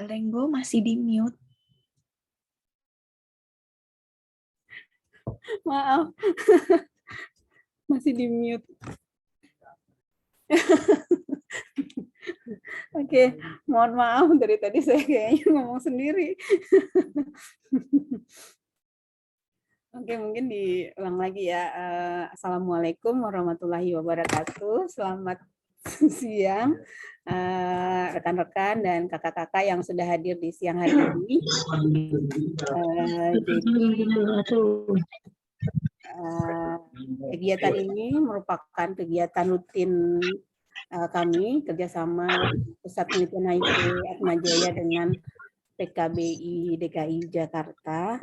Lenggo masih di mute. Maaf. Masih di mute. Oke, mohon maaf dari tadi saya kayaknya ngomong sendiri. Oke, mungkin diulang lagi ya. Assalamualaikum warahmatullahi wabarakatuh. Selamat siang rekan-rekan dan kakak-kakak yang sudah hadir di siang hari ini. Kegiatan ini merupakan kegiatan rutin kami kerjasama Pusat Penelitian HIV Atmajaya dengan PKBI DKI Jakarta.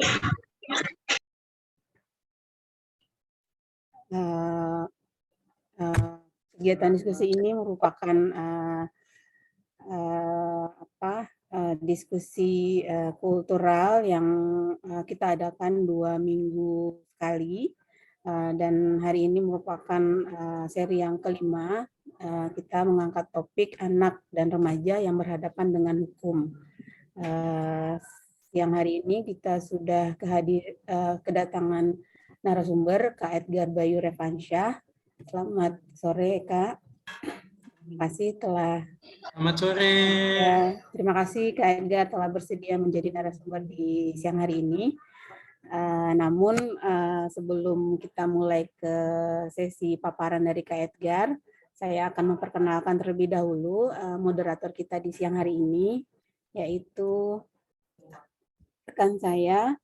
Kegiatan diskusi ini merupakan diskusi kultural yang kita adakan 2 minggu sekali, dan hari ini merupakan seri yang kelima. Kita mengangkat topik anak dan remaja yang berhadapan dengan hukum. Siang hari ini kita sudah kedatangan narasumber Kak Edgar Bayu Revansyah. Selamat sore Kak. Terima kasih telah. Selamat sore. Ya, terima kasih Kak Edgar telah bersedia menjadi narasumber di siang hari ini. Namun sebelum kita mulai ke sesi paparan dari Kak Edgar, saya akan memperkenalkan terlebih dahulu moderator kita di siang hari ini, yaitu rekan saya,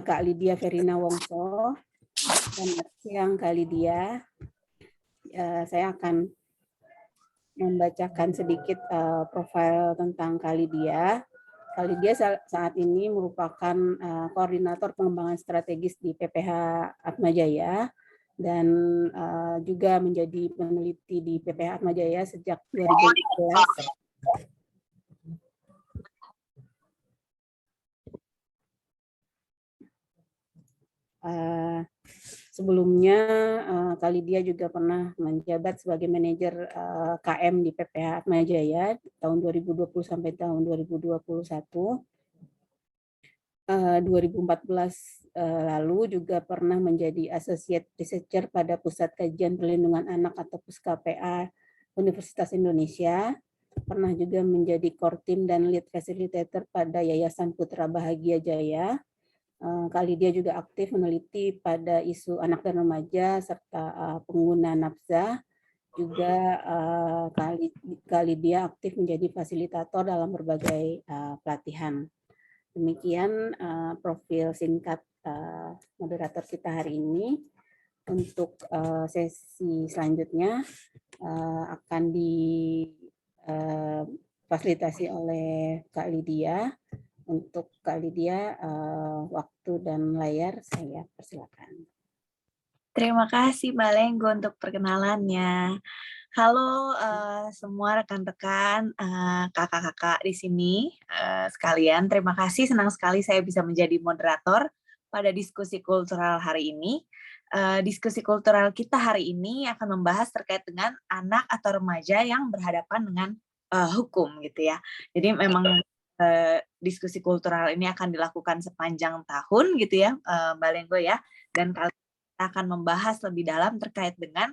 Kak Lydia Verina Wongso. Selamat siang Kak Lydia. Saya akan membacakan sedikit profil tentang Kak Lydia. Kak Lydia saat ini merupakan koordinator pengembangan strategis di PPH Atmajaya dan juga menjadi peneliti di PPH Atmajaya sejak 2014. Sebelumnya Kak Lydia juga pernah menjabat sebagai manajer KM di PPH Atmajaya tahun 2020 sampai tahun 2021. 2014 lalu juga pernah menjadi associate researcher pada Pusat Kajian Perlindungan Anak atau PUSKPA Universitas Indonesia. Pernah juga menjadi core team dan lead facilitator pada Yayasan Putra Bahagia Jaya. Kak Lydia juga aktif meneliti pada isu anak dan remaja serta pengguna nafsa. Juga Kak Lydia aktif menjadi fasilitator dalam berbagai pelatihan. Demikian profil singkat moderator kita hari ini. Untuk sesi selanjutnya akan difasilitasi oleh Kak Lydia. Untuk Kak Lydia, waktu dan layar saya persilakan. Terima kasih Mbak Lenggo untuk perkenalannya. Halo semua rekan-rekan, kakak-kakak di sini sekalian. Terima kasih, senang sekali saya bisa menjadi moderator pada diskusi kultural hari ini. Diskusi kultural kita hari ini akan membahas terkait dengan anak atau remaja yang berhadapan dengan hukum gitu ya. Jadi memang diskusi kultural ini akan dilakukan sepanjang tahun gitu ya, Mbak Lenggo ya. Dan kali kita akan membahas lebih dalam terkait dengan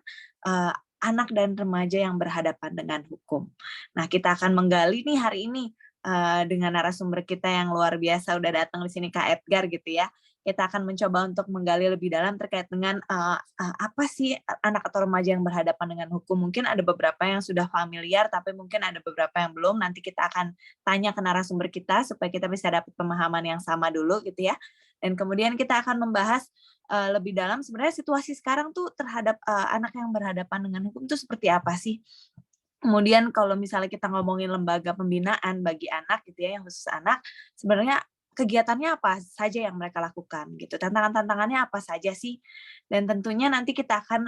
anak dan remaja yang berhadapan dengan hukum. Nah, kita akan menggali nih hari ini dengan narasumber kita yang luar biasa udah datang di sini Kak Edgar gitu ya. Kita akan mencoba untuk menggali lebih dalam terkait dengan apa sih anak atau remaja yang berhadapan dengan hukum. Mungkin ada beberapa yang sudah familiar, tapi mungkin ada beberapa yang belum. Nanti kita akan tanya ke narasumber kita supaya kita bisa dapat pemahaman yang sama dulu gitu ya. Dan kemudian kita akan membahas lebih dalam sebenarnya situasi sekarang tuh terhadap anak yang berhadapan dengan hukum itu seperti apa sih? Kemudian kalau misalnya kita ngomongin lembaga pembinaan bagi anak gitu ya, yang khusus anak, sebenarnya kegiatannya apa saja yang mereka lakukan gitu, tantangan-tantangannya apa saja sih, dan tentunya nanti kita akan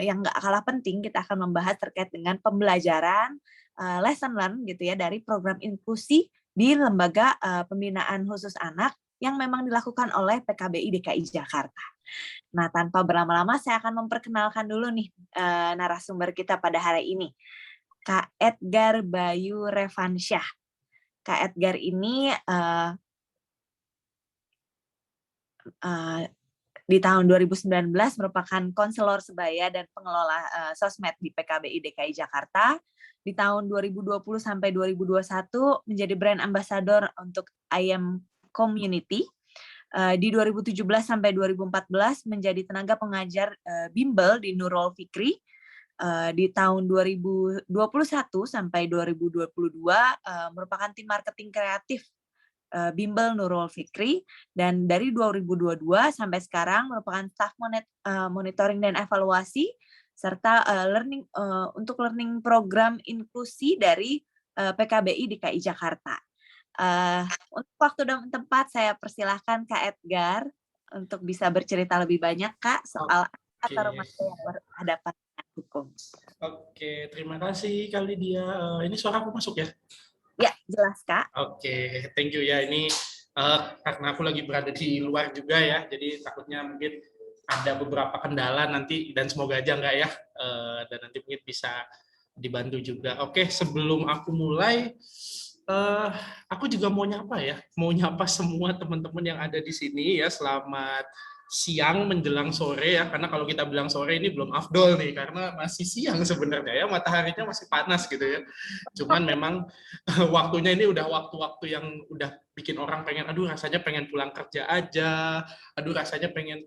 yang nggak kalah penting kita akan membahas terkait dengan pembelajaran lesson learn gitu ya dari program inklusi di lembaga pembinaan khusus anak yang memang dilakukan oleh PKBI DKI Jakarta. Nah, tanpa berlama-lama saya akan memperkenalkan dulu nih narasumber kita pada hari ini, Kak Edgar Bayu Revansyah. Kak Edgar ini di tahun 2019 merupakan konselor sebaya dan pengelola sosmed di PKBI DKI Jakarta. Di tahun 2020 sampai 2021 menjadi brand ambassador untuk IM Community. Di 2017 sampai 2014 menjadi tenaga pengajar bimbel di Nurul Fikri. Di tahun 2021 sampai 2022 merupakan tim marketing kreatif bimbel Nurul Fikri, dan dari 2022 sampai sekarang merupakan staf monitoring dan evaluasi serta untuk learning program inklusi dari PKBI DKI Jakarta. Untuk waktu dan tempat saya persilahkan Kak Edgar untuk bisa bercerita lebih banyak Kak soal atau remaja yang berhadapan dengan hukum. Oke, terima kasih Kak Lydia. Ini suara aku masuk ya? Ya, jelas Kak. Oke, thank you ya. Ini karena aku lagi berada di luar juga ya, jadi takutnya mungkin ada beberapa kendala nanti, dan semoga aja enggak ya, dan nanti mungkin bisa dibantu juga. Oke, sebelum aku mulai, aku juga mau nyapa semua teman-teman yang ada di sini ya. Selamat siang menjelang sore ya, karena kalau kita bilang sore ini belum afdol nih, karena masih siang sebenarnya ya, mataharinya masih panas gitu ya. Cuman memang waktunya ini udah waktu-waktu yang udah bikin orang pengen, aduh rasanya pengen pulang kerja aja, aduh rasanya pengen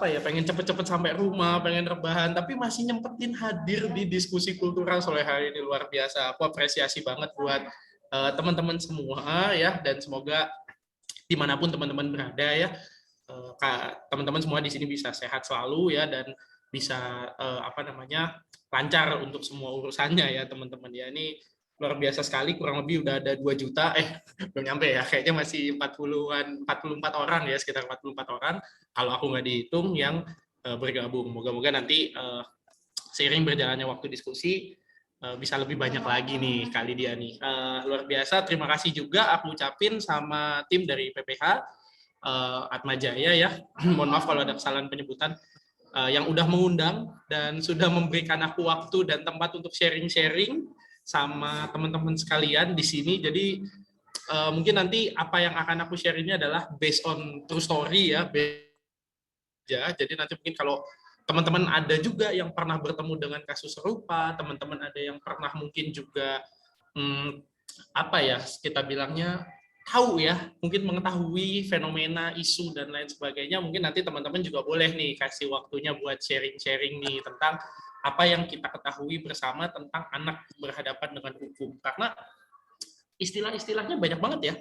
pengen cepet-cepet sampai rumah, pengen rebahan, tapi masih nyempetin hadir di diskusi kultural sore hari ini. Luar biasa. Aku apresiasi banget buat teman-teman semua ya, dan semoga dimanapun teman-teman berada ya, teman-teman semua di sini bisa sehat selalu ya, dan bisa lancar untuk semua urusannya ya teman-teman ya. Ini luar biasa sekali, kurang lebih udah ada 2 juta, belum nyampe ya, kayaknya masih 44 orang ya, sekitar 44 orang kalau aku nggak dihitung yang bergabung. Moga-moga nanti seiring berjalannya waktu diskusi bisa lebih banyak lagi nih kali dia nih. Luar biasa, terima kasih juga aku ucapin sama tim dari PPH Atmajaya ya, mohon maaf kalau ada kesalahan penyebutan, yang udah mengundang dan sudah memberikan aku waktu dan tempat untuk sharing-sharing sama teman-teman sekalian di sini. Jadi mungkin nanti apa yang akan aku share ini adalah based on true story ya. Jadi nanti mungkin kalau teman-teman ada juga yang pernah bertemu dengan kasus serupa, teman-teman ada yang pernah mungkin juga kita bilangnya tahu ya, mungkin mengetahui fenomena, isu, dan lain sebagainya, mungkin nanti teman-teman juga boleh nih kasih waktunya buat sharing-sharing nih tentang apa yang kita ketahui bersama tentang anak berhadapan dengan hukum. Karena istilah-istilahnya banyak banget ya.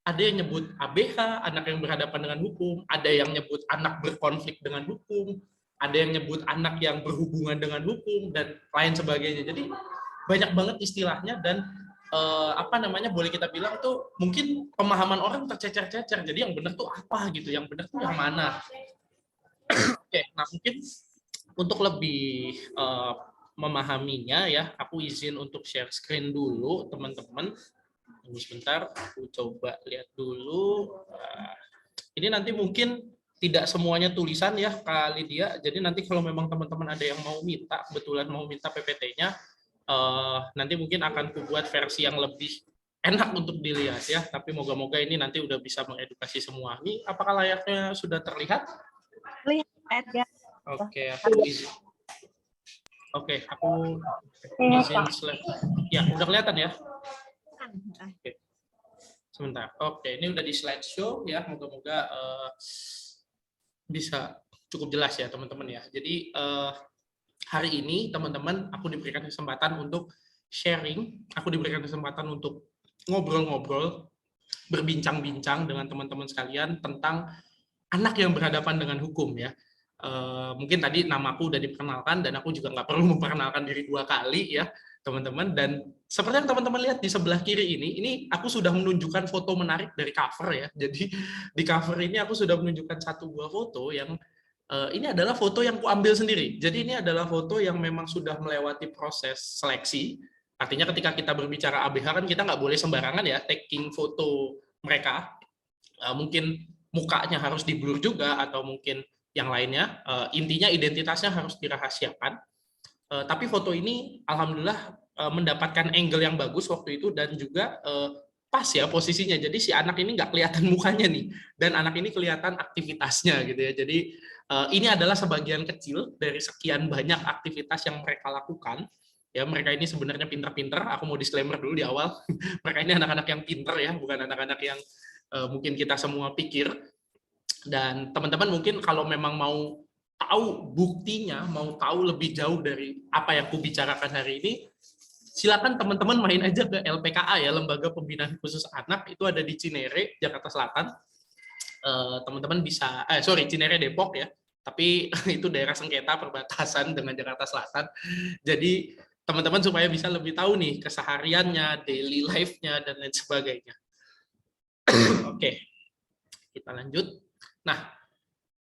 Ada yang nyebut ABH, anak yang berhadapan dengan hukum, ada yang nyebut anak berkonflik dengan hukum, ada yang nyebut anak yang berhubungan dengan hukum, dan lain sebagainya. Jadi banyak banget istilahnya, dan boleh kita bilang tuh mungkin pemahaman orang tercecer-cecer. Jadi yang benar tuh apa gitu, yang benar tuh yang mana. Oke, nah mungkin untuk lebih memahaminya ya, aku izin untuk share screen dulu teman-teman. Tunggu sebentar, aku coba lihat dulu. Ini nanti mungkin tidak semuanya tulisan ya Kak Lydia. Jadi nanti kalau memang teman-teman ada yang mau minta, kebetulan mau minta PPT-nya, nanti mungkin akan kubuat versi yang lebih enak untuk dilihat ya, tapi moga-moga ini nanti udah bisa mengedukasi semua. Ini apakah layarnya sudah terlihat? Lihat ya. Oke, aku izin. Oke, aku izin slide. Ya, udah kelihatan ya? Oke. Sebentar. Oke, ini udah di slideshow ya, moga-moga bisa cukup jelas ya teman-teman ya. Jadi hari ini teman-teman aku diberikan kesempatan untuk sharing, aku diberikan kesempatan untuk ngobrol-ngobrol, berbincang-bincang dengan teman-teman sekalian tentang anak yang berhadapan dengan hukum ya. Mungkin tadi namaku udah diperkenalkan, dan aku juga nggak perlu memperkenalkan diri 2 kali ya teman-teman. Dan seperti yang teman-teman lihat di sebelah kiri ini aku sudah menunjukkan foto menarik dari cover ya. Jadi di cover ini aku sudah menunjukkan 1 buah foto yang ini adalah foto yang kuambil sendiri. Jadi ini adalah foto yang memang sudah melewati proses seleksi. Artinya ketika kita berbicara ABH kan kita nggak boleh sembarangan ya taking foto mereka. Mungkin mukanya harus di-blur juga, atau mungkin yang lainnya. Intinya identitasnya harus dirahasiakan. Tapi foto ini alhamdulillah mendapatkan angle yang bagus waktu itu, dan juga pas ya posisinya. Jadi si anak ini nggak kelihatan mukanya nih, dan anak ini kelihatan aktivitasnya gitu ya. Jadi ini adalah sebagian kecil dari sekian banyak aktivitas yang mereka lakukan. Ya, mereka ini sebenarnya pinter-pinter. Aku mau disclaimer dulu di awal. Mereka ini anak-anak yang pinter ya, bukan anak-anak yang mungkin kita semua pikir. Dan teman-teman mungkin kalau memang mau tahu buktinya, mau tahu lebih jauh dari apa yang aku bicarakan hari ini, silakan teman-teman main aja ke LPKA ya, Lembaga Pembinaan Khusus Anak, itu ada di Cinere, Jakarta Selatan. Teman-teman bisa, Cinere Depok ya, tapi itu daerah sengketa perbatasan dengan Jakarta Selatan. Jadi teman-teman supaya bisa lebih tahu nih kesehariannya, daily life-nya, dan lain sebagainya. Oke, kita lanjut. Nah,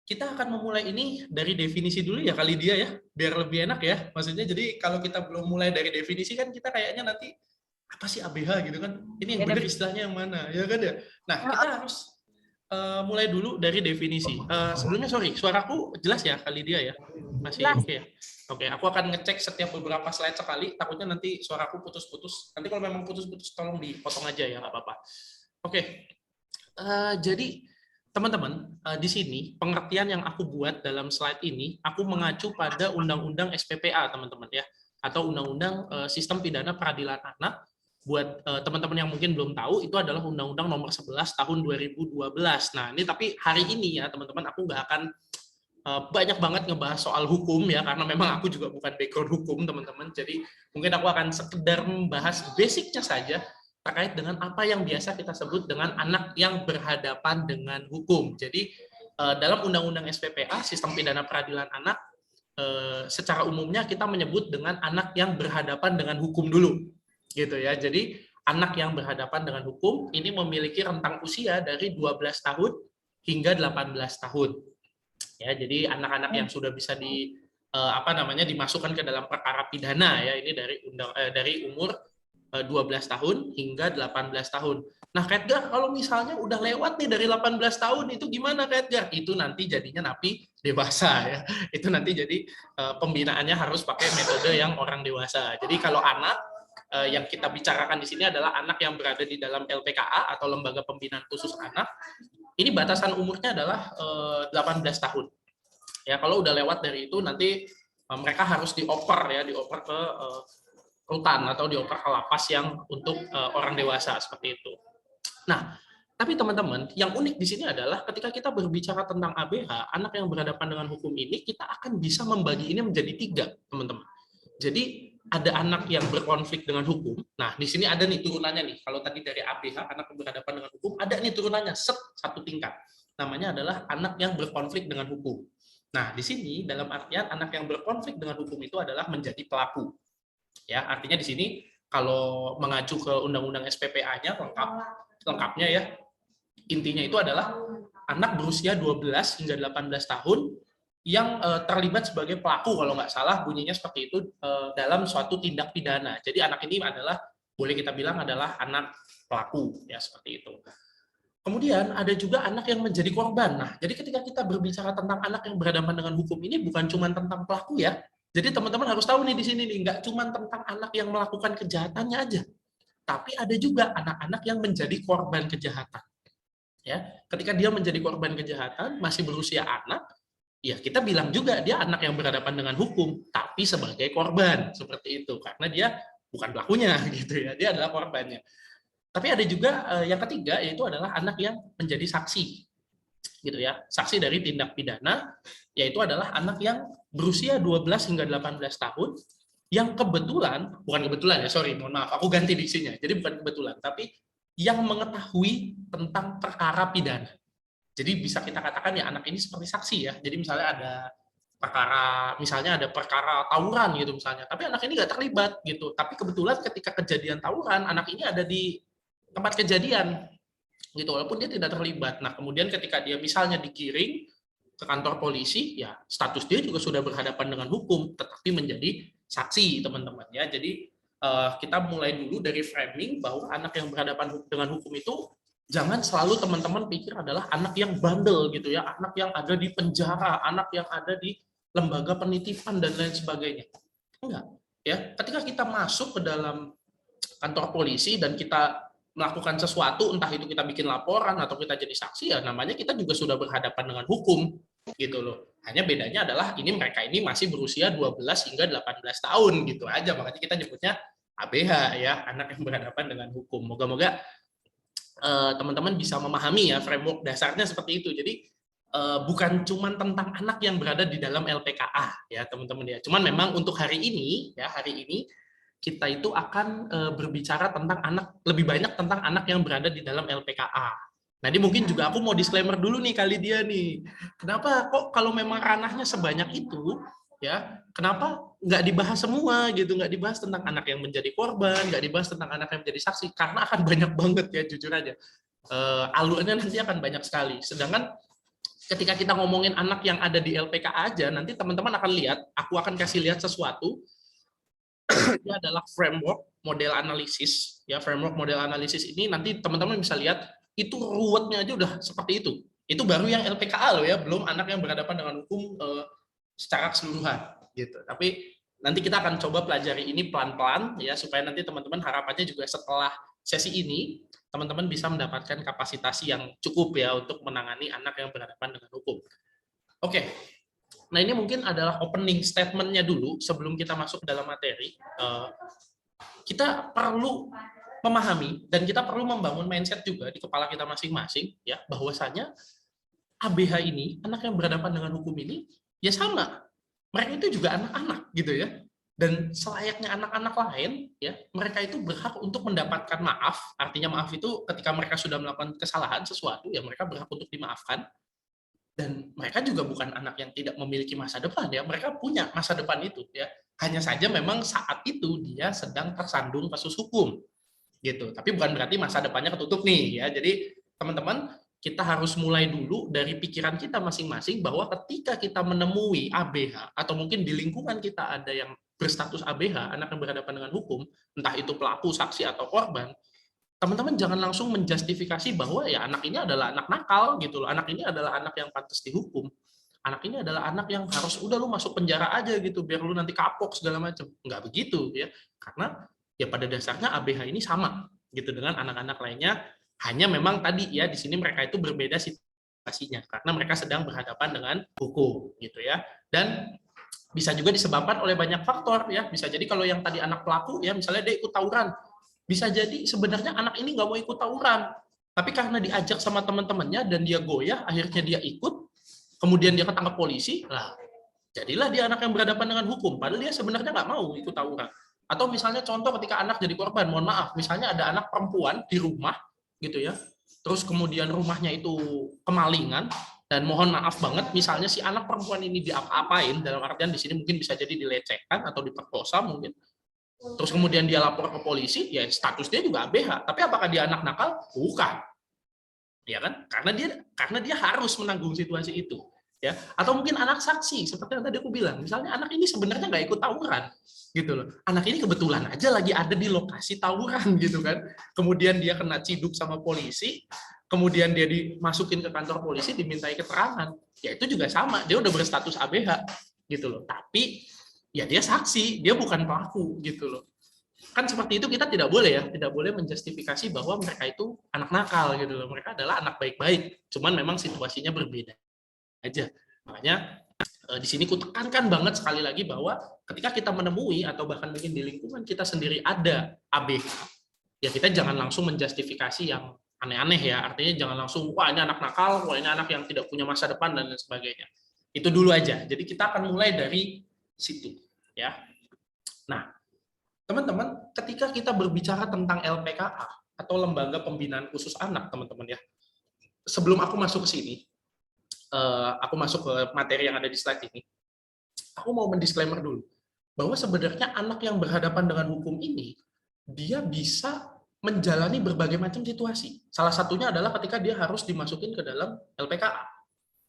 kita akan memulai ini dari definisi dulu ya kali dia ya, biar lebih enak ya. Maksudnya jadi kalau kita belum mulai dari definisi kan kita kayaknya nanti apa sih ABH gitu kan? Ini yang benar istilahnya yang mana ya kan ya? Nah, kita harus mulai dulu dari definisi. Sebelumnya sorry, suaraku jelas ya kali dia ya? Masih oke ya? Oke, aku akan ngecek setiap beberapa slide sekali, takutnya nanti suaraku putus-putus. Nanti kalau memang putus-putus tolong dipotong aja ya, nggak apa-apa. Oke, jadi teman-teman, di sini pengertian yang aku buat dalam slide ini, aku mengacu pada Undang-Undang SPPA, teman-teman ya, atau Undang-Undang Sistem Pidana Peradilan Anak. Buat teman-teman yang mungkin belum tahu, itu adalah Undang-Undang Nomor 11 Tahun 2012. Nah, ini tapi hari ini ya, teman-teman, aku nggak akan banyak banget ngebahas soal hukum ya, karena memang aku juga bukan background hukum, teman-teman. Jadi mungkin aku akan sekedar membahas basicnya saja terkait dengan apa yang biasa kita sebut dengan anak yang berhadapan dengan hukum. Jadi dalam Undang-Undang SPPA, Sistem Pidana Peradilan Anak, secara umumnya kita menyebut dengan anak yang berhadapan dengan hukum dulu, gitu ya. Jadi anak yang berhadapan dengan hukum ini memiliki rentang usia dari 12 tahun hingga 18 tahun. Ya, jadi anak-anak yang sudah bisa dimasukkan ke dalam perkara pidana ya, ini dari umur 12 tahun hingga 18 tahun. Nah, Kak Edgar, kalau misalnya udah lewat nih dari 18 tahun, itu gimana, Kak Edgar? Itu nanti jadinya napi dewasa ya. Itu nanti jadi pembinaannya harus pakai metode yang orang dewasa. Jadi kalau anak yang kita bicarakan di sini adalah anak yang berada di dalam LPKA atau Lembaga Pembinaan Khusus Anak. Ini batasan umurnya adalah 18 tahun. Ya, kalau udah lewat dari itu nanti mereka harus dioper ke rutan atau dioper ke lapas yang untuk orang dewasa seperti itu. Nah, tapi teman-teman, yang unik di sini adalah ketika kita berbicara tentang ABH, anak yang berhadapan dengan hukum ini, kita akan bisa membagi ini menjadi 3, teman-teman. Jadi ada anak yang berkonflik dengan hukum. Nah, di sini ada nih turunannya nih. Kalau tadi dari ABH, anak yang berhadapan dengan hukum, ada nih turunannya satu tingkat. Namanya adalah anak yang berkonflik dengan hukum. Nah, di sini dalam artian anak yang berkonflik dengan hukum itu adalah menjadi pelaku. Ya, artinya di sini kalau mengacu ke Undang-Undang SPPA-nya lengkapnya ya, intinya itu adalah anak berusia 12 hingga 18 tahun yang terlibat sebagai pelaku, kalau nggak salah bunyinya seperti itu, dalam suatu tindak pidana. Jadi anak ini adalah, boleh kita bilang adalah anak pelaku, ya seperti itu. Kemudian ada juga anak yang menjadi korban. Nah, jadi ketika kita berbicara tentang anak yang berhadapan dengan hukum ini bukan cuma tentang pelaku ya. Jadi teman-teman harus tahu nih di sini nih, nggak cuma tentang anak yang melakukan kejahatannya aja, tapi ada juga anak-anak yang menjadi korban kejahatan. Ya, ketika dia menjadi korban kejahatan, masih berusia anak, ya kita bilang juga dia anak yang berhadapan dengan hukum, tapi sebagai korban seperti itu, karena dia bukan pelakunya gitu ya, dia adalah korbannya. Tapi ada juga yang ketiga, yaitu adalah anak yang menjadi saksi, gitu ya, saksi dari tindak pidana, yaitu adalah anak yang berusia 12 hingga 18 tahun, yang bukan kebetulan ya, sorry, mohon maaf, aku ganti diksinya, jadi bukan kebetulan, tapi yang mengetahui tentang perkara pidana. Jadi bisa kita katakan ya anak ini seperti saksi ya. Jadi misalnya ada perkara tawuran gitu misalnya, tapi anak ini nggak terlibat gitu. Tapi kebetulan ketika kejadian tawuran, anak ini ada di tempat kejadian gitu, walaupun dia tidak terlibat. Nah, kemudian ketika dia misalnya digiring ke kantor polisi, ya status dia juga sudah berhadapan dengan hukum, tetapi menjadi saksi, teman-teman ya. Jadi kita mulai dulu dari framing bahwa anak yang berhadapan dengan hukum itu jangan selalu teman-teman pikir adalah anak yang bandel gitu ya, anak yang ada di penjara, anak yang ada di lembaga penitipan dan lain sebagainya. Enggak, ya. Ketika kita masuk ke dalam kantor polisi dan kita melakukan sesuatu, entah itu kita bikin laporan atau kita jadi saksi, ya namanya kita juga sudah berhadapan dengan hukum gitu loh. Hanya bedanya adalah mereka ini masih berusia 12 hingga 18 tahun gitu aja, makanya kita nyebutnya ABH ya, anak yang berhadapan dengan hukum. Moga-moga teman-teman bisa memahami ya framework dasarnya seperti itu. Jadi bukan cuma tentang anak yang berada di dalam LPKA ya teman-teman ya. Cuman memang untuk hari ini kita itu akan berbicara tentang lebih banyak tentang anak yang berada di dalam LPKA. Nah, ini mungkin juga aku mau disclaimer dulu nih kali dia nih. Kenapa kok kalau memang ranahnya sebanyak itu, ya, kenapa nggak dibahas semua gitu, nggak dibahas tentang anak yang menjadi korban, nggak dibahas tentang anak yang menjadi saksi, karena akan banyak banget ya, jujur aja. Alurnya nanti akan banyak sekali. Sedangkan ketika kita ngomongin anak yang ada di LPKA aja, nanti teman-teman akan lihat, aku akan kasih lihat sesuatu. Ini adalah framework model analisis ya. Framework model analisis ini nanti teman-teman bisa lihat itu ruwetnya aja udah seperti itu. Itu baru yang LPKA loh ya, belum anak yang berhadapan dengan hukum secara keseluruhan gitu. Tapi nanti kita akan coba pelajari ini pelan-pelan ya, supaya nanti teman-teman harapannya juga setelah sesi ini teman-teman bisa mendapatkan kapasitasi yang cukup ya untuk menangani anak yang berhadapan dengan hukum. Oke. Nah, ini mungkin adalah opening statement-nya dulu sebelum kita masuk ke dalam materi. Kita perlu memahami dan kita perlu membangun mindset juga di kepala kita masing-masing ya, bahwasanya ABH ini, anak yang berhadapan dengan hukum ini, ya sama. Mereka itu juga anak-anak gitu ya. Dan selayaknya anak-anak lain ya, mereka itu berhak untuk mendapatkan maaf. Artinya maaf itu ketika mereka sudah melakukan kesalahan sesuatu ya, mereka berhak untuk dimaafkan. Dan mereka juga bukan anak yang tidak memiliki masa depan ya, mereka punya masa depan itu ya. Hanya saja memang saat itu dia sedang tersandung kasus hukum gitu. Tapi bukan berarti masa depannya ketutup nih ya. Jadi teman-teman, kita harus mulai dulu dari pikiran kita masing-masing bahwa ketika kita menemui ABH atau mungkin di lingkungan kita ada yang berstatus ABH, anak yang berhadapan dengan hukum, entah itu pelaku, saksi atau korban, teman-teman jangan langsung menjustifikasi bahwa ya anak ini adalah anak nakal gitu loh. Anak ini adalah anak yang pantas dihukum. Anak ini adalah anak yang harus udah lu masuk penjara aja gitu biar lu nanti kapok segala macam. Enggak begitu ya. Karena ya pada dasarnya ABH ini sama gitu dengan anak-anak lainnya. Hanya memang tadi ya di sini mereka itu berbeda situasinya karena mereka sedang berhadapan dengan hukum gitu ya. Dan bisa juga disebabkan oleh banyak faktor ya. Bisa jadi kalau yang tadi anak pelaku ya misalnya dia ikut tawuran. Bisa jadi sebenarnya anak ini nggak mau ikut tawuran, tapi karena diajak sama teman-temannya dan dia goyah, akhirnya dia ikut, kemudian dia ketangkap polisi, lah jadilah dia anak yang berhadapan dengan hukum, padahal dia sebenarnya nggak mau ikut tawuran. Atau misalnya contoh ketika anak jadi korban, mohon maaf, misalnya ada anak perempuan di rumah, gitu ya, terus kemudian rumahnya itu kemalingan, dan mohon maaf banget, misalnya si anak perempuan ini diapa-apain, dalam artian di sini mungkin bisa jadi dilecehkan atau diperkosa mungkin. Terus kemudian dia lapor ke polisi, ya status dia juga ABH. Tapi apakah dia anak nakal? Bukan. Ya kan? Karena dia harus menanggung situasi itu. Ya, atau mungkin anak saksi seperti yang tadi aku bilang. Misalnya anak ini sebenarnya nggak ikut tawuran, gitu loh. Anak ini kebetulan aja lagi ada di lokasi tawuran, gitu kan. Kemudian dia kena ciduk sama polisi, kemudian dia dimasukin ke kantor polisi, dimintai keterangan. Ya itu juga sama, dia udah berstatus ABH, gitu loh. Tapi ya dia saksi, dia bukan pelaku gitu loh. Kan seperti itu kita tidak boleh ya, tidak boleh menjustifikasi bahwa mereka itu anak nakal gitu loh. Mereka adalah anak baik-baik, cuman memang situasinya berbeda aja. Makanya di sini kutekankan banget sekali lagi bahwa ketika kita menemui atau bahkan mungkin di lingkungan kita sendiri ada ABH, ya kita jangan langsung menjustifikasi yang aneh-aneh ya. Artinya jangan langsung wah ini anak nakal, wah ini anak yang tidak punya masa depan dan lain sebagainya. Itu dulu aja. Jadi kita akan mulai dari situ ya. Nah, teman-teman, ketika kita berbicara tentang LPKA atau lembaga pembinaan khusus anak, teman-teman ya. Sebelum aku masuk ke sini, aku masuk ke materi yang ada di slide ini. Aku mau mendisklaimer dulu bahwa sebenarnya anak yang berhadapan dengan hukum ini dia bisa menjalani berbagai macam situasi. Salah satunya adalah ketika dia harus dimasukin ke dalam LPKA.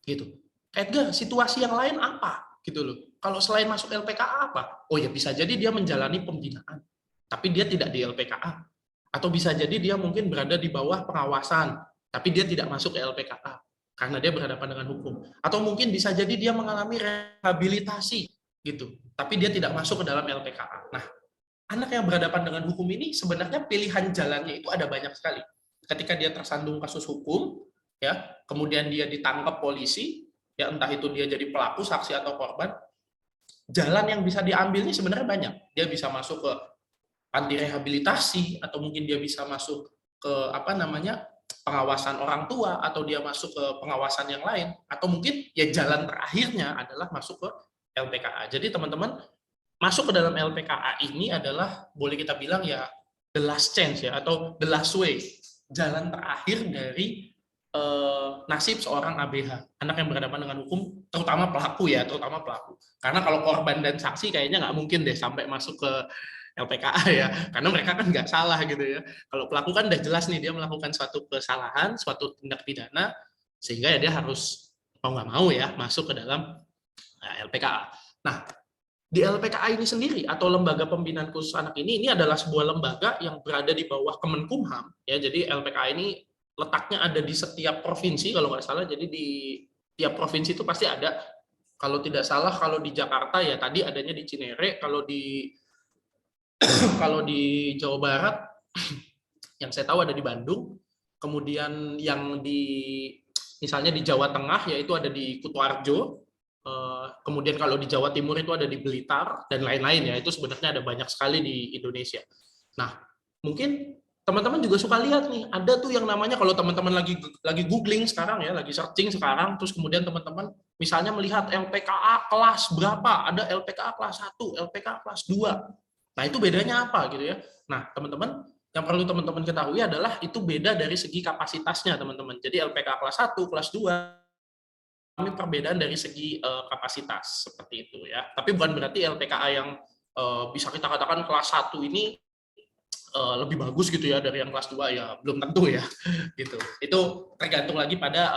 Gitu. Edgar, situasi yang lain apa? Gitu loh. Kalau selain masuk LPKA apa? Oh ya bisa jadi dia menjalani pembinaan, tapi dia tidak di LPKA. Atau bisa jadi dia mungkin berada di bawah pengawasan, tapi dia tidak masuk ke LPKA karena dia berhadapan dengan hukum. Atau mungkin bisa jadi dia mengalami rehabilitasi gitu, tapi dia tidak masuk ke dalam LPKA. Nah, anak yang berhadapan dengan hukum ini sebenarnya pilihan jalannya itu ada banyak sekali. Ketika dia tersandung kasus hukum, ya, kemudian dia ditangkap polisi, ya entah itu dia jadi pelaku, saksi atau korban, jalan yang bisa diambil ini sebenarnya banyak. Dia bisa masuk ke panti rehabilitasi, atau mungkin dia bisa masuk ke pengawasan orang tua, atau dia masuk ke pengawasan yang lain, atau mungkin ya jalan terakhirnya adalah masuk ke LPKA. Jadi teman-teman, masuk ke dalam LPKA ini adalah boleh kita bilang ya the last chance ya, atau the last way, jalan terakhir dari nasib seorang ABH, anak yang berhadapan dengan hukum, terutama pelaku ya, terutama pelaku. Karena kalau korban dan saksi kayaknya nggak mungkin deh sampai masuk ke LPKA ya, karena mereka kan nggak salah gitu ya. Kalau pelaku kan udah jelas nih dia melakukan suatu kesalahan, suatu tindak pidana, sehingga ya dia harus mau nggak mau ya masuk ke dalam LPKA. Nah, di LPKA ini sendiri atau Lembaga Pembinaan Khusus Anak ini adalah sebuah lembaga yang berada di bawah Kemenkumham ya. Jadi LPKA ini letaknya ada di setiap provinsi kalau nggak salah. Jadi di tiap provinsi itu pasti ada. Kalau tidak salah, kalau di Jakarta ya tadi adanya di Cinere, kalau di Jawa Barat yang saya tahu ada di Bandung, kemudian yang misalnya di Jawa Tengah yaitu ada di Kutoarjo, kemudian kalau di Jawa Timur itu ada di Blitar dan lain-lain ya. Itu sebenarnya ada banyak sekali di Indonesia. Nah, mungkin teman-teman juga suka lihat nih, ada tuh yang namanya, kalau teman-teman lagi googling sekarang ya, lagi searching sekarang, terus kemudian teman-teman misalnya melihat LPKA kelas berapa, ada LPKA kelas 1, LPKA kelas 2. Nah, itu bedanya apa gitu ya. Nah, teman-teman, yang perlu teman-teman ketahui adalah itu beda dari segi kapasitasnya, teman-teman. Jadi LPKA kelas 1, kelas 2 kami perbedaan dari segi kapasitas seperti itu ya. Tapi bukan berarti LPKA yang bisa kita katakan kelas 1 ini lebih bagus gitu ya dari yang kelas 2 ya, belum tentu ya gitu. Itu tergantung lagi pada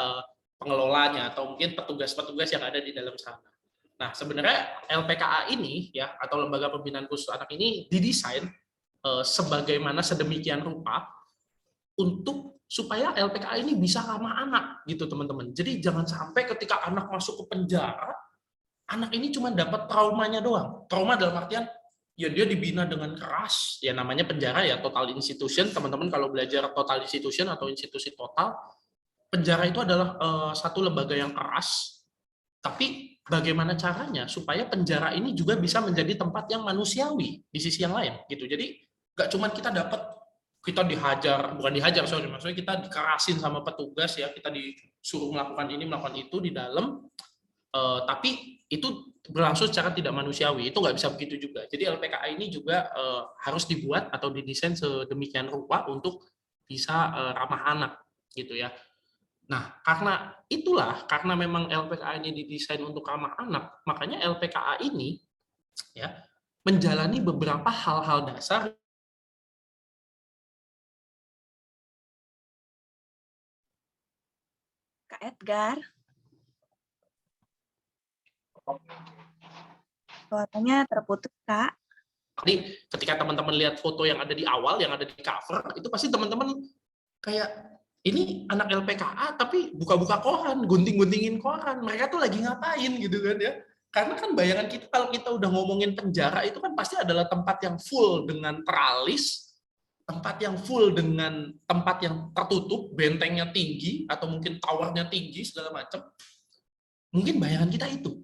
pengelolanya atau mungkin petugas-petugas yang ada di dalam sana. Nah, sebenarnya LPKA ini ya, atau Lembaga Pembinaan Khusus Anak ini didesain sebagaimana sedemikian rupa untuk supaya LPKA ini bisa ramah anak gitu, teman-teman. Jadi jangan sampai ketika anak masuk ke penjara, anak ini cuma dapat traumanya doang. Trauma dalam artian ya dia dibina dengan keras, ya namanya penjara ya, total institution. Teman-teman kalau belajar total institution atau institusi total, penjara itu adalah satu lembaga yang keras. Tapi bagaimana caranya supaya penjara ini juga bisa menjadi tempat yang manusiawi di sisi yang lain gitu. Jadi nggak cuma kita dihajar, bukan dihajar, sorry, maksudnya kita dikerasin sama petugas ya, kita disuruh melakukan ini, melakukan itu di dalam, tapi itu berlangsung secara tidak manusiawi. Itu nggak bisa begitu juga. Jadi LPKA ini juga harus dibuat atau didesain sedemikian rupa untuk bisa ramah anak gitu ya. Nah, karena memang LPKA ini didesain untuk ramah anak, makanya LPKA ini ya menjalani beberapa hal-hal dasar. Kak Edgar, suaranya terputus, Kak. Jadi ketika teman-teman lihat foto yang ada di awal, yang ada di cover, itu pasti teman-teman kayak, ini anak LPKA tapi buka-buka koran, gunting-guntingin koran. Mereka tuh lagi ngapain gitu kan ya. Karena kan bayangan kita kalau kita udah ngomongin penjara itu kan pasti adalah tempat yang full dengan teralis, tempat yang full dengan tempat yang tertutup, bentengnya tinggi, atau mungkin towernya tinggi, segala macam. Mungkin bayangan kita itu.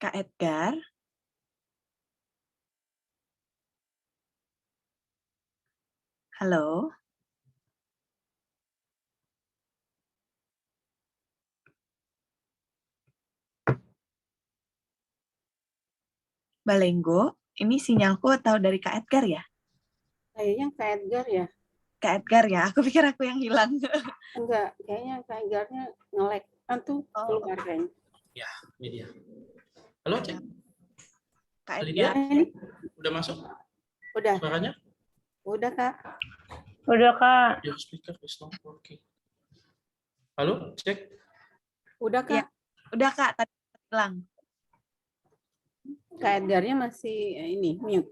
Kak Edgar. Halo. Balenggo, ini sinyalku atau dari Kak Edgar ya? Kayaknya Kak Edgar ya. Kak Edgar ya, aku pikir aku yang hilang. Enggak, kayaknya Kak Edgarnya nge-lag. Tuh keluar kayaknya. Ya, ini dia. Halo, Cek. Kak Lydia, Edgar. udah masuk? Udah. Suaranya? Udah, Kak. Udah, Kak. Your speaker is not working. Halo, Cek. Udah, Kak. Ya, udah, Kak. Tadi hilang. Kak Edgarnya masih ini mute.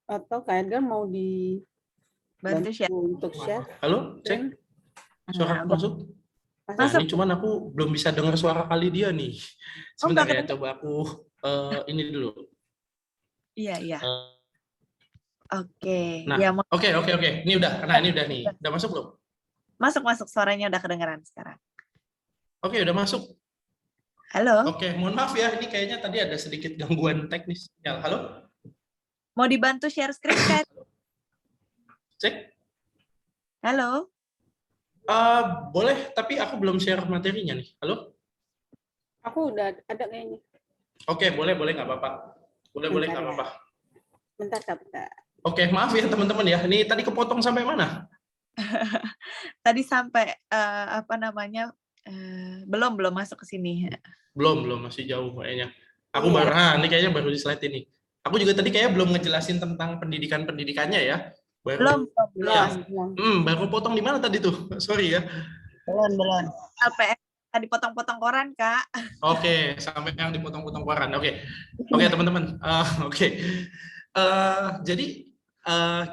Atau Kak Edgar mau Bantu share. untuk share? Halo, cek suara Nah, masuk. Nah, Masuk. ini cuman aku belum bisa dengar suara kali dia nih. Oh, Sebentar nggak ya, coba aku ini dulu. Iya. Eh, Oke. Nah, Ya, oke. Ini udah, ini udah nih. Udah masuk belum? masuk suaranya udah kedengeran sekarang. Oke, udah masuk. Halo, Oke, mohon maaf ya, ini kayaknya tadi ada sedikit gangguan teknis. Ya, halo, mau dibantu share screen kan? cek. Halo. Boleh, tapi aku belum share materinya nih. Halo? Aku udah ada kayaknya. Oke, boleh, nggak apa-apa. Boleh, Bentar nggak ya. apa-apa. Bentar, Kak. Bentar. Oke, maaf ya teman-teman ya. Ini tadi kepotong sampai mana? Tadi sampai belum masuk ke sini. Belum, masih jauh kayaknya. Aku Iya. ini kayaknya baru di slide ini. Aku juga tadi kayak belum ngejelasin tentang pendidikannya ya. Belum. Ya. Baru potong di mana tadi tuh? Sorry ya. Belum. LPS tadi potong-potong koran, Kak. Oke, sampai yang dipotong-potong koran. Oke, teman-teman. Oke. Jadi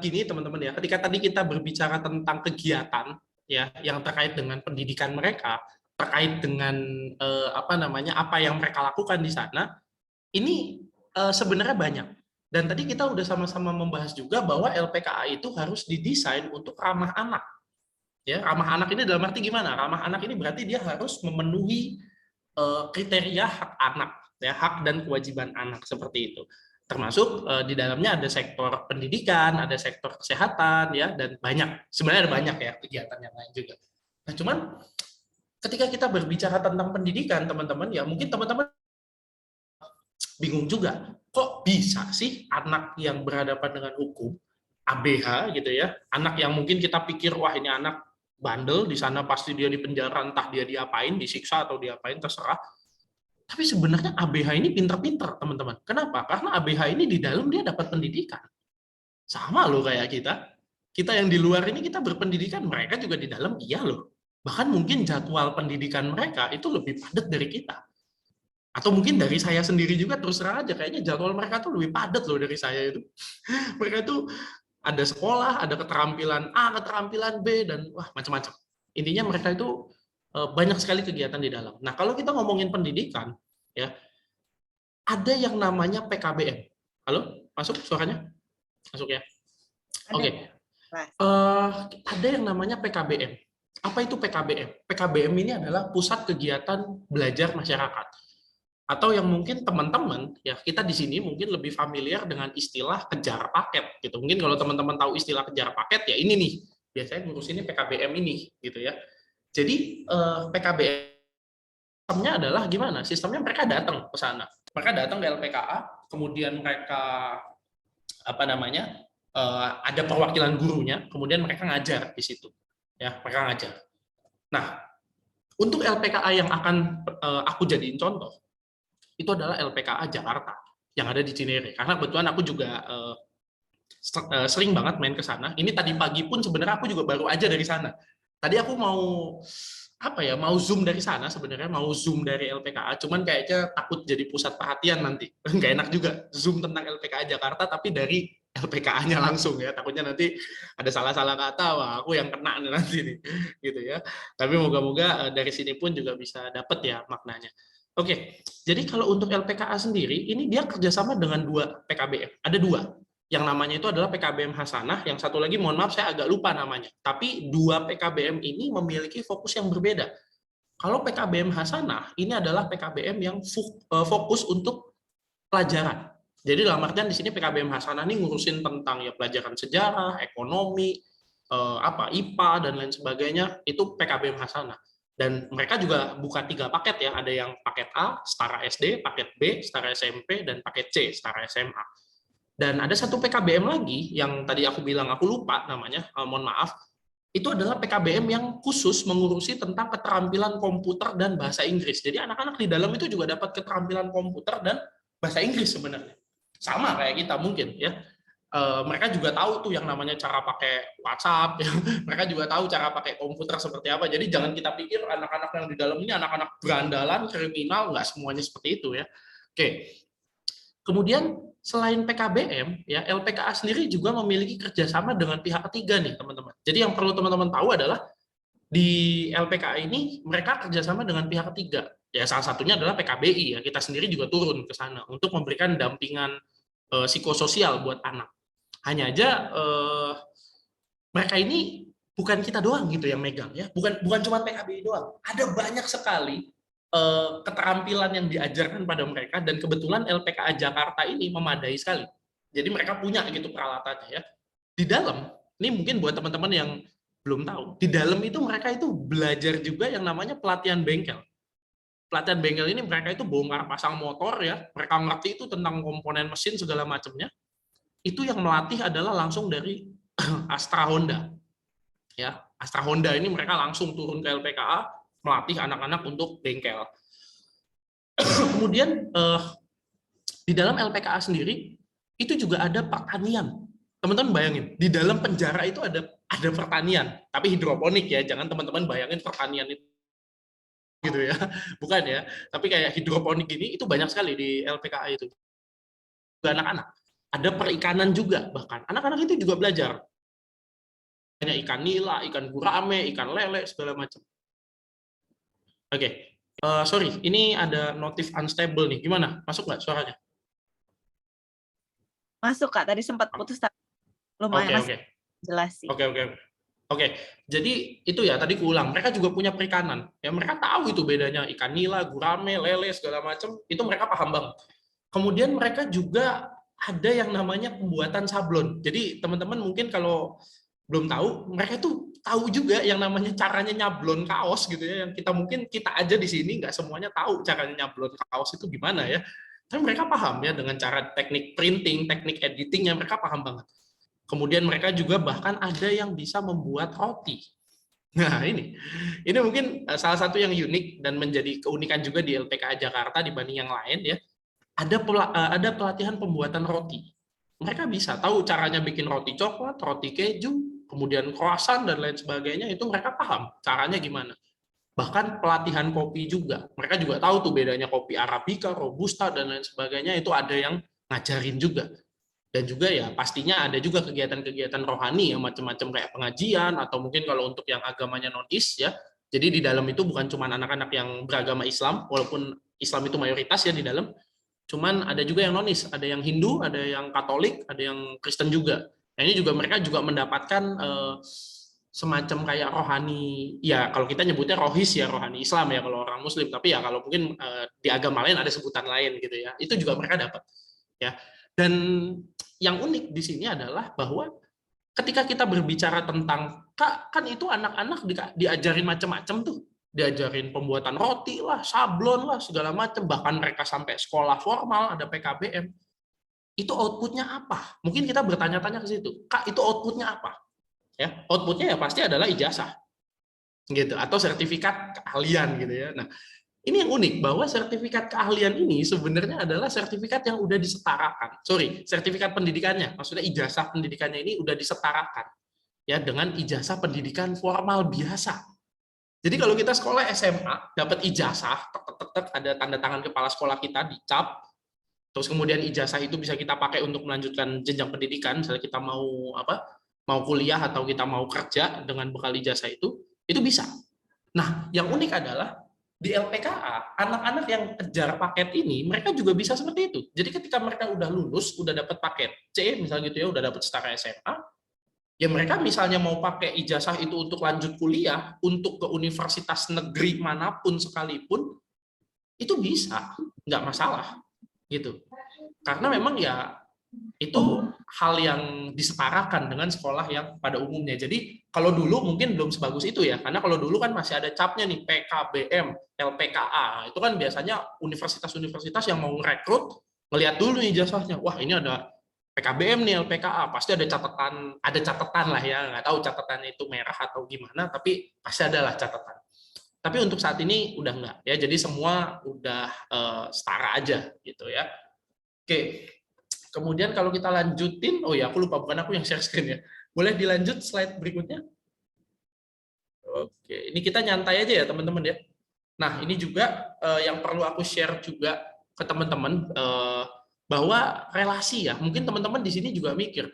gini teman-teman ya. Ketika tadi kita berbicara tentang kegiatan ya yang terkait dengan pendidikan mereka, terkait dengan apa yang mereka lakukan di sana, ini sebenarnya banyak. Dan tadi kita udah sama-sama membahas juga bahwa LPKA itu harus didesain untuk ramah anak. Ya, ramah anak ini dalam arti gimana? Ramah anak ini berarti dia harus memenuhi kriteria hak anak, ya, hak dan kewajiban anak seperti itu. Termasuk di dalamnya ada sektor pendidikan, ada sektor kesehatan, ya, dan sebenarnya ada banyak ya kegiatan yang lain juga. Nah, cuman ketika kita berbicara tentang pendidikan, teman-teman, ya mungkin teman-teman bingung juga, kok bisa sih anak yang berhadapan dengan hukum, ABH gitu ya, anak yang mungkin kita pikir wah ini anak bandel, di sana pasti dia di penjara, entah dia diapain, disiksa atau diapain terserah. Tapi sebenarnya ABH ini pinter-pinter, teman-teman. Kenapa? Karena ABH ini di dalam dia dapat pendidikan. Sama loh kayak kita. Kita yang di luar ini kita berpendidikan, mereka juga di dalam iya loh. Bahkan mungkin jadwal pendidikan mereka itu lebih padat dari kita. Atau mungkin dari saya sendiri juga terus terang aja, kayaknya jadwal mereka tuh lebih padat loh dari saya itu. Mereka itu ada sekolah, ada keterampilan A, keterampilan B, dan wah macam-macam. Intinya mereka itu banyak sekali kegiatan di dalam. Nah, kalau kita ngomongin pendidikan, ya ada yang namanya PKBM. Halo, masuk suaranya? Masuk ya? Oke. Ada yang namanya PKBM. Apa itu PKBM? PKBM ini adalah pusat kegiatan belajar masyarakat. Atau yang mungkin teman-teman, ya kita di sini mungkin lebih familiar dengan istilah kejar paket. Gitu. Mungkin kalau teman-teman tahu istilah kejar paket, ya ini nih. Biasanya ngurusinnya PKBM ini, gitu ya. Jadi PKBM sistemnya adalah gimana? Sistemnya mereka datang ke sana. Mereka datang ke LPKA, kemudian mereka ada perwakilan gurunya, kemudian mereka ngajar di situ. Ya, mereka ngajar. Nah, untuk LPKA yang akan aku jadiin contoh, itu adalah LPKA Jakarta yang ada di Cinere. Karena kebetulan aku juga sering banget main ke sana. Ini tadi pagi pun sebenarnya aku juga baru aja dari sana. Tadi aku mau zoom dari sana sebenarnya, mau zoom dari LPKA, cuman kayaknya takut jadi pusat perhatian nanti. Nggak enak juga zoom tentang LPKA Jakarta tapi dari LPKA-nya langsung ya. Takutnya nanti ada salah-salah kata, wah aku yang kena nanti nih, gitu ya. Tapi moga-moga dari sini pun juga bisa dapet ya maknanya. Oke, jadi kalau untuk LPKA sendiri, ini dia kerjasama dengan 2 PKBM. Ada 2. Yang namanya itu adalah PKBM Hasanah, yang satu lagi mohon maaf saya agak lupa namanya. Tapi 2 PKBM ini memiliki fokus yang berbeda. Kalau PKBM Hasanah, ini adalah PKBM yang fokus untuk pelajaran. Jadi dalam artian di sini PKBM Hasanah ini ngurusin tentang ya pelajaran sejarah, ekonomi, IPA dan lain sebagainya, itu PKBM Hasanah. Dan mereka juga buka 3 paket ya, ada yang paket A, setara SD, paket B, setara SMP, dan paket C, setara SMA. Dan ada satu PKBM lagi yang tadi aku bilang aku lupa namanya, mohon maaf, itu adalah PKBM yang khusus mengurusi tentang keterampilan komputer dan bahasa Inggris. Jadi anak-anak di dalam itu juga dapat keterampilan komputer dan bahasa Inggris sebenarnya. Sama kayak kita mungkin ya. Mereka juga tahu tuh yang namanya cara pakai WhatsApp, ya. Mereka juga tahu cara pakai komputer seperti apa. Jadi jangan kita pikir anak-anak yang di dalam ini anak-anak berandalan, kriminal, nggak semuanya seperti itu ya. Oke. Kemudian selain PKBM, ya LPKA sendiri juga memiliki kerjasama dengan pihak ketiga nih teman-teman. Jadi yang perlu teman-teman tahu adalah di LPKA ini mereka kerjasama dengan pihak ketiga. Ya salah satunya adalah PKBI, ya kita sendiri juga turun ke sana untuk memberikan dampingan psikososial buat anak. Hanya aja mereka ini bukan kita doang gitu yang megang, ya bukan cuma PKBI doang. Ada banyak sekali keterampilan yang diajarkan pada mereka, dan kebetulan LPKA Jakarta ini memadai sekali. Jadi mereka punya gitu peralatannya, ya. Di dalam, ini mungkin buat teman-teman yang belum tahu, di dalam itu mereka itu belajar juga yang namanya pelatihan bengkel. Pelatihan bengkel ini mereka itu bongkar pasang motor, ya. Mereka ngerti itu tentang komponen mesin segala macamnya. Itu yang melatih adalah langsung dari Astra Honda. Ya, Astra Honda ini mereka langsung turun ke LPKA melatih anak-anak untuk bengkel. Kemudian di dalam LPKA sendiri itu juga ada pertanian. Teman-teman bayangin, di dalam penjara itu ada pertanian, tapi hidroponik ya. Jangan teman-teman bayangin pertanian itu gitu ya. Bukan ya. Tapi kayak hidroponik ini itu banyak sekali di LPKA itu. Juga anak-anak. Ada perikanan juga bahkan. Anak-anak itu juga belajar. Banyak ikan nila, ikan gurame, ikan lele, segala macam. Oke, sorry, ini ada notif unstable nih. Gimana? Masuk nggak suaranya? Masuk Kak, tadi sempat putus tapi lumayan masih jelas sih. Oke. Jadi itu ya tadi kuulang. Mereka juga punya perikanan. Ya mereka tahu itu bedanya ikan nila, gurame, lele segala macam. Itu mereka paham banget. Kemudian mereka juga ada yang namanya pembuatan sablon. Jadi teman-teman mungkin kalau belum tahu, mereka itu tahu juga yang namanya caranya nyablon kaos gitu ya, yang kita aja di sini nggak semuanya tahu caranya nyablon kaos itu gimana ya. Tapi mereka paham ya dengan cara teknik printing, teknik editing yang mereka paham banget. Kemudian mereka juga bahkan ada yang bisa membuat roti. Nah ini mungkin salah satu yang unik dan menjadi keunikan juga di LPKA Jakarta dibanding yang lain ya. Ada pelatihan pembuatan roti. Mereka bisa tahu caranya bikin roti coklat, roti keju, kemudian croissant dan lain sebagainya, itu mereka paham caranya gimana. Bahkan pelatihan kopi juga. Mereka juga tahu tuh bedanya kopi Arabica, Robusta dan lain sebagainya, itu ada yang ngajarin juga. Dan juga ya pastinya ada juga kegiatan-kegiatan rohani ya, macam-macam kayak pengajian atau mungkin kalau untuk yang agamanya non-is ya. Jadi di dalam itu bukan cuma anak-anak yang beragama Islam, walaupun Islam itu mayoritas ya di dalam. Cuman ada juga yang nonis, ada yang Hindu, ada yang Katolik, ada yang Kristen juga. Nah ini juga mereka juga mendapatkan semacam kayak rohani, ya kalau kita nyebutnya rohis ya, rohani Islam ya kalau orang Muslim. Tapi ya kalau mungkin di agama lain ada sebutan lain gitu ya. Itu juga mereka dapat. Ya. Dan yang unik di sini adalah bahwa ketika kita berbicara tentang kan itu anak-anak diajarin macam-macam tuh. Diajarin pembuatan roti lah, sablon lah, segala macam. Bahkan mereka sampai sekolah formal, ada PKBM. Itu outputnya apa? Mungkin kita bertanya-tanya ke situ. Kak, itu outputnya apa? Ya, outputnya ya pasti adalah ijazah. Gitu, atau sertifikat keahlian gitu ya. Nah, ini yang unik bahwa sertifikat keahlian ini sebenarnya adalah sertifikat yang udah disetarakan. Sertifikat pendidikannya, maksudnya ijazah pendidikannya ini udah disetarakan ya dengan ijazah pendidikan formal biasa. Jadi kalau kita sekolah SMA dapat ijazah, ada tanda tangan kepala sekolah kita dicap, terus kemudian ijazah itu bisa kita pakai untuk melanjutkan jenjang pendidikan, misalnya kita mau kuliah atau kita mau kerja dengan bekal ijazah itu bisa. Nah, yang unik adalah di LPKA anak-anak yang kejar paket ini mereka juga bisa seperti itu. Jadi ketika mereka udah lulus, udah dapat paket C misalnya gitu ya, udah dapat setara SMA. Ya mereka misalnya mau pakai ijazah itu untuk lanjut kuliah, untuk ke universitas negeri manapun sekalipun, itu bisa, nggak masalah. Gitu. Karena memang ya itu hal yang disetarakan dengan sekolah yang pada umumnya. Jadi kalau dulu mungkin belum sebagus itu ya, karena kalau dulu kan masih ada capnya nih, PKBM, LPKA. Itu kan biasanya universitas-universitas yang mau merekrut, ngelihat dulu ijazahnya, wah ini ada PKBM nih, LPKA, pasti ada catatan lah ya, nggak tahu catatannya itu merah atau gimana, tapi pasti ada lah catatan. Tapi untuk saat ini udah enggak ya, jadi semua udah setara aja gitu ya. Oke, kemudian kalau kita lanjutin, oh ya aku lupa, bukan aku yang share screen ya, boleh dilanjut slide berikutnya. Oke, ini kita nyantai aja ya teman-teman ya. Nah ini juga yang perlu aku share juga ke teman-teman, bahwa relasi ya, mungkin teman-teman di sini juga mikir,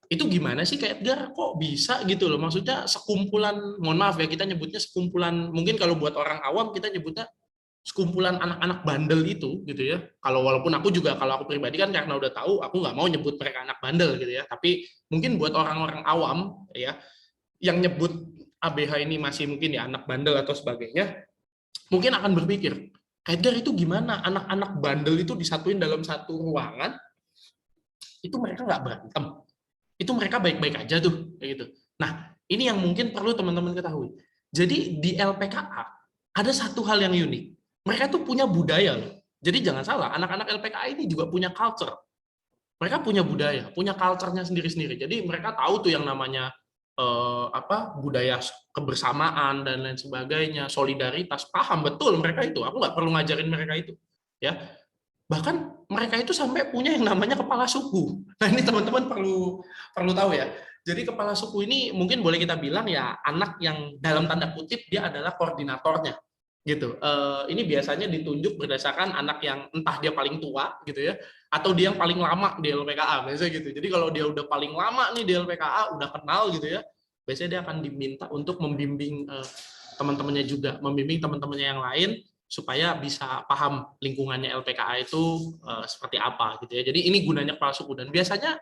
itu gimana sih Kak Edgar, kok bisa gitu loh, maksudnya sekumpulan, mohon maaf ya kita nyebutnya sekumpulan, mungkin kalau buat orang awam kita nyebutnya sekumpulan anak-anak bandel itu gitu ya. Kalau walaupun aku juga, kalau aku pribadi kan karena udah tahu, aku nggak mau nyebut mereka anak bandel gitu ya, tapi mungkin buat orang-orang awam ya yang nyebut ABH ini masih mungkin ya anak bandel atau sebagainya, mungkin akan berpikir, Edgar itu gimana anak-anak bandel itu disatuin dalam satu ruangan, itu mereka nggak berantem, itu mereka baik-baik aja tuh kayak gitu. Nah ini yang mungkin perlu teman-teman ketahui. Jadi di LPKA ada satu hal yang unik, mereka tuh punya budaya loh. Jadi jangan salah, anak-anak LPKA ini juga punya culture. Mereka punya budaya, punya culture-nya sendiri-sendiri. Jadi mereka tahu tuh yang namanya budaya kebersamaan dan lain sebagainya, solidaritas, paham betul mereka itu. Aku nggak perlu ngajarin mereka itu, ya. Bahkan mereka itu sampai punya yang namanya kepala suku. Nah ini teman-teman perlu tahu ya. Jadi kepala suku ini mungkin boleh kita bilang ya anak yang dalam tanda kutip dia adalah koordinatornya, gitu. Ini biasanya ditunjuk berdasarkan anak yang entah dia paling tua gitu ya, atau dia yang paling lama di LPKA biasanya gitu. Jadi kalau dia udah paling lama nih di LPKA, udah kenal gitu ya, biasanya dia akan diminta untuk membimbing teman-temannya juga, membimbing teman-temannya yang lain supaya bisa paham lingkungannya LPKA itu seperti apa gitu ya. Jadi ini gunanya kepala suku, dan biasanya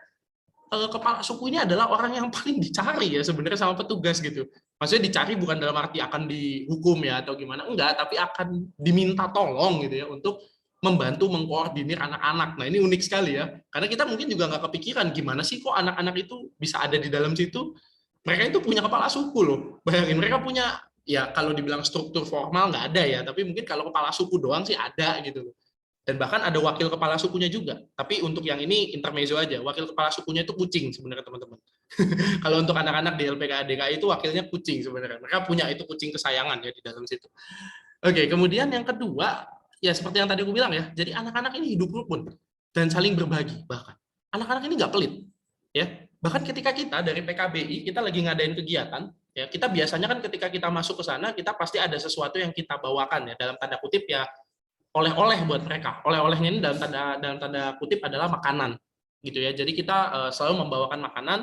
kepala suku ini adalah orang yang paling dicari ya sebenarnya sama petugas gitu. Maksudnya dicari bukan dalam arti akan dihukum ya atau gimana, enggak, tapi akan diminta tolong gitu ya untuk membantu mengkoordinir anak-anak. Nah ini unik sekali ya, karena kita mungkin juga nggak kepikiran gimana sih kok anak-anak itu bisa ada di dalam situ. Mereka itu punya kepala suku loh, bayangin mereka punya, ya kalau dibilang struktur formal nggak ada ya, tapi mungkin kalau kepala suku doang sih ada gitu loh. Dan bahkan ada wakil kepala sukunya juga. Tapi untuk yang ini intermezzo aja. Wakil kepala sukunya itu kucing sebenarnya teman-teman. Kalau untuk anak-anak di LPKA DKI itu wakilnya kucing sebenarnya. Mereka punya itu kucing kesayangan ya di dalam situ. Oke, kemudian yang kedua, ya seperti yang tadi aku bilang ya. Jadi anak-anak ini hidup rukun dan saling berbagi bahkan. Anak-anak ini nggak pelit. Ya. Bahkan ketika kita dari PKBI, kita lagi ngadain kegiatan, ya kita biasanya kan ketika kita masuk ke sana, kita pasti ada sesuatu yang kita bawakan ya, dalam tanda kutip ya, oleh-oleh buat mereka. Oleh-olehnya ini dalam tanda kutip adalah makanan, gitu ya. Jadi kita selalu membawakan makanan,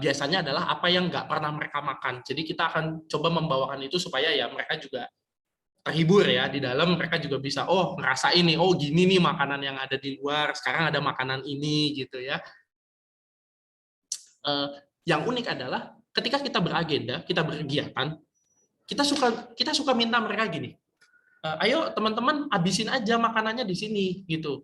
biasanya adalah apa yang nggak pernah mereka makan. Jadi kita akan coba membawakan itu supaya ya mereka juga terhibur ya di dalam. Mereka juga bisa ngerasa ini, gini nih makanan yang ada di luar. Sekarang ada makanan ini gitu ya. Yang unik adalah ketika kita beragenda, kita berkegiatan, kita suka minta mereka gini. Ayo teman-teman habisin aja makanannya di sini gitu.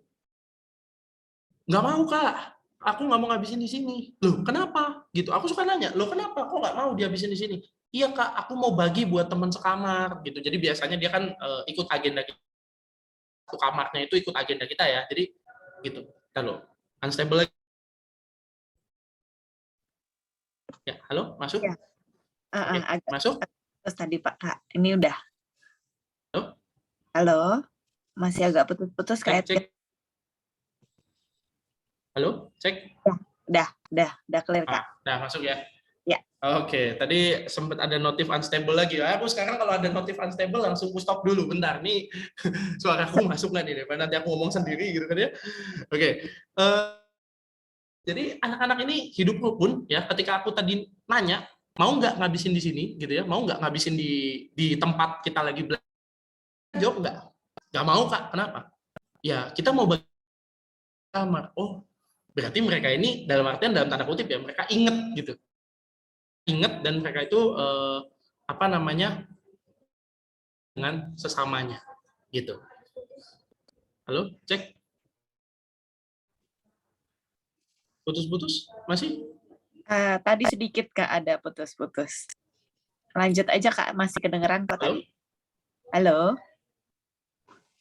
Nggak mau Kak, aku nggak mau ngabisin di sini. Loh kenapa? Gitu. Aku suka nanya, loh kenapa? Kok nggak mau dihabisin di sini? Iya Kak, aku mau bagi buat teman sekamar gitu. Jadi biasanya dia kan ikut agenda kita. Satu kamarnya itu ikut agenda kita ya. Jadi gitu. Halo, unstable lagi. Ya, halo, masuk? Ya. Agak masuk? Terus tadi Pak Kak, ini udah. Halo? Halo, masih agak putus-putus kayak. Halo, cek. Udah clear Kak. Udah masuk ya? Ya. Oke, tadi sempat ada notif unstable lagi. Aku sekarang kalau ada notif unstable langsung stop dulu. Bentar, nih suaraku masuk nggak nih? Daripada nanti aku ngomong sendiri gitu kan ya. Oke. Jadi anak-anak ini hidup rukun ya. Ketika aku tadi nanya, mau nggak ngabisin di sini gitu ya? Mau nggak ngabisin di tempat kita lagi belajar? Jawab nggak mau Kak. Kenapa? Ya kita mau bagi kamar. Berarti mereka ini dalam artian dalam tanda kutip ya mereka inget gitu. Ingat dan mereka itu dengan sesamanya gitu. Halo, cek. Putus-putus masih? Tadi sedikit Kak ada putus-putus. Lanjut aja Kak, masih kedengeran kok tadi. Halo,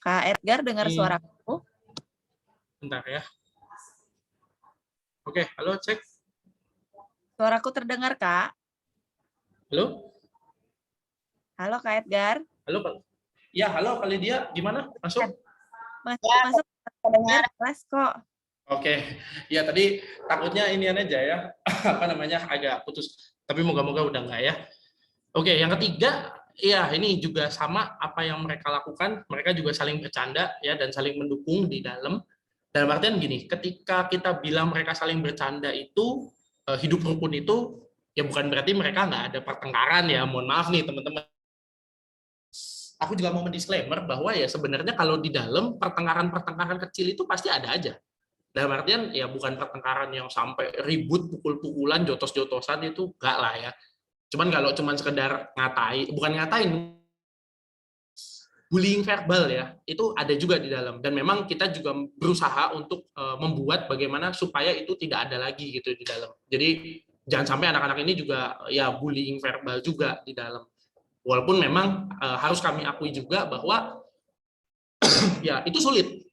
Kak Edgar dengar suaraku? Bentar ya. Oke, halo, cek. Suaraku terdengar Kak? Halo? Halo Kak Edgar? Halo, Pak. Ya, halo, kali dia gimana? Masuk? Masuk, terdengar kelas kok. Oke, ya tadi takutnya ini aja ya, agak putus. Tapi moga-moga udah enggak ya. Oke, yang ketiga, ya ini juga sama apa yang mereka lakukan. Mereka juga saling bercanda ya dan saling mendukung di dalam. Dalam artian gini, ketika kita bilang mereka saling bercanda itu, hidup rukun itu, ya bukan berarti mereka nggak ada pertengkaran ya, mohon maaf nih teman-teman. Aku juga mau mendisklaimer bahwa ya sebenarnya kalau di dalam pertengkaran-pertengkaran kecil itu pasti ada aja. Dalam artian ya bukan pertengkaran yang sampai ribut, pukul-pukulan, jotos-jotosan itu enggak lah ya. Cuman kalau cuman sekedar bukan ngatain, bullying verbal ya, itu ada juga di dalam. Dan memang kita juga berusaha untuk membuat bagaimana supaya itu tidak ada lagi gitu di dalam. Jadi jangan sampai anak-anak ini juga ya bullying verbal juga di dalam. Walaupun memang harus kami akui juga bahwa ya itu sulit.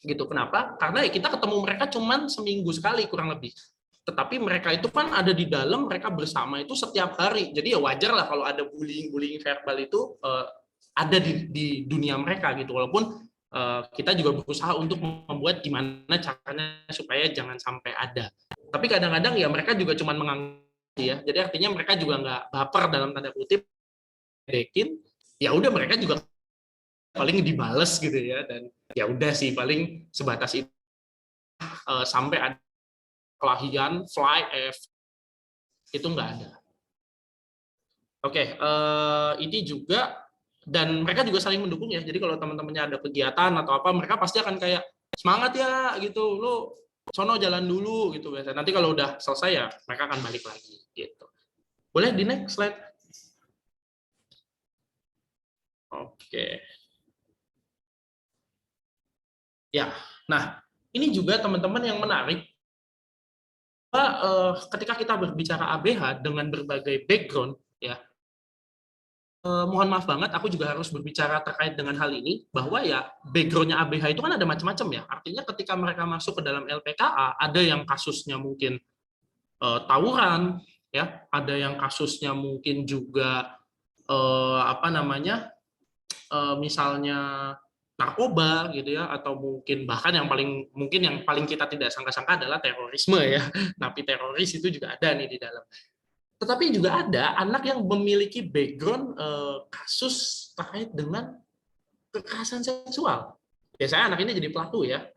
Gitu. Kenapa? Karena ya kita ketemu mereka cuman seminggu sekali kurang lebih. Tetapi mereka itu kan ada di dalam, mereka bersama itu setiap hari. Jadi ya wajar lah kalau ada bullying verbal itu ada di dunia mereka gitu. Walaupun kita juga berusaha untuk membuat gimana caranya supaya jangan sampai ada. Tapi kadang-kadang ya mereka juga cuman menganggap ya. Jadi artinya mereka juga nggak baper dalam tanda kutip. Ya udah mereka juga paling dibales gitu ya, dan ya udah sih paling sebatas itu. Sampai ada kelahian itu nggak ada. Oke, ini juga, dan mereka juga saling mendukung ya. Jadi kalau teman-temannya ada kegiatan atau apa, mereka pasti akan kayak semangat ya gitu, lo sono jalan dulu gitu biasa. Nanti kalau udah selesai ya mereka akan balik lagi gitu. Boleh di next slide. Oke. Ya, nah ini juga teman-teman yang menarik. Ketika kita berbicara ABH dengan berbagai background, ya, mohon maaf banget, aku juga harus berbicara terkait dengan hal ini, bahwa ya backgroundnya ABH itu kan ada macam-macam ya. Artinya ketika mereka masuk ke dalam LPKA, ada yang kasusnya mungkin tawuran, ya, ada yang kasusnya mungkin juga misalnya narkoba gitu ya, atau mungkin bahkan yang paling kita tidak sangka-sangka adalah terorisme ya. Napi teroris itu juga ada nih di dalam. Tetapi juga ada anak yang memiliki background kasus terkait dengan kekerasan seksual. Biasanya anak ini jadi pelaku ya,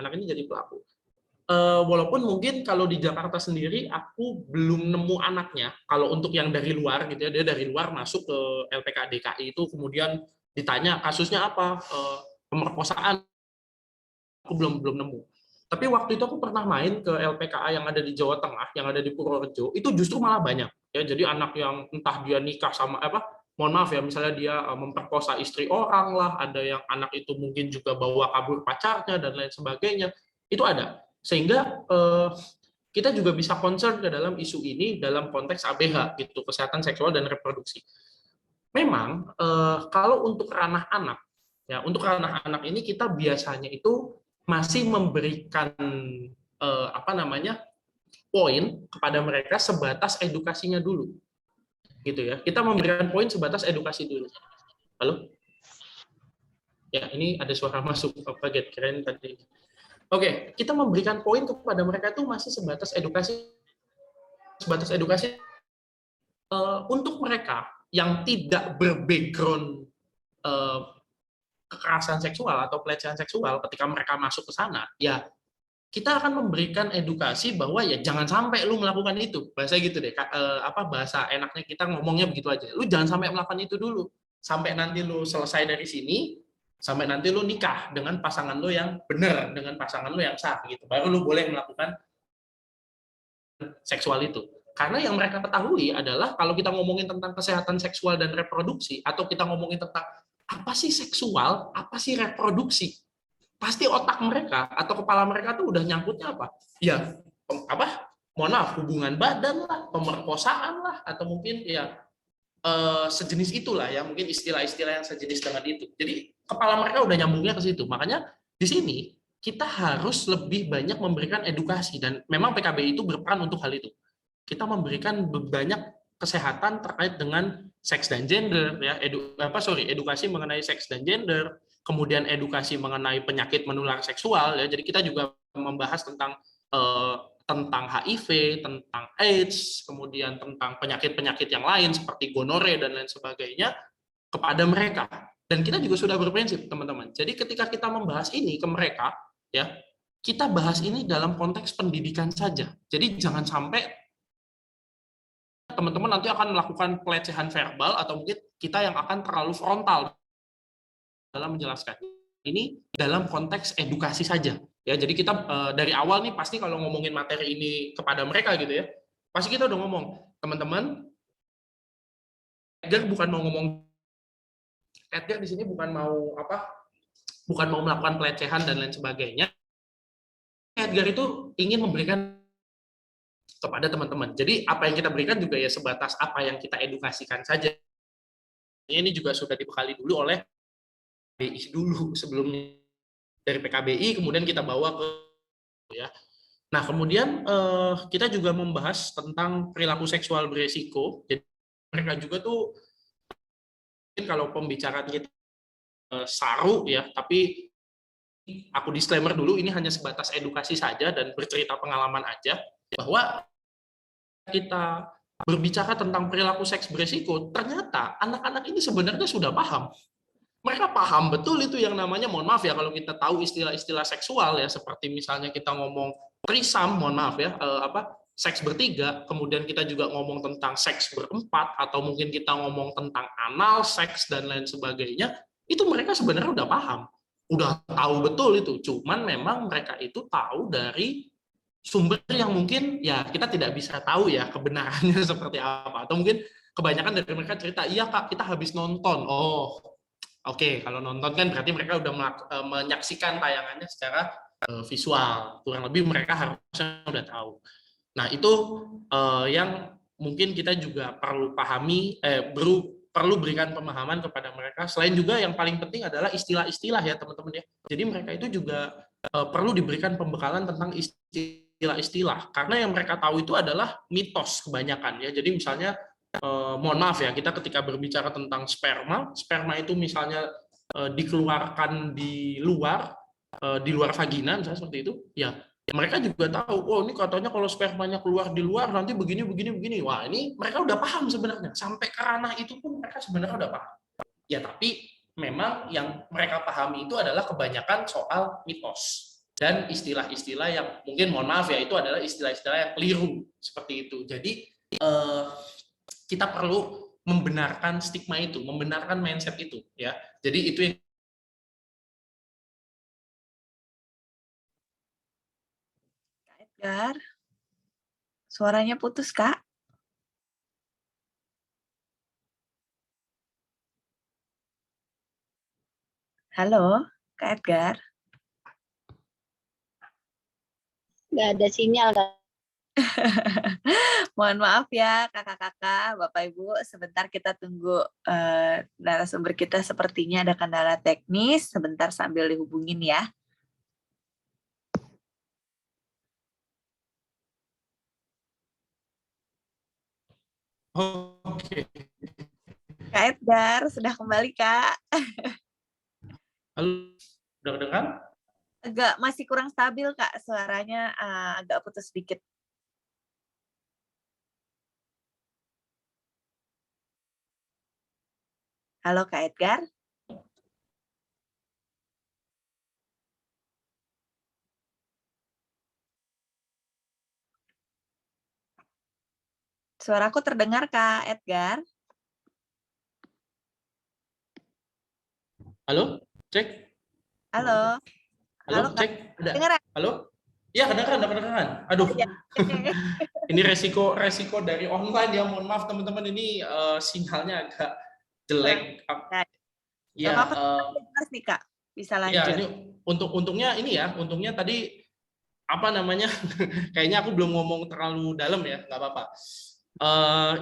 walaupun mungkin kalau di Jakarta sendiri aku belum nemu anaknya. Kalau untuk yang dari luar gitu ya, dia dari luar masuk ke LPK DKI itu kemudian ditanya kasusnya apa, pemerkosaan, aku belum nemu. Tapi waktu itu aku pernah main ke LPKA yang ada di Jawa Tengah, yang ada di Purworejo, itu justru malah banyak. Ya, jadi anak yang entah dia nikah sama mohon maaf ya, misalnya dia memperkosa istri orang lah, ada yang anak itu mungkin juga bawa kabur pacarnya dan lain sebagainya. Itu ada. Sehingga kita juga bisa concern ke dalam isu ini dalam konteks ABH gitu, kesehatan seksual dan reproduksi. Memang kalau untuk ranah anak, ya untuk ranah anak ini kita biasanya itu masih memberikan poin kepada mereka sebatas edukasinya dulu, gitu ya. Kita memberikan poin sebatas edukasi dulu. Halo? Ya, ini ada suara masuk, kaget keren tadi. Oke, kita memberikan poin kepada mereka itu masih sebatas edukasi untuk mereka yang tidak berbackground kekerasan seksual atau pelecehan seksual. Ketika mereka masuk ke sana, ya kita akan memberikan edukasi bahwa ya jangan sampai lu melakukan itu. Bahasa gitu deh, bahasa enaknya kita ngomongnya begitu aja. Lu jangan sampai melakukan itu dulu. Sampai nanti lu selesai dari sini, sampai nanti lu nikah dengan pasangan lu yang benar, dengan pasangan lu yang sah gitu. Baru lu boleh melakukan seksual itu. Karena yang mereka ketahui adalah kalau kita ngomongin tentang kesehatan seksual dan reproduksi, atau kita ngomongin tentang apa sih seksual, apa sih reproduksi, pasti otak mereka atau kepala mereka tuh udah nyangkutnya apa? Ya, mohon maaf, hubungan badan lah, pemerkosaan lah, atau mungkin ya sejenis itulah ya, mungkin istilah-istilah yang sejenis dengan itu. Jadi kepala mereka udah nyambungnya ke situ. Makanya di sini kita harus lebih banyak memberikan edukasi, dan memang PKB itu berperan untuk hal itu. Kita memberikan banyak kesehatan terkait dengan seks dan gender ya, edukasi mengenai seks dan gender, kemudian edukasi mengenai penyakit menular seksual ya. Jadi kita juga membahas tentang HIV, tentang AIDS, kemudian tentang penyakit-penyakit yang lain seperti gonore dan lain sebagainya kepada mereka. Dan kita juga sudah berprinsip, teman-teman. Jadi ketika kita membahas ini ke mereka ya, kita bahas ini dalam konteks pendidikan saja. Jadi jangan sampai teman-teman nanti akan melakukan pelecehan verbal atau mungkin kita yang akan terlalu frontal dalam menjelaskan. Ini dalam konteks edukasi saja. Ya, jadi kita dari awal nih pasti kalau ngomongin materi ini kepada mereka gitu ya, pasti kita udah ngomong, teman-teman, Edgar bukan mau ngomong, Edgar di sini bukan mau melakukan pelecehan dan lain sebagainya. Edgar itu ingin memberikan kepada teman-teman. Jadi apa yang kita berikan juga ya sebatas apa yang kita edukasikan saja. Ini juga sudah dibekali dulu oleh PKBI dulu sebelumnya, dari PKBI kemudian kita bawa ke ya. Nah, kemudian kita juga membahas tentang perilaku seksual beresiko. Jadi mereka juga tuh mungkin kalau pembicaraan kita saru ya, tapi aku disclaimer dulu, ini hanya sebatas edukasi saja dan bercerita pengalaman aja, bahwa kita berbicara tentang perilaku seks beresiko, ternyata anak-anak ini sebenarnya sudah paham. Mereka paham betul itu yang namanya, mohon maaf ya kalau kita tahu istilah-istilah seksual ya, seperti misalnya kita ngomong trisam, mohon maaf ya, seks bertiga, kemudian kita juga ngomong tentang seks berempat, atau mungkin kita ngomong tentang anal seks dan lain sebagainya, itu mereka sebenarnya udah paham. Udah tahu betul itu, cuman memang mereka itu tahu dari sumber yang mungkin ya kita tidak bisa tahu ya kebenarannya seperti apa, atau mungkin kebanyakan dari mereka cerita, iya Kak, kita habis nonton. Oh, oke, kalau nonton kan berarti mereka udah menyaksikan tayangannya secara visual, kurang lebih mereka harusnya udah tahu. Nah, itu yang mungkin kita juga perlu pahami, perlu berikan pemahaman kepada mereka. Selain juga yang paling penting adalah istilah-istilah ya teman-teman ya. Jadi mereka itu juga perlu diberikan pembekalan tentang istilah-istilah, karena yang mereka tahu itu adalah mitos kebanyakan ya. Jadi misalnya mohon maaf ya, kita ketika berbicara tentang sperma itu misalnya dikeluarkan di luar vagina misalnya seperti itu ya. Mereka juga tahu, oh ini katanya kalau spermanya keluar di luar nanti begini. Wah, ini mereka udah paham sebenarnya. Sampai ke ranah itu pun mereka sebenarnya udah paham. Ya, tapi memang yang mereka pahami itu adalah kebanyakan soal mitos dan istilah-istilah yang mungkin, mohon maaf ya, itu adalah istilah-istilah yang keliru seperti itu. Jadi kita perlu membenarkan stigma itu, membenarkan mindset itu ya. Jadi itu yang Edgar, suaranya putus, Kak. Halo, Kak Edgar. Nggak ada sinyal, Kak. Mohon maaf ya, kakak-kakak, Bapak Ibu. Sebentar kita tunggu narasumber kita, sepertinya ada kendala teknis. Sebentar sambil dihubungin ya. Oke. Kak Edgar, sudah kembali, Kak. Halo, udah kedengeran? Agak masih kurang stabil, Kak. Suaranya agak putus sedikit. Halo, Kak Edgar. Suaraku terdengar, Kak Edgar? Halo, cek. Halo. Halo, Kak. cek. Ada. Dengeran? Halo? Iya, kedengeran. Aduh. Ya. Ini resiko dari online ya. Mohon maaf teman-teman, ini sinyalnya agak jelek. Ya, Jelas nih, Kak. Bisa lanjut. ya ini untungnya tadi apa namanya? Kayaknya aku belum ngomong terlalu dalam ya, nggak apa-apa.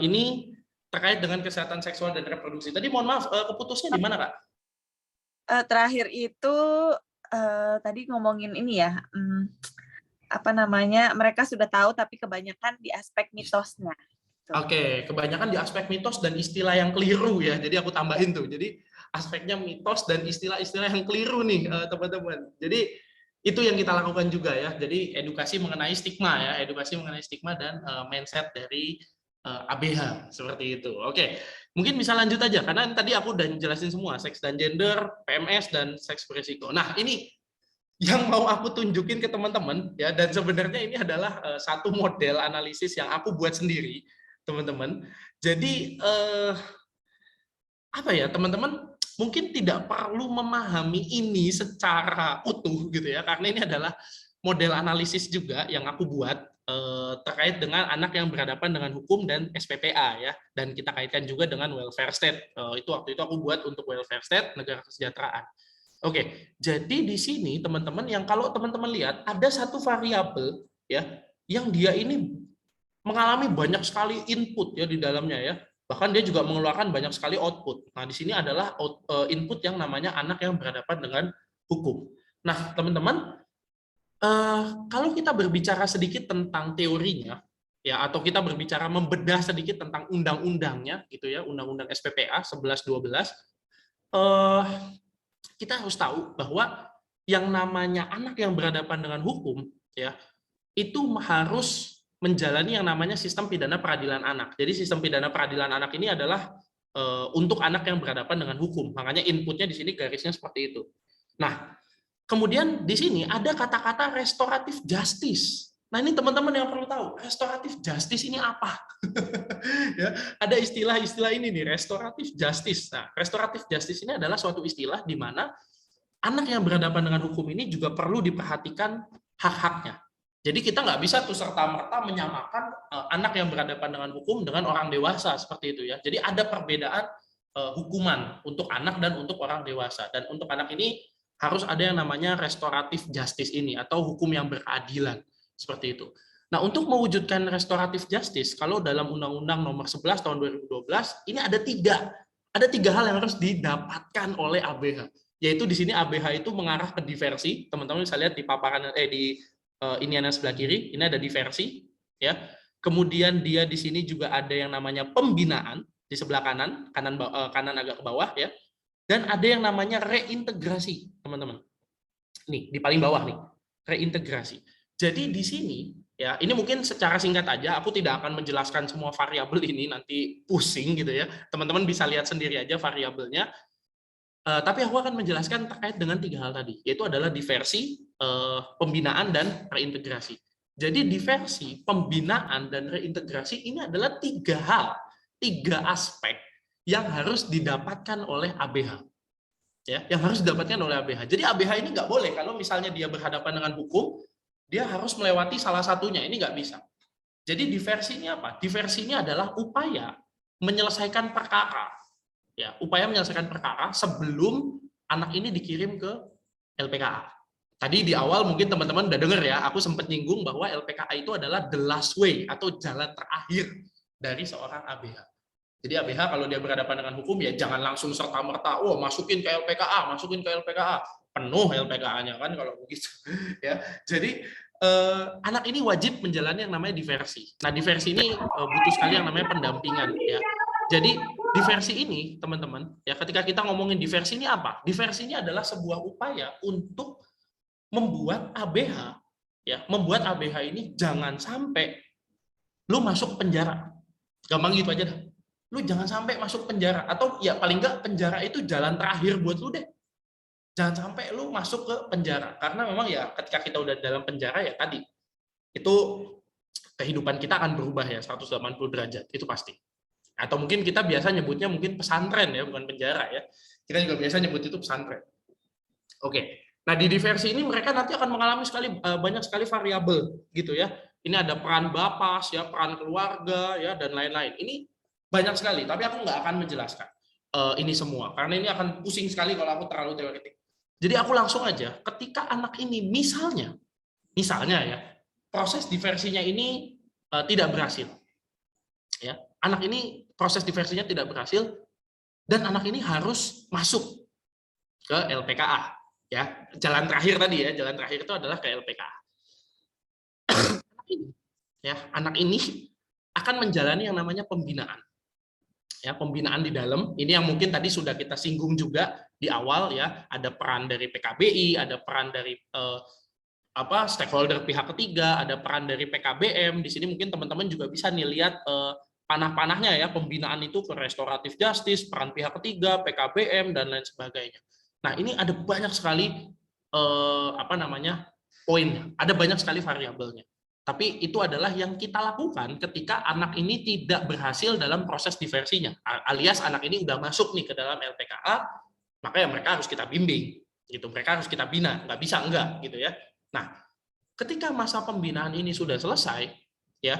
Ini terkait dengan kesehatan seksual dan reproduksi. Tadi mohon maaf, keputusnya di mana, Kak? Terakhir itu tadi ngomongin ini ya, apa namanya, mereka sudah tahu tapi kebanyakan di aspek mitosnya. Oke, kebanyakan di aspek mitos dan istilah yang keliru ya. Jadi aku tambahin tuh. Jadi aspeknya mitos dan istilah-istilah yang keliru nih teman-teman. Jadi itu yang kita lakukan juga ya. Jadi edukasi mengenai stigma dan mindset dari ABH seperti itu. Oke, mungkin bisa lanjut aja karena tadi aku udah jelasin semua, seks dan gender, PMS dan seks beresiko. Nah, ini yang mau aku tunjukin ke teman-teman ya, dan sebenarnya ini adalah satu model analisis yang aku buat sendiri, teman-teman. Jadi apa ya, teman-teman mungkin tidak perlu memahami ini secara utuh gitu ya, karena ini adalah model analisis juga yang aku buat terkait dengan anak yang berhadapan dengan hukum dan SPPA ya, dan kita kaitkan juga dengan welfare state. Itu waktu itu aku buat untuk welfare state, negara kesejahteraan. Oke, jadi di sini teman-teman, yang kalau teman-teman lihat ada satu variabel ya yang dia ini mengalami banyak sekali input ya di dalamnya ya. Bahkan dia juga mengeluarkan banyak sekali output. Nah, di sini adalah input yang namanya anak yang berhadapan dengan hukum. Nah, teman-teman, kalau kita berbicara sedikit tentang teorinya ya, atau kita berbicara membedah sedikit tentang undang-undangnya gitu ya, undang-undang SPPA 11-12, kita harus tahu bahwa yang namanya anak yang berhadapan dengan hukum ya, itu harus menjalani yang namanya sistem pidana peradilan anak. Jadi sistem pidana peradilan anak ini adalah untuk anak yang berhadapan dengan hukum. Makanya inputnya di sini garisnya seperti itu. Nah, kemudian di sini ada kata-kata restoratif justice. Nah, ini teman-teman yang perlu tahu, restoratif justice ini apa? Ya, ada istilah-istilah ini nih, restoratif justice. Nah, restoratif justice ini adalah suatu istilah di mana anak yang berhadapan dengan hukum ini juga perlu diperhatikan hak-haknya. Jadi kita nggak bisa tuh serta-merta menyamakan anak yang berhadapan dengan hukum dengan orang dewasa seperti itu ya. Jadi ada perbedaan hukuman untuk anak dan untuk orang dewasa. Dan untuk anak ini harus ada yang namanya restoratif justice ini, atau hukum yang berkeadilan seperti itu. Nah, untuk mewujudkan restoratif justice, kalau dalam Undang-Undang Nomor 11 Tahun 2012 ini ada tiga hal yang harus didapatkan oleh ABH. Yaitu di sini ABH itu mengarah ke diversi. Teman-teman bisa lihat di paparan di ini yang sebelah kiri, ini ada diversi ya. Kemudian dia di sini juga ada yang namanya pembinaan di sebelah kanan agak ke bawah ya. Dan ada yang namanya reintegrasi, teman-teman. Nih, di paling bawah nih, reintegrasi. Jadi di sini ya, ini mungkin secara singkat aja, aku tidak akan menjelaskan semua variabel ini, nanti pusing gitu ya. Teman-teman bisa lihat sendiri aja variabelnya. Tapi aku akan menjelaskan terkait dengan tiga hal tadi, yaitu adalah diversi, pembinaan, dan reintegrasi. Jadi diversi, pembinaan, dan reintegrasi ini adalah tiga hal, tiga aspek yang harus didapatkan oleh ABH. Ya, yang harus didapatkan oleh ABH. Jadi ABH ini nggak boleh kalau misalnya dia berhadapan dengan hukum, dia harus melewati salah satunya, ini nggak bisa. Jadi diversi ini apa? Diversi ini adalah upaya menyelesaikan perkara. Ya, upaya menyelesaikan perkara sebelum anak ini dikirim ke LPKA. Tadi di awal mungkin teman-teman udah dengar ya, aku sempat nyinggung bahwa LPKA itu adalah the last way atau jalan terakhir dari seorang ABH. Jadi ABH kalau dia berhadapan dengan hukum ya jangan langsung serta-merta, masukin ke LPKA, penuh LPKA-nya kan kalau begitu. Ya, jadi anak ini wajib menjalani yang namanya diversi. Nah, diversi ini butuh sekali yang namanya pendampingan ya. Jadi diversi ini, teman-teman, ya ketika kita ngomongin diversi ini apa? Diversi ini adalah sebuah upaya untuk membuat ABH, ya, membuat ABH ini jangan sampai lu masuk penjara. Gampang gitu aja dah. Lu jangan sampai masuk penjara, atau ya paling enggak penjara itu jalan terakhir buat lu deh. Jangan sampai lu masuk ke penjara, karena memang ya ketika kita udah dalam penjara ya tadi, itu kehidupan kita akan berubah ya 180 derajat, itu pasti. Atau mungkin kita biasa nyebutnya mungkin pesantren ya, bukan penjara ya. Kita juga biasa nyebut itu pesantren. Oke. Nah, di diversi ini mereka nanti akan mengalami banyak sekali variabel gitu ya. Ini ada peran bapas ya, peran keluarga ya, dan lain-lain. Ini banyak sekali, tapi aku nggak akan menjelaskan ini semua karena ini akan pusing sekali kalau aku terlalu teoretik. Jadi aku langsung aja, ketika anak ini misalnya ya, proses diversinya ini tidak berhasil. Ya, anak ini proses diversinya tidak berhasil dan anak ini harus masuk ke LPKA ya. Jalan terakhir tadi ya, jalan terakhir itu adalah ke LPKA. Anak ini akan menjalani yang namanya pembinaan. Ya, pembinaan di dalam ini yang mungkin tadi sudah kita singgung juga di awal ya, ada peran dari PKBI, ada peran dari stakeholder pihak ketiga, ada peran dari PKBM. Di sini mungkin teman-teman juga bisa nih lihat panah-panahnya ya, pembinaan itu ke restoratif justice, peran pihak ketiga, PKBM, dan lain sebagainya. Nah, ini ada banyak sekali poinnya. Ada banyak sekali variabelnya. Tapi itu adalah yang kita lakukan ketika anak ini tidak berhasil dalam proses diversinya. Alias anak ini udah masuk nih ke dalam LPKA, maka ya mereka harus kita bimbing, gitu. Mereka harus kita bina, nggak bisa enggak, gitu ya. Nah, ketika masa pembinaan ini sudah selesai, ya,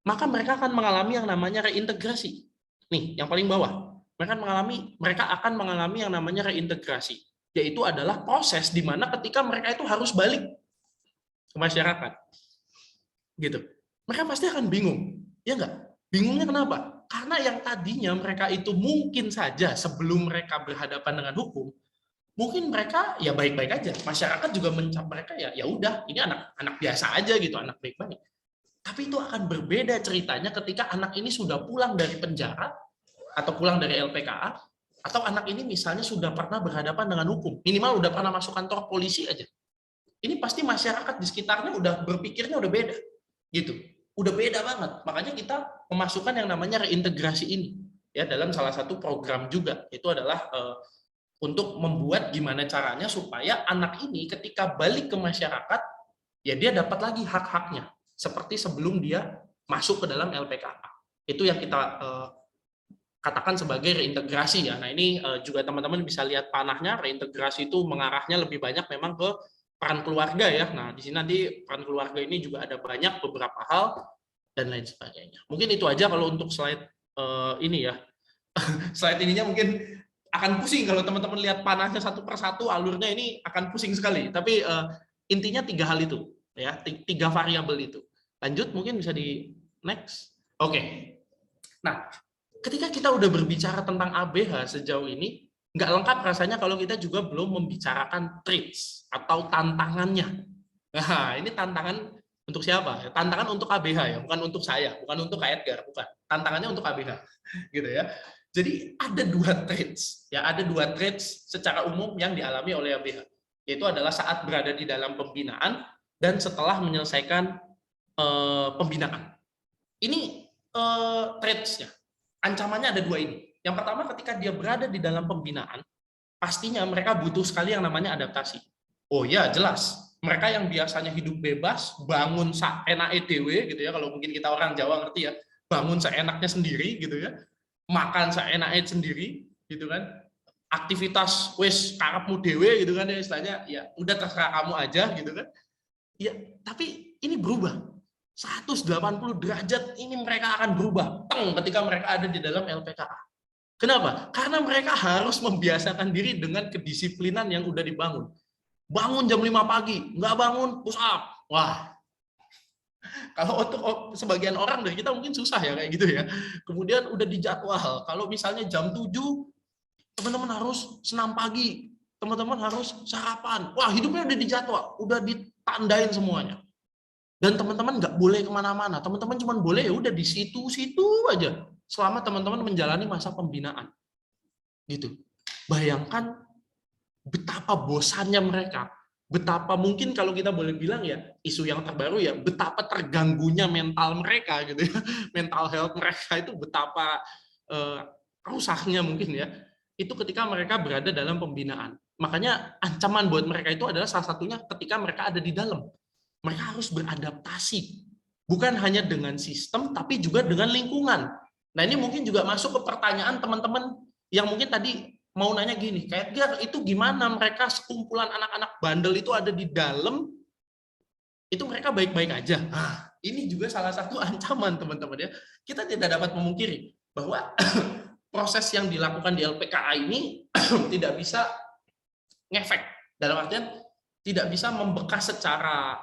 maka mereka akan mengalami yang namanya reintegrasi. Nih, yang paling bawah, mereka akan mengalami yang namanya reintegrasi, yaitu adalah proses di mana ketika mereka itu harus balik ke masyarakat. Gitu. Mereka pasti akan bingung, ya enggak? Bingungnya kenapa? Karena yang tadinya mereka itu mungkin saja sebelum mereka berhadapan dengan hukum, mungkin mereka ya baik-baik aja. Masyarakat juga mencap mereka ya udah, ini anak biasa aja gitu, anak baik-baik. Tapi itu akan berbeda ceritanya ketika anak ini sudah pulang dari penjara atau pulang dari LPKA, atau anak ini misalnya sudah pernah berhadapan dengan hukum, minimal udah pernah masuk kantor polisi aja. Ini pasti masyarakat di sekitarnya udah berpikirnya udah beda. Gitu, udah beda banget. Makanya kita memasukkan yang namanya reintegrasi ini ya dalam salah satu program juga. Itu adalah untuk membuat gimana caranya supaya anak ini ketika balik ke masyarakat ya dia dapat lagi hak-haknya seperti sebelum dia masuk ke dalam LPKA. Itu yang kita katakan sebagai reintegrasi ya. Nah, ini juga teman-teman bisa lihat panahnya. Reintegrasi itu mengarahnya lebih banyak memang ke peran keluarga ya. Nah, di sini nanti peran keluarga ini juga ada banyak beberapa hal dan lain sebagainya. Mungkin itu aja kalau untuk slide ini ya. Slide ininya mungkin akan pusing kalau teman-teman lihat panahnya satu persatu, alurnya ini akan pusing sekali. Tapi intinya 3 hal itu ya, 3 variabel itu. Lanjut, mungkin bisa di next. Oke. Nah, ketika kita udah berbicara tentang ABH sejauh ini, nggak lengkap rasanya kalau kita juga belum membicarakan traits atau tantangannya. Nah, ini tantangan untuk siapa? Tantangan untuk ABH ya, bukan untuk saya, bukan untuk Kak Edgar, bukan. Tantangannya untuk ABH, gitu ya. Jadi ada 2 traits, ya ada 2 traits secara umum yang dialami oleh ABH, yaitu adalah saat berada di dalam pembinaan dan setelah menyelesaikan pembinaan. Ini traits-nya, ancamannya ada 2 ini. Yang pertama, ketika dia berada di dalam pembinaan, pastinya mereka butuh sekali yang namanya adaptasi. Oh ya, jelas. Mereka yang biasanya hidup bebas, bangun seenake dewe gitu ya, kalau mungkin kita orang Jawa ngerti ya, bangun seenaknya sendiri gitu ya, makan seenake sendiri gitu kan, aktivitas wis karepmu dewe gitu kan ya, istilahnya ya udah terserah kamu aja gitu kan. Ya, tapi ini berubah. 180 derajat ini mereka akan berubah ketika mereka ada di dalam LPKA. Kenapa? Karena mereka harus membiasakan diri dengan kedisiplinan yang udah dibangun. Bangun jam 5 pagi, nggak bangun push up. Wah, kalau untuk sebagian orang dari kita mungkin susah ya kayak gitu ya. Kemudian udah dijadwal, kalau misalnya jam 7, teman-teman harus senam pagi, teman-teman harus sarapan. Wah, hidupnya udah dijadwal, udah ditandain semuanya. Dan teman-teman nggak boleh kemana-mana, teman-teman cuma boleh ya udah di situ-situ aja selama teman-teman menjalani masa pembinaan. Gitu. Bayangkan betapa bosannya mereka, betapa mungkin kalau kita boleh bilang ya, isu yang terbaru ya, betapa terganggunya mental mereka gitu ya. Mental health mereka itu betapa rusaknya mungkin ya. Itu ketika mereka berada dalam pembinaan. Makanya ancaman buat mereka itu adalah salah satunya ketika mereka ada di dalam. Mereka harus beradaptasi. Bukan hanya dengan sistem, tapi juga dengan lingkungan. Nah, ini mungkin juga masuk ke pertanyaan teman-teman yang mungkin tadi mau nanya gini, kayak Edgar, itu gimana mereka sekumpulan anak-anak bandel itu ada di dalam, itu mereka baik-baik aja. Nah, ini juga salah satu ancaman teman-teman ya. Kita tidak dapat memungkiri bahwa proses yang dilakukan di LPKA ini tidak bisa ngefek, dalam artian tidak bisa membekas secara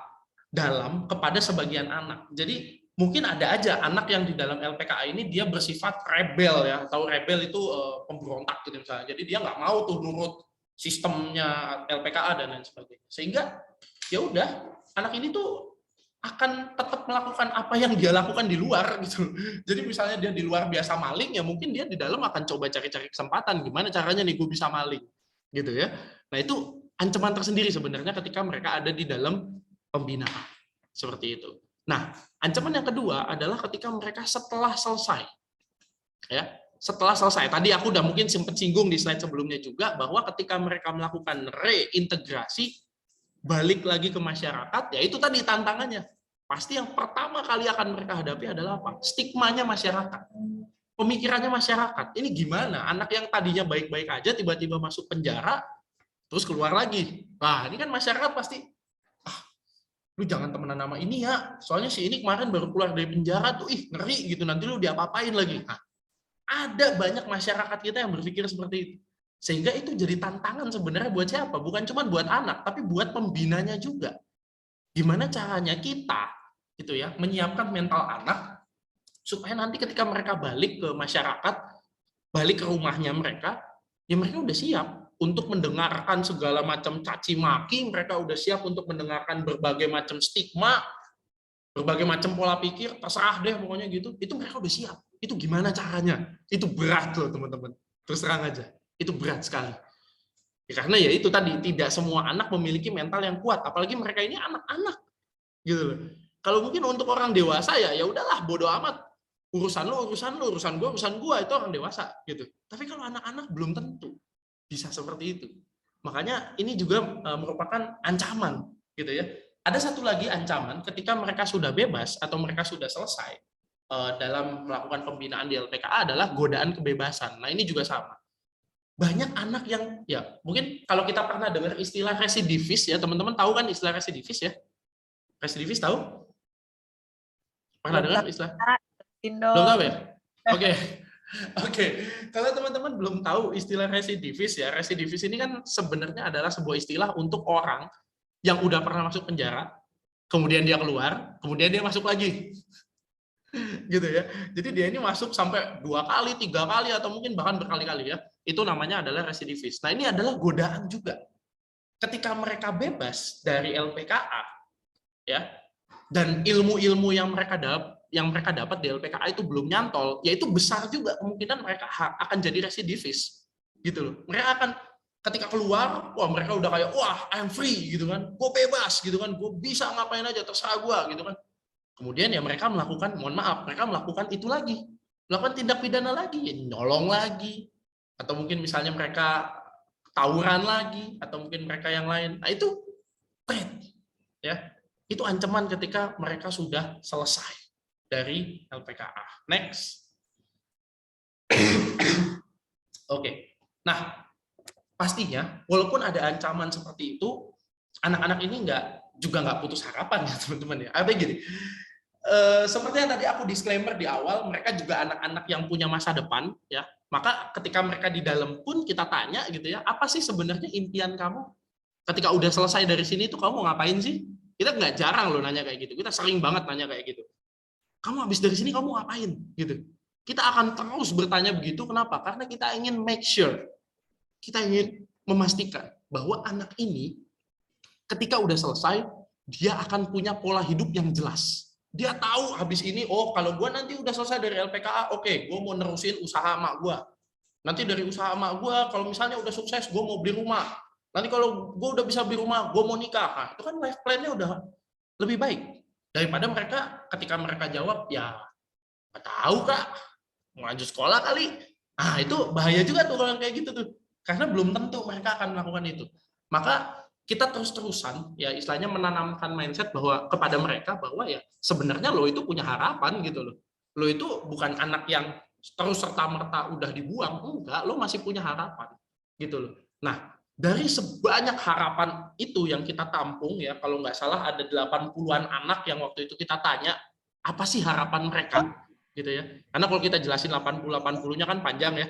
dalam kepada sebagian anak. Jadi mungkin ada aja anak yang di dalam LPKA ini dia bersifat rebel ya, atau rebel itu pemberontak gitu misalnya. Jadi dia nggak mau tuh nurut sistemnya LPKA dan lain sebagainya. Sehingga ya udah, anak ini tuh akan tetap melakukan apa yang dia lakukan di luar gitu. Jadi misalnya dia di luar biasa maling, ya mungkin dia di dalam akan coba cari-cari kesempatan gimana caranya nih gue bisa maling gitu ya. Nah, itu ancaman tersendiri sebenarnya ketika mereka ada di dalam pembinaan seperti itu. Nah, ancaman yang kedua adalah ketika mereka setelah selesai. Ya, setelah selesai. Tadi aku udah mungkin sempat singgung di slide sebelumnya juga bahwa ketika mereka melakukan reintegrasi, balik lagi ke masyarakat, ya itu tadi tantangannya. Pasti yang pertama kali akan mereka hadapi adalah apa? Stigmanya masyarakat. Pemikirannya masyarakat. Ini gimana? Anak yang tadinya baik-baik aja tiba-tiba masuk penjara, terus keluar lagi. Nah, ini kan masyarakat pasti, lu jangan temenan sama ini ya, soalnya si ini kemarin baru keluar dari penjara tuh, ngeri gitu, nanti lu diapa-apain lagi. Nah, ada banyak masyarakat kita yang berpikir seperti itu. Sehingga itu jadi tantangan sebenarnya buat siapa? Bukan cuma buat anak, tapi buat pembinanya juga. Gimana caranya kita gitu ya, menyiapkan mental anak supaya nanti ketika mereka balik ke masyarakat, balik ke rumahnya mereka, ya mereka udah siap untuk mendengarkan segala macam caci maki, mereka udah siap untuk mendengarkan berbagai macam stigma, berbagai macam pola pikir, terserah deh pokoknya gitu. Itu mereka udah siap. Itu gimana caranya? Itu berat loh teman-teman. Terus terang aja, itu berat sekali. Ya, karena ya itu tadi, tidak semua anak memiliki mental yang kuat, apalagi mereka ini anak-anak gitu loh. Kalau mungkin untuk orang dewasa ya udahlah, bodo amat. Urusan lu, urusan gua, itu orang dewasa gitu. Tapi kalau anak-anak belum tentu bisa seperti itu. Makanya ini juga merupakan ancaman gitu ya. Ada satu lagi ancaman ketika mereka sudah bebas atau mereka sudah selesai dalam melakukan pembinaan di LPKA adalah godaan kebebasan. Nah, ini juga sama. Banyak anak yang ya mungkin kalau kita pernah dengar istilah residivis ya, teman-teman tahu kan istilah residivis ya? Residivis tahu? Pernah dengar istilah? Belum tahu ya? Oke. Oke, kalau teman-teman belum tahu istilah residivis ya, residivis ini kan sebenarnya adalah sebuah istilah untuk orang yang udah pernah masuk penjara, kemudian dia keluar, kemudian dia masuk lagi. Gitu ya. Jadi dia ini masuk sampai 2 kali, 3 kali, atau mungkin bahkan berkali-kali ya. Itu namanya adalah residivis. Nah, ini adalah godaan juga. Ketika mereka bebas dari LPKA, ya, dan ilmu-ilmu yang mereka dapat di LPKA itu belum nyantol, yaitu besar juga kemungkinan mereka akan jadi residivis gitu loh. Mereka akan ketika keluar, wah mereka udah kayak wah I'm free gitu kan, gue bebas gitu kan, gue bisa ngapain aja terserah gue gitu kan. Kemudian ya mereka melakukan, mereka melakukan itu lagi, melakukan tindak pidana lagi, ya, nyolong lagi, atau mungkin misalnya mereka tawuran lagi, atau mungkin mereka yang lain. Nah itu threat ya. Itu ancaman ketika mereka sudah selesai dari LPKA. Next. Oke. Nah, pastinya walaupun ada ancaman seperti itu, anak-anak ini juga nggak putus harapan ya teman-teman ya. Ada gini. Seperti yang tadi aku disclaimer di awal, mereka juga anak-anak yang punya masa depan ya. Maka ketika mereka di dalam pun kita tanya gitu ya, apa sih sebenarnya impian kamu? Ketika udah selesai dari sini tuh kamu ngapain sih? Kita nggak jarang loh nanya kayak gitu. Kita sering banget nanya kayak gitu. Kamu habis dari sini kamu ngapain? Gitu. Kita akan terus bertanya begitu. Kenapa? Karena kita ingin make sure, kita ingin memastikan bahwa anak ini ketika udah selesai, dia akan punya pola hidup yang jelas. Dia tahu habis ini, oh kalau gue nanti udah selesai dari LPKA, oke, gue mau nerusin usaha emak gue. Nanti dari usaha emak gue, kalau misalnya udah sukses, gue mau beli rumah. Nanti kalau gue udah bisa beli rumah, gue mau nikah. Nah, itu kan life plan-nya udah lebih baik. Daripada mereka, ketika mereka jawab, ya nggak tahu kak, mau lanjut sekolah kali. Nah itu bahaya juga tuh kalau kayak gitu tuh. Karena belum tentu mereka akan melakukan itu. Maka kita terus-terusan, ya istilahnya menanamkan mindset bahwa kepada mereka bahwa ya sebenarnya lo itu punya harapan gitu loh. Lo itu bukan anak yang terus serta-merta udah dibuang, enggak, lo masih punya harapan gitu loh. Nah, dari sebanyak harapan itu yang kita tampung ya, kalau nggak salah ada 80-an anak yang waktu itu kita tanya, apa sih harapan mereka? Gitu ya. Karena kalau kita jelasin 80-80-nya kan panjang ya.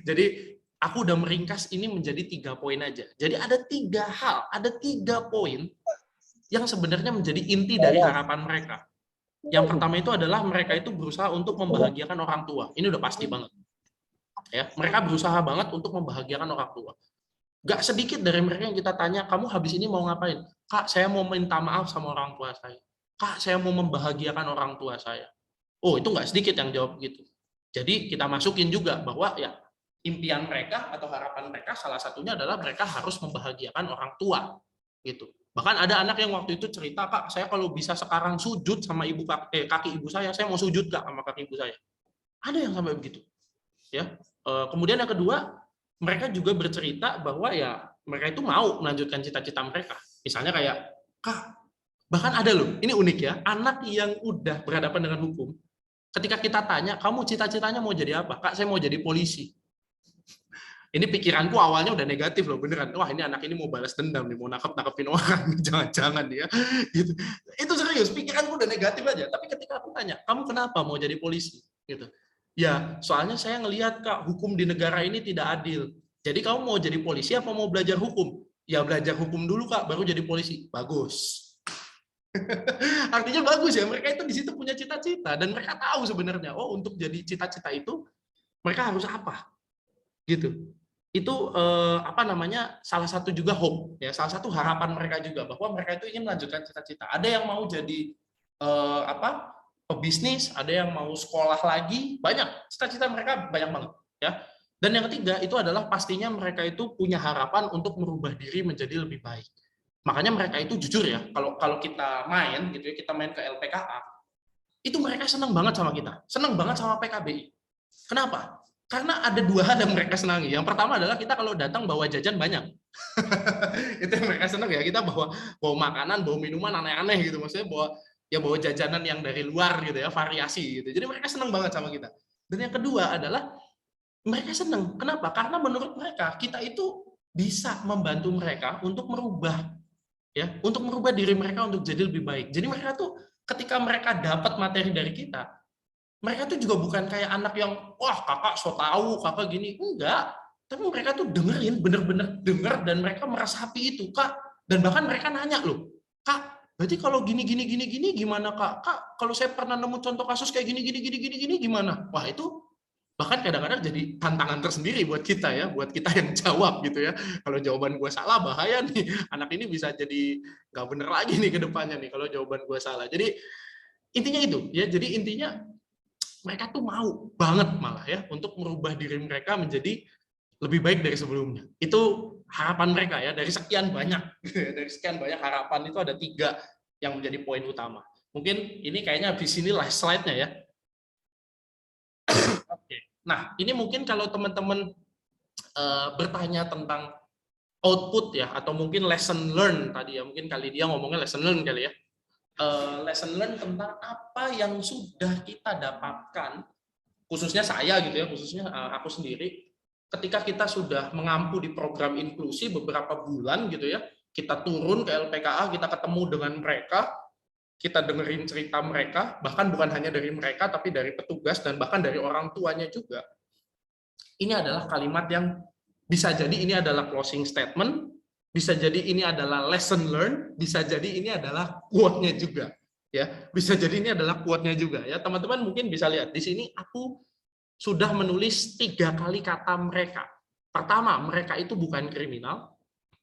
Jadi aku udah meringkas ini menjadi 3 poin aja. Jadi ada 3 hal, ada 3 poin yang sebenarnya menjadi inti dari harapan mereka. Yang pertama itu adalah mereka itu berusaha untuk membahagiakan orang tua. Ini udah pasti banget. Ya, mereka berusaha banget untuk membahagiakan orang tua. Gak sedikit dari mereka yang kita tanya, kamu habis ini mau ngapain? Kak, saya mau minta maaf sama orang tua saya. Kak, saya mau membahagiakan orang tua saya. Oh, itu gak sedikit yang jawab gitu. Jadi kita masukin juga bahwa ya impian mereka atau harapan mereka salah satunya adalah mereka harus membahagiakan orang tua gitu. Bahkan ada anak yang waktu itu cerita, Kak, saya kalau bisa sekarang sujud sama kaki ibu saya mau sujud Kak sama kaki ibu saya. Ada yang sampai begitu. Ya. Kemudian yang kedua, mereka juga bercerita bahwa ya mereka itu mau melanjutkan cita-cita mereka. Misalnya kayak, Kak, bahkan ada loh, ini unik ya, anak yang udah berhadapan dengan hukum, ketika kita tanya, kamu cita-citanya mau jadi apa? Kak, saya mau jadi polisi. Ini pikiranku awalnya udah negatif loh, beneran. Wah, ini anak ini mau balas dendam nih, mau nangkep-nangkepin orang, jangan-jangan dia. Gitu. Itu serius, pikiranku udah negatif aja. Tapi ketika aku tanya, kamu kenapa mau jadi polisi? Gitu. Ya, soalnya saya ngelihat, Kak, hukum di negara ini tidak adil. Jadi kamu mau jadi polisi apa mau belajar hukum? Ya belajar hukum dulu, Kak, baru jadi polisi. Bagus. Artinya bagus ya, mereka itu di situ punya cita-cita dan mereka tahu sebenarnya, oh untuk jadi cita-cita itu mereka harus apa, gitu. Itu apa namanya, salah satu juga hope ya, salah satu harapan mereka juga bahwa mereka itu ingin melanjutkan cita-cita. Ada yang mau jadi pebisnis, ada yang mau sekolah lagi, banyak cita-cita mereka banyak banget ya. Dan yang ketiga itu adalah pastinya mereka itu punya harapan untuk merubah diri menjadi lebih baik. Makanya mereka itu jujur ya, kalau kita main gitu ya, kita main ke LPKA, itu mereka senang banget sama kita, senang banget sama PKBI. Kenapa? Karena ada dua hal yang mereka senangi. Yang pertama adalah kita kalau datang bawa jajan banyak. Itu yang mereka senang ya, kita bawa makanan, bawa minuman aneh-aneh gitu, maksudnya bawa jajanan yang dari luar gitu ya, variasi gitu. Jadi mereka senang banget sama kita. Dan yang kedua adalah mereka senang. Kenapa? Karena menurut mereka kita itu bisa membantu mereka untuk merubah ya, untuk merubah diri mereka untuk jadi lebih baik. Jadi mereka tuh ketika mereka dapat materi dari kita, mereka tuh juga bukan kayak anak yang wah kakak so tahu, kakak gini, enggak. Tapi mereka tuh dengerin, bener-bener denger dan mereka meresapi itu, Kak. Dan bahkan mereka nanya loh, Kak, berarti kalau gini gimana, Kak? Kak, kalau saya pernah nemu contoh kasus kayak gini gimana? Wah, itu bahkan kadang-kadang jadi tantangan tersendiri buat kita ya, buat kita yang jawab gitu ya. Kalau jawaban gue salah bahaya nih, anak ini bisa jadi nggak bener lagi nih ke depannya nih kalau jawaban gue salah. Jadi intinya itu ya, jadi intinya mereka tuh mau banget malah ya untuk merubah diri mereka menjadi lebih baik dari sebelumnya. Itu harapan mereka ya, dari sekian banyak dari sekian banyak harapan itu ada 3 yang menjadi poin utama. Mungkin ini kayaknya di sini last slide-nya ya. Oke. Nah, ini mungkin kalau teman-teman bertanya tentang output ya, atau mungkin lesson learn tadi ya, mungkin kali dia ngomongnya lesson learn kali ya. Lesson learn tentang apa yang sudah kita dapatkan, khususnya saya gitu ya, khususnya aku sendiri, ketika kita sudah mengampu di program inklusi beberapa bulan gitu ya, kita turun ke LPKA, kita ketemu dengan mereka, kita dengerin cerita mereka, bahkan bukan hanya dari mereka, tapi dari petugas dan bahkan dari orang tuanya juga. Ini adalah kalimat yang bisa jadi ini adalah closing statement, bisa jadi ini adalah lesson learned, bisa jadi ini adalah quote-nya juga. Ya, bisa jadi ini adalah quote-nya juga. Ya, teman-teman mungkin bisa lihat di sini aku sudah menulis 3 kali kata mereka. Pertama, mereka itu bukan kriminal.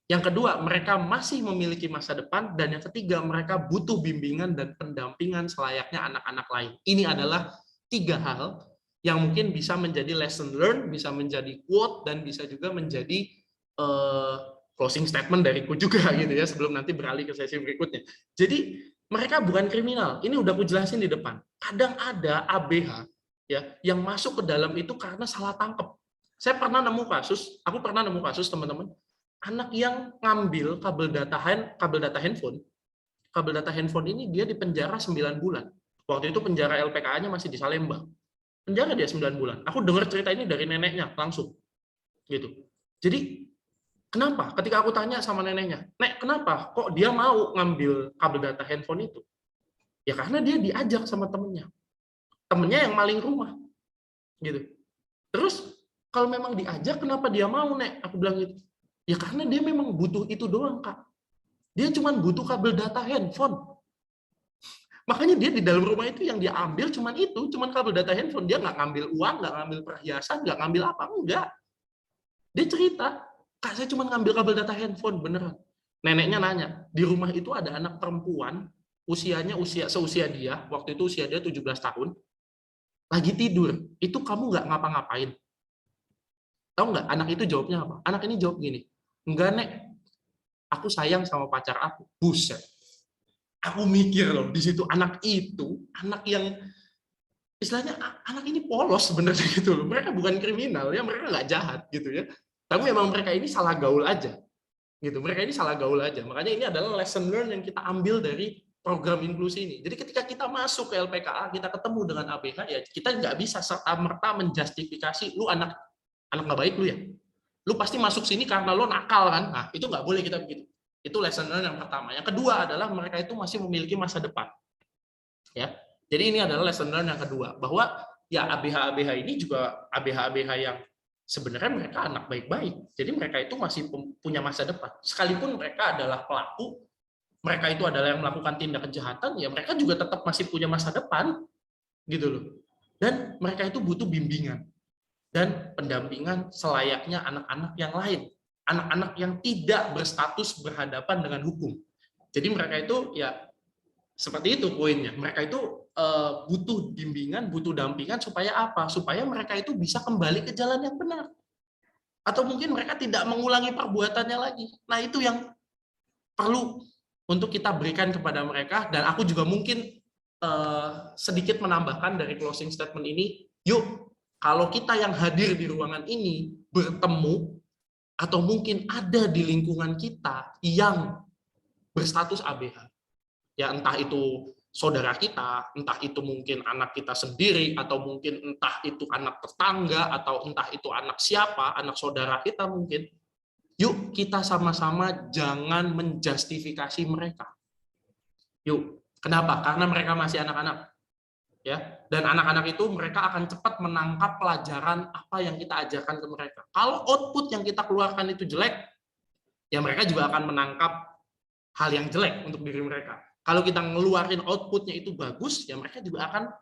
Yang kedua, mereka masih memiliki masa depan. Dan yang ketiga, mereka butuh bimbingan dan pendampingan selayaknya anak-anak lain. Ini adalah 3 hal yang mungkin bisa menjadi lesson learned, bisa menjadi quote, dan bisa juga menjadi closing statement dariku juga gitu ya, sebelum nanti beralih ke sesi berikutnya. Jadi mereka bukan kriminal. Ini udah aku jelasin di depan. Kadang ada ABH ya yang masuk ke dalam itu karena salah tangkap. Saya pernah nemu kasus teman-teman, anak yang ngambil kabel data handphone. Kabel data handphone ini dia dipenjara 9 bulan. Waktu itu penjara LPKA-nya masih di Salemba. Penjara dia 9 bulan. Aku dengar cerita ini dari neneknya langsung. Gitu. Jadi kenapa? Ketika aku tanya sama neneknya, "Nek, kenapa kok dia mau ngambil kabel data handphone itu?" Ya karena dia diajak sama temennya. Temennya yang maling rumah. Gitu. Terus kalau memang diajak, kenapa dia mau, Nek? Aku bilang gitu. Ya karena dia memang butuh itu doang, Kak. Dia cuma butuh kabel data handphone. Makanya dia di dalam rumah itu yang dia ambil cuma kabel data handphone. Dia nggak ngambil uang, nggak ngambil perhiasan, nggak ngambil apa, enggak. Dia cerita, "Kak, saya cuma ngambil kabel data handphone," beneran. Neneknya nanya, di rumah itu ada anak perempuan, usianya seusia dia, waktu itu usia dia 17 tahun, lagi tidur. Itu kamu nggak ngapa-ngapain? Tahu nggak anak itu jawabnya apa? Anak ini jawab gini, "Enggak, Nek, aku sayang sama pacar aku." Buset. Aku mikir loh, di situ anak yang istilahnya anak ini polos sebenarnya gitu loh. Mereka bukan kriminal ya, mereka nggak jahat gitu ya. Tapi memang mereka ini salah gaul aja. gitu. Mereka ini salah gaul aja. Makanya ini adalah lesson learn yang kita ambil dari program inklusi ini. Jadi ketika kita masuk ke LPKA, kita ketemu dengan ABH, ya kita nggak bisa serta-merta menjustifikasi lu anak nggak baik lu ya. Lu pasti masuk sini karena lu nakal kan. Nah, itu nggak boleh kita begitu. Itu lesson learn yang pertama. Yang kedua adalah mereka itu masih memiliki masa depan. Ya. Jadi ini adalah lesson learn yang kedua, bahwa ya ABH ini juga ABH yang sebenarnya mereka anak baik-baik. Jadi mereka itu masih punya masa depan. Sekalipun mereka adalah pelaku, mereka itu adalah yang melakukan tindak kejahatan, ya mereka juga tetap masih punya masa depan, gitu loh. Dan mereka itu butuh bimbingan dan pendampingan selayaknya anak-anak yang lain, anak-anak yang tidak berstatus berhadapan dengan hukum. Jadi mereka itu ya seperti itu poinnya. Mereka itu butuh bimbingan, butuh dampingan supaya apa? Supaya mereka itu bisa kembali ke jalan yang benar. Atau mungkin mereka tidak mengulangi perbuatannya lagi. Nah, itu yang perlu untuk kita berikan kepada mereka. Dan aku juga mungkin sedikit menambahkan dari closing statement ini, yuk, kalau kita yang hadir di ruangan ini bertemu, atau mungkin ada di lingkungan kita yang berstatus ABH, ya entah itu saudara kita, entah itu mungkin anak kita sendiri, atau mungkin entah itu anak tetangga, atau entah itu anak siapa, anak saudara kita mungkin, yuk kita sama-sama jangan menjustifikasi mereka. Yuk, kenapa? Karena mereka masih anak-anak. Ya, dan anak-anak itu mereka akan cepat menangkap pelajaran apa yang kita ajarkan ke mereka. Kalau output yang kita keluarkan itu jelek, ya mereka juga akan menangkap hal yang jelek untuk diri mereka. Kalau kita ngeluarin outputnya itu bagus, ya mereka juga akan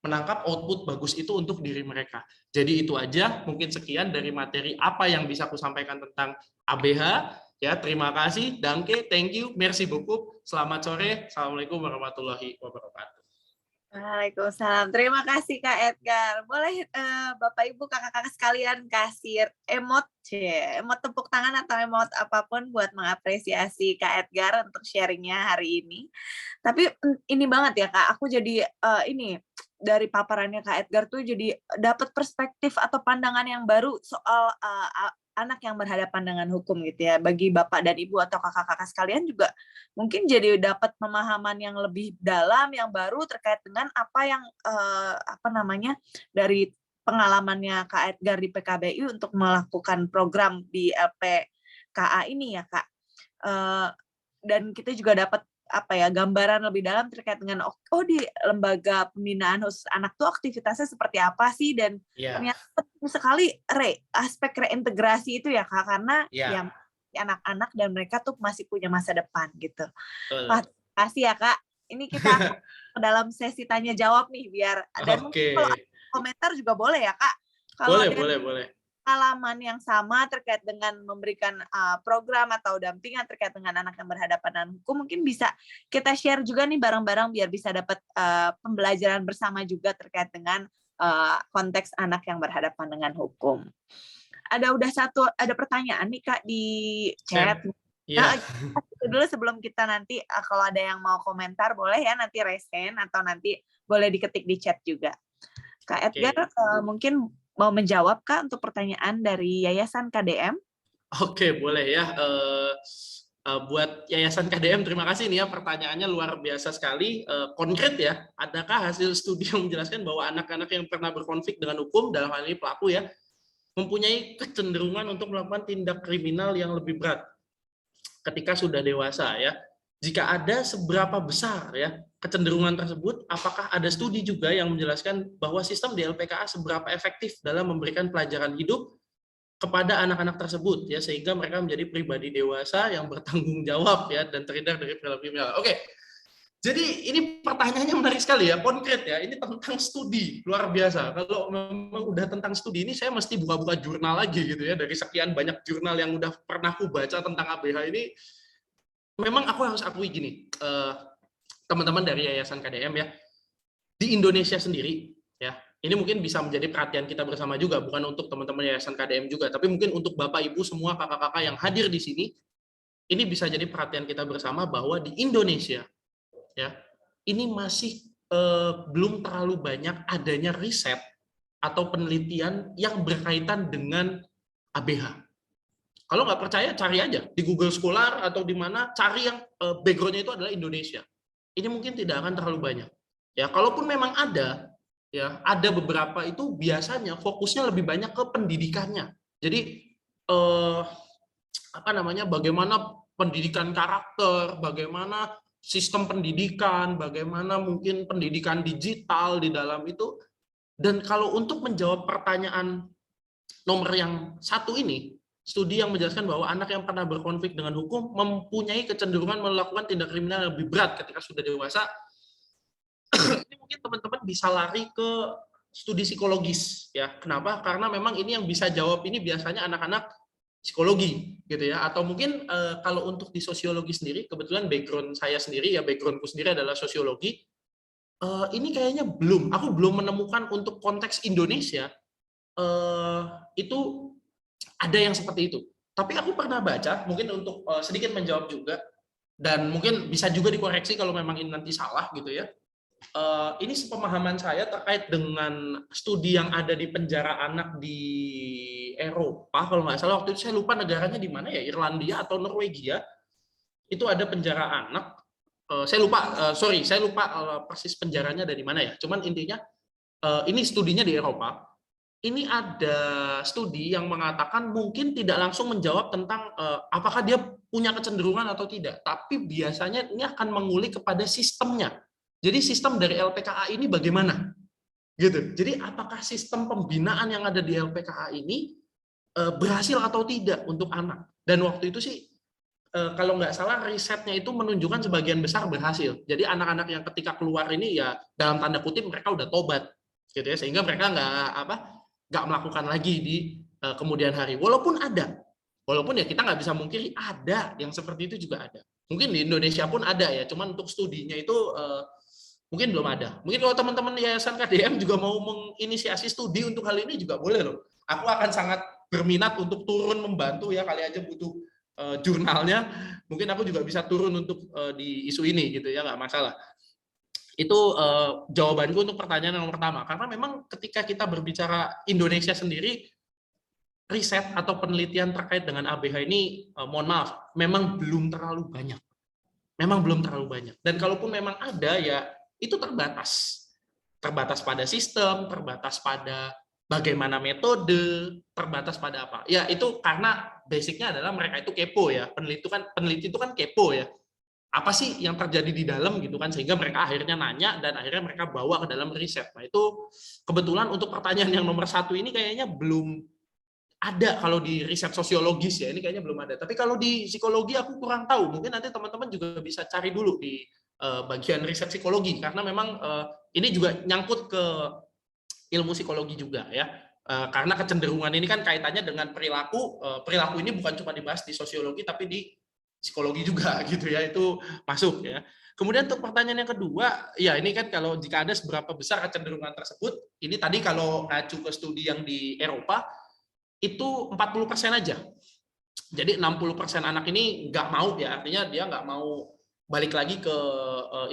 menangkap output bagus itu untuk diri mereka. Jadi itu aja, mungkin sekian dari materi apa yang bisa aku sampaikan tentang ABH. Ya, terima kasih, danke, thank you, merci beaucoup. Selamat sore, assalamualaikum warahmatullahi wabarakatuh. Waalaikumsalam. Terima kasih Kak Edgar. Boleh Bapak Ibu kakak-kakak sekalian kasih emot tepuk tangan atau emot apapun buat mengapresiasi Kak Edgar untuk sharingnya hari ini. Tapi ini banget ya Kak, aku jadi ini dari paparannya Kak Edgar tuh jadi dapat perspektif atau pandangan yang baru soal anak yang berhadapan dengan hukum gitu ya. Bagi Bapak dan Ibu atau kakak-kakak sekalian juga mungkin jadi dapat pemahaman yang lebih dalam, yang baru terkait dengan apa yang dari pengalamannya Kak Edgar di PKBI untuk melakukan program di LPKA ini ya Kak. Dan kita juga dapat gambaran lebih dalam terkait dengan di lembaga pembinaan khusus anak tuh aktivitasnya seperti apa sih, dan ternyata penting sekali aspek reintegrasi itu ya Kak, karena ya anak-anak dan mereka tuh masih punya masa depan gitu. Terima kasih ya Kak. Ini kita ke dalam sesi tanya jawab nih, biar dan mungkin kalau ada komentar juga boleh ya Kak. Kalau boleh. Pengalaman yang sama terkait dengan memberikan program atau dampingan terkait dengan anak yang berhadapan dengan hukum, mungkin bisa kita share juga nih bareng-bareng biar bisa dapat pembelajaran bersama juga terkait dengan konteks anak yang berhadapan dengan hukum. Ada pertanyaan nih Kak di chat. Nah, dulu sebelum kita nanti kalau ada yang mau komentar boleh ya nanti raise hand atau nanti boleh diketik di chat juga. Kak Edgar mungkin mau menjawab Kak untuk pertanyaan dari Yayasan KDM? Oke, boleh ya. Buat Yayasan KDM, terima kasih nih ya, pertanyaannya luar biasa sekali. Konkret ya, adakah hasil studi yang menjelaskan bahwa anak-anak yang pernah berkonflik dengan hukum, dalam hal ini pelaku ya, mempunyai kecenderungan untuk melakukan tindak kriminal yang lebih berat ketika sudah dewasa ya? Jika ada, seberapa besar ya kecenderungan tersebut? Apakah ada studi juga yang menjelaskan bahwa sistem di LPKA seberapa efektif dalam memberikan pelajaran hidup kepada anak-anak tersebut ya, sehingga mereka menjadi pribadi dewasa yang bertanggung jawab ya dan terhindar dari perilaku kriminal. Oke. Jadi ini pertanyaannya menarik sekali ya, konkret ya. Ini tentang studi, luar biasa. Kalau memang udah tentang studi ini, saya mesti buka-buka jurnal lagi gitu ya. Dari sekian banyak jurnal yang udah pernah aku baca tentang ABH ini, memang aku harus akui gini, teman-teman dari Yayasan KDM ya, di Indonesia sendiri ya, ini mungkin bisa menjadi perhatian kita bersama juga, bukan untuk teman-teman Yayasan KDM juga, tapi mungkin untuk Bapak Ibu semua kakak-kakak yang hadir di sini, ini bisa jadi perhatian kita bersama bahwa di Indonesia ya, ini masih belum terlalu banyak adanya riset atau penelitian yang berkaitan dengan ABH. Kalau nggak percaya, cari aja di Google Scholar atau di mana, cari yang background-nya itu adalah Indonesia. Ini mungkin tidak akan terlalu banyak. Ya, kalaupun memang ada, ya ada beberapa itu biasanya fokusnya lebih banyak ke pendidikannya. Jadi bagaimana pendidikan karakter, bagaimana sistem pendidikan, bagaimana mungkin pendidikan digital di dalam itu. Dan kalau untuk menjawab pertanyaan nomor yang satu ini, studi yang menjelaskan bahwa anak yang pernah berkonflik dengan hukum mempunyai kecenderungan melakukan tindak kriminal yang lebih berat ketika sudah dewasa. Ini mungkin teman-teman bisa lari ke studi psikologis, ya. Kenapa? Karena memang ini yang bisa jawab ini biasanya anak-anak psikologi, gitu ya. Atau mungkin kalau untuk di sosiologi sendiri, kebetulan background saya sendiri, ya backgroundku sendiri adalah sosiologi. Ini kayaknya aku belum menemukan untuk konteks Indonesia itu ada yang seperti itu. Tapi aku pernah baca, mungkin untuk sedikit menjawab juga, dan mungkin bisa juga dikoreksi kalau memang ini nanti salah gitu ya. Ini sepemahaman saya terkait dengan studi yang ada di penjara anak di Eropa, kalau nggak salah waktu itu saya lupa negaranya di mana ya, Irlandia atau Norwegia, itu ada penjara anak. Saya lupa persis penjaranya dari mana ya. Cuman intinya ini studinya di Eropa. Ini ada studi yang mengatakan mungkin tidak langsung menjawab tentang apakah dia punya kecenderungan atau tidak, tapi biasanya ini akan mengulik kepada sistemnya. Jadi sistem dari LPKA ini bagaimana? Gitu. Jadi apakah sistem pembinaan yang ada di LPKA ini berhasil atau tidak untuk anak? Dan waktu itu sih kalau nggak salah risetnya itu menunjukkan sebagian besar berhasil. Jadi anak-anak yang ketika keluar ini ya dalam tanda kutip mereka udah tobat, gitu ya, sehingga mereka nggak melakukan lagi di kemudian hari. Walaupun ya kita nggak bisa mungkiri ada yang seperti itu juga ada. Mungkin di Indonesia pun ada ya, cuman untuk studinya itu mungkin belum ada. Mungkin kalau teman-teman Yayasan KDM juga mau menginisiasi studi untuk hal ini juga boleh loh. Aku akan sangat berminat untuk turun membantu ya, kali aja butuh jurnalnya. Mungkin aku juga bisa turun untuk di isu ini gitu ya, nggak masalah. Itu jawabanku untuk pertanyaan yang pertama. Karena memang ketika kita berbicara Indonesia sendiri, riset atau penelitian terkait dengan ABH ini, mohon maaf, memang belum terlalu banyak. Dan kalaupun memang ada, ya itu terbatas. Terbatas pada sistem, terbatas pada bagaimana metode, terbatas pada apa. Ya itu karena basicnya adalah mereka itu kepo ya. Peneliti itu kan kepo ya. Apa sih yang terjadi di dalam gitu kan, sehingga mereka akhirnya nanya dan akhirnya mereka bawa ke dalam riset. Nah itu kebetulan untuk pertanyaan yang nomor satu ini kayaknya belum ada kalau di riset sosiologis ya, ini kayaknya belum ada. Tapi kalau di psikologi aku kurang tahu, mungkin nanti teman-teman juga bisa cari dulu di bagian riset psikologi, karena memang ini juga nyangkut ke ilmu psikologi juga ya. Karena kecenderungan ini kan kaitannya dengan perilaku. Perilaku ini bukan cuma dibahas di sosiologi tapi di psikologi juga gitu ya, itu masuk ya. Kemudian untuk pertanyaan yang kedua, ya ini kan kalau jika ada seberapa besar kecenderungan tersebut, ini tadi kalau ngacu ke studi yang di Eropa itu 40% aja. Jadi 60% anak ini nggak mau ya, artinya dia nggak mau balik lagi ke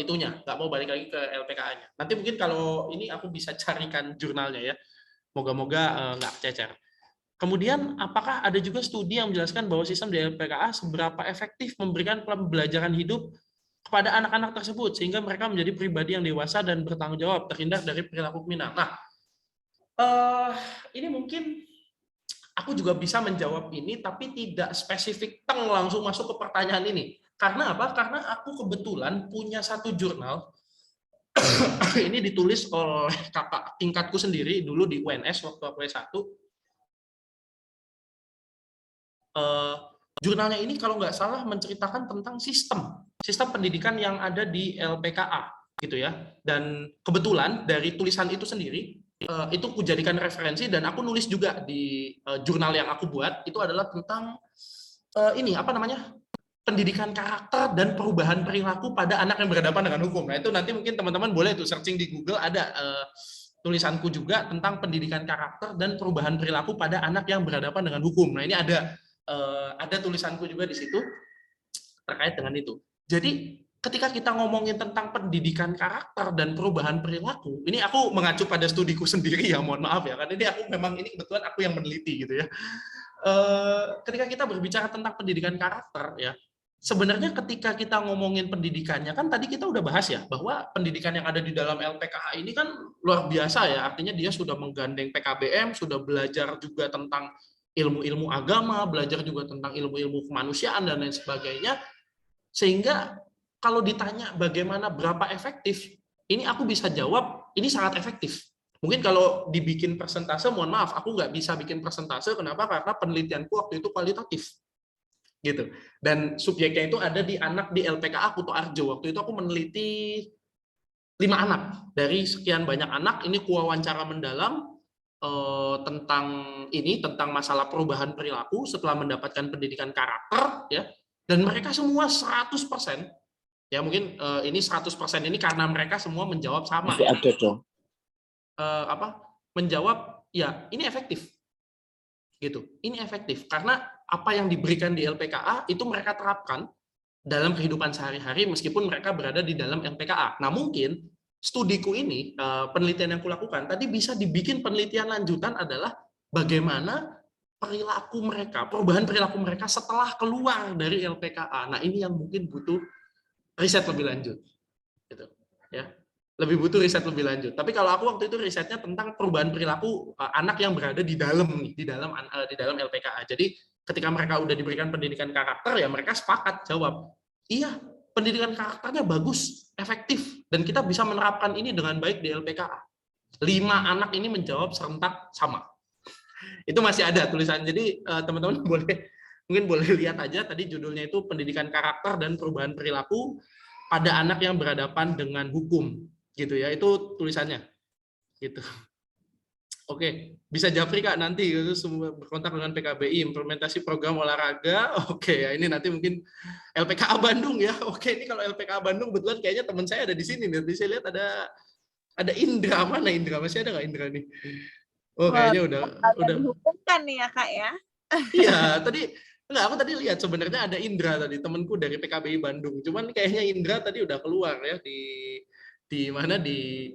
itunya, nggak mau balik lagi ke LPKA-nya. Nanti mungkin kalau ini aku bisa carikan jurnalnya ya, moga-moga nggak cecer. Kemudian, apakah ada juga studi yang menjelaskan bahwa sistem di LPKA seberapa efektif memberikan pembelajaran hidup kepada anak-anak tersebut, sehingga mereka menjadi pribadi yang dewasa dan bertanggung jawab, terhindar dari perilaku kriminal. Nah, ini mungkin aku juga bisa menjawab ini, tapi tidak spesifik langsung masuk ke pertanyaan ini. Karena apa? Karena aku kebetulan punya satu jurnal, ini ditulis oleh kakak tingkatku sendiri dulu di UNS waktu aku S1. Jurnalnya ini kalau nggak salah menceritakan tentang sistem pendidikan yang ada di LPKA gitu ya. Dan kebetulan dari tulisan itu sendiri itu aku jadikan referensi, dan aku nulis juga di jurnal yang aku buat itu adalah tentang pendidikan karakter dan perubahan perilaku pada anak yang berhadapan dengan hukum. Nah itu nanti mungkin teman-teman boleh tuh searching di Google, ada tulisanku juga tentang pendidikan karakter dan perubahan perilaku pada anak yang berhadapan dengan hukum. Nah ini ada tulisanku juga di situ terkait dengan itu. Jadi ketika kita ngomongin tentang pendidikan karakter dan perubahan perilaku, ini aku mengacu pada studiku sendiri ya, mohon maaf ya, karena ini kebetulan aku yang meneliti gitu ya. ketika kita berbicara tentang pendidikan karakter ya, sebenarnya ketika kita ngomongin pendidikannya kan tadi kita udah bahas ya bahwa pendidikan yang ada di dalam LPKA ini kan luar biasa ya, artinya dia sudah menggandeng PKBM, sudah belajar juga tentang ilmu-ilmu agama, belajar juga tentang ilmu-ilmu kemanusiaan dan lain sebagainya, sehingga kalau ditanya bagaimana berapa efektif, ini aku bisa jawab ini sangat efektif. Mungkin kalau dibikin persentase, mohon maaf, aku nggak bisa bikin persentase. Kenapa? Karena penelitianku waktu itu kualitatif, gitu. Dan subjeknya itu ada di anak di LPKA Kuto Arjo. Waktu itu aku meneliti 5 anak dari sekian banyak anak. Ini kuwawancara mendalam tentang masalah perubahan perilaku setelah mendapatkan pendidikan karakter, ya. Dan mereka semua 100%, ya mungkin ini 100% ini karena mereka semua menjawab sama. Masih ada dong. Menjawab ya ini efektif, gitu. Ini efektif karena apa yang diberikan di LPKA itu mereka terapkan dalam kehidupan sehari-hari meskipun mereka berada di dalam LPKA. Nah mungkin studiku ini, penelitian yang kulakukan tadi bisa dibikin penelitian lanjutan adalah bagaimana perilaku mereka, perubahan perilaku mereka setelah keluar dari LPKA. Nah ini yang mungkin butuh riset lebih lanjut, gitu ya. Lebih butuh riset lebih lanjut. Tapi kalau aku waktu itu risetnya tentang perubahan perilaku anak yang berada di dalam LPKA. Jadi ketika mereka udah diberikan pendidikan karakter ya mereka sepakat jawab, iya pendidikan karakternya bagus, efektif, dan kita bisa menerapkan ini dengan baik di LPKA. 5 anak ini menjawab serentak sama. Itu masih ada tulisan. Jadi teman-teman mungkin boleh lihat aja tadi judulnya itu pendidikan karakter dan perubahan perilaku pada anak yang berhadapan dengan hukum, gitu ya. Itu tulisannya. Gitu. Oke, bisa Japri Kak nanti itu semua berkontak dengan PKBI implementasi program olahraga. Oke, ya ini nanti mungkin LPKA Bandung ya. Oke, ini kalau LPKA Bandung kebetulan kayaknya teman saya ada di sini nih. Saya lihat ada Indra, mana Indra? Masih ada nggak Indra nih? Oh, kayaknya udah dihukumkan nih ya Kak ya. Iya, aku tadi lihat sebenarnya ada Indra tadi, temanku dari PKBI Bandung. Cuman kayaknya Indra tadi udah keluar ya di mana di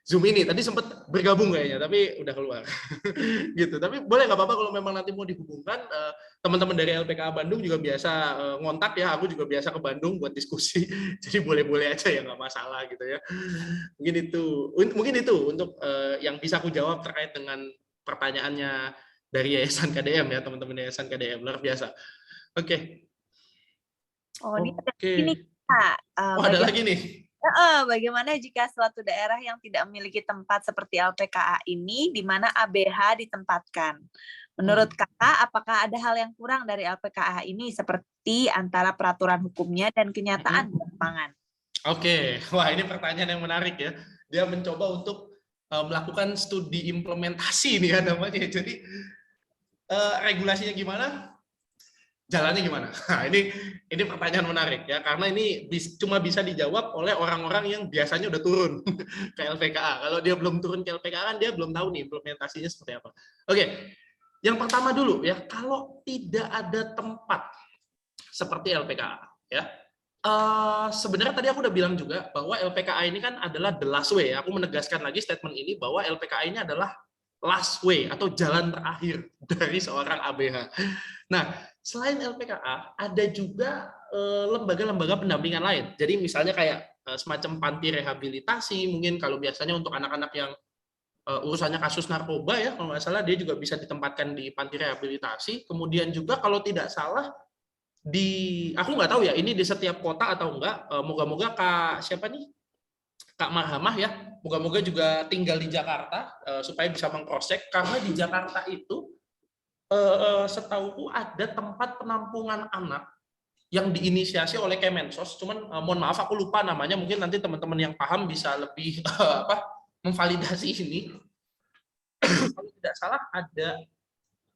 Zoom ini. Tadi sempat bergabung kayaknya, tapi udah keluar. Gitu. Tapi boleh nggak apa-apa kalau memang nanti mau dihubungkan, teman-teman dari LPKA Bandung juga biasa ngontak ya. Aku juga biasa ke Bandung buat diskusi. Jadi boleh-boleh aja ya, nggak masalah gitu ya. Mungkin itu untuk yang bisa aku jawab terkait dengan pertanyaannya dari Yayasan KDM ya, teman-teman Yayasan KDM. Luar biasa. Oke. Oh, ini Kak. Ada lagi nih. Bagaimana jika suatu daerah yang tidak memiliki tempat seperti LPKA ini, di mana ABH ditempatkan? Menurut Kakak, apakah ada hal yang kurang dari LPKA ini seperti antara peraturan hukumnya dan kenyataan di lapangan? Oke, wah ini pertanyaan yang menarik ya. Dia mencoba untuk melakukan studi implementasi nih ya namanya. Jadi regulasinya gimana? Jalannya gimana? Nah, ini pertanyaan menarik ya, karena ini cuma bisa dijawab oleh orang-orang yang biasanya udah turun ke LPKA. Kalau dia belum turun ke LPKA kan dia belum tahu nih implementasinya seperti apa. Oke, yang pertama dulu ya, kalau tidak ada tempat seperti LPKA ya, sebenarnya tadi aku udah bilang juga bahwa LPKA ini kan adalah the last way. Aku menegaskan lagi statement ini bahwa LPKA ini adalah last way atau jalan terakhir dari seorang ABH. Nah, selain LPKA, ada juga lembaga-lembaga pendampingan lain. Jadi misalnya kayak semacam panti rehabilitasi, mungkin kalau biasanya untuk anak-anak yang urusannya kasus narkoba ya, kalau nggak salah dia juga bisa ditempatkan di panti rehabilitasi. Kemudian juga kalau tidak salah aku nggak tahu ya ini di setiap kota atau enggak. Moga-moga Kak Marhamah ya, moga-moga juga tinggal di Jakarta supaya bisa mengcross-check, karena di Jakarta itu setahuku ada tempat penampungan anak yang diinisiasi oleh Kemensos, cuman mohon maaf aku lupa namanya, mungkin nanti teman-teman yang paham bisa lebih memvalidasi ini. Kalau tidak salah ada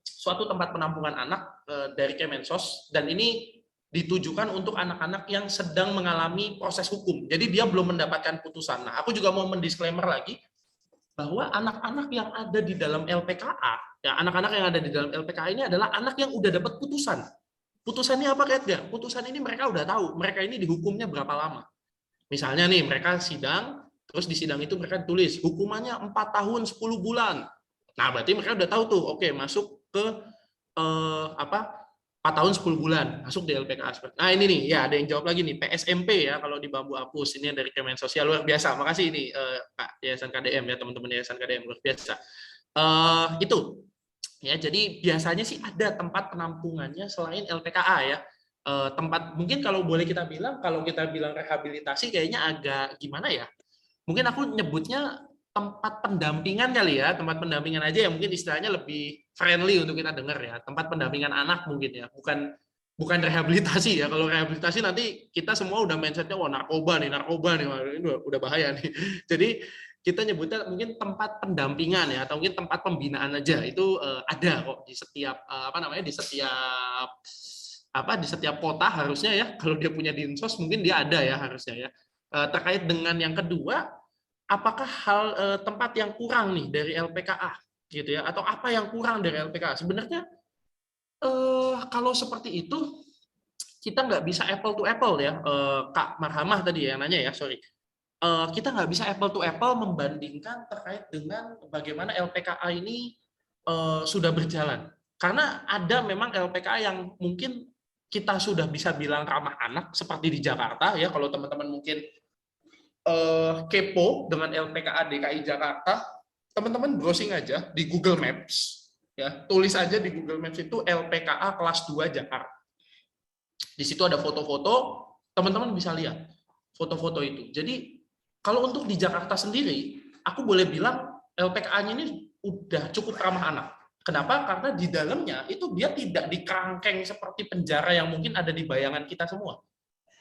suatu tempat penampungan anak dari Kemensos, dan ini ditujukan untuk anak-anak yang sedang mengalami proses hukum. Jadi dia belum mendapatkan putusan. Nah, aku juga mau mendisklaimer lagi bahwa anak-anak yang ada di dalam LPKA, ya anak-anak yang ada di dalam LPKA ini adalah anak yang udah dapat putusan. Putusannya apa, Kak Edgar? Putusan ini mereka udah tahu, mereka ini dihukumnya berapa lama. Misalnya nih, mereka sidang, terus di sidang itu mereka tulis hukumannya 4 tahun 10 bulan. Nah, berarti mereka udah tahu tuh, oke, masuk ke apa 4 tahun 10 bulan masuk di LPKA. Nah ini nih, ya ada yang jawab lagi nih, PSMP ya kalau di Bambu Apus, ini dari Kemen Sosial, luar biasa. Makasih ini Kak Yayasan KDM ya, teman-teman Yayasan KDM, luar biasa. Itu ya, jadi biasanya sih ada tempat penampungannya selain LPKA ya. Tempat mungkin kalau boleh kita bilang, kalau kita bilang rehabilitasi kayaknya agak gimana ya? Mungkin aku nyebutnya tempat pendampingan kali ya, tempat pendampingan aja ya, mungkin istilahnya lebih friendly untuk kita dengar ya, tempat pendampingan anak mungkin ya, bukan rehabilitasi ya. Kalau rehabilitasi nanti kita semua udah mindsetnya wah narkoba nih, wah, ini udah bahaya nih. Jadi kita nyebutnya mungkin tempat pendampingan ya, atau mungkin tempat pembinaan aja, itu ada kok di setiap di setiap kota harusnya ya. Kalau dia punya dinsos mungkin dia ada ya harusnya ya. Terkait dengan yang kedua, apakah tempat yang kurang nih dari LPKA gitu ya, atau apa yang kurang dari LPKA? Sebenarnya kalau seperti itu kita nggak bisa apple to apple ya, Kak Marhamah tadi yang nanya ya, sorry. Kita nggak bisa apple to apple membandingkan terkait dengan bagaimana LPKA ini sudah berjalan. Karena ada memang LPKA yang mungkin kita sudah bisa bilang ramah anak seperti di Jakarta ya. Kalau teman-teman mungkin kepo dengan LPKA DKI Jakarta, teman-teman browsing aja di Google Maps ya, tulis aja di Google Maps itu LPKA kelas 2 Jakarta. Di situ ada foto-foto, teman-teman bisa lihat foto-foto itu. Jadi kalau untuk di Jakarta sendiri, aku boleh bilang LPKA-nya ini udah cukup ramah anak. Kenapa? Karena di dalamnya itu dia tidak dikerangkeng seperti penjara yang mungkin ada di bayangan kita semua.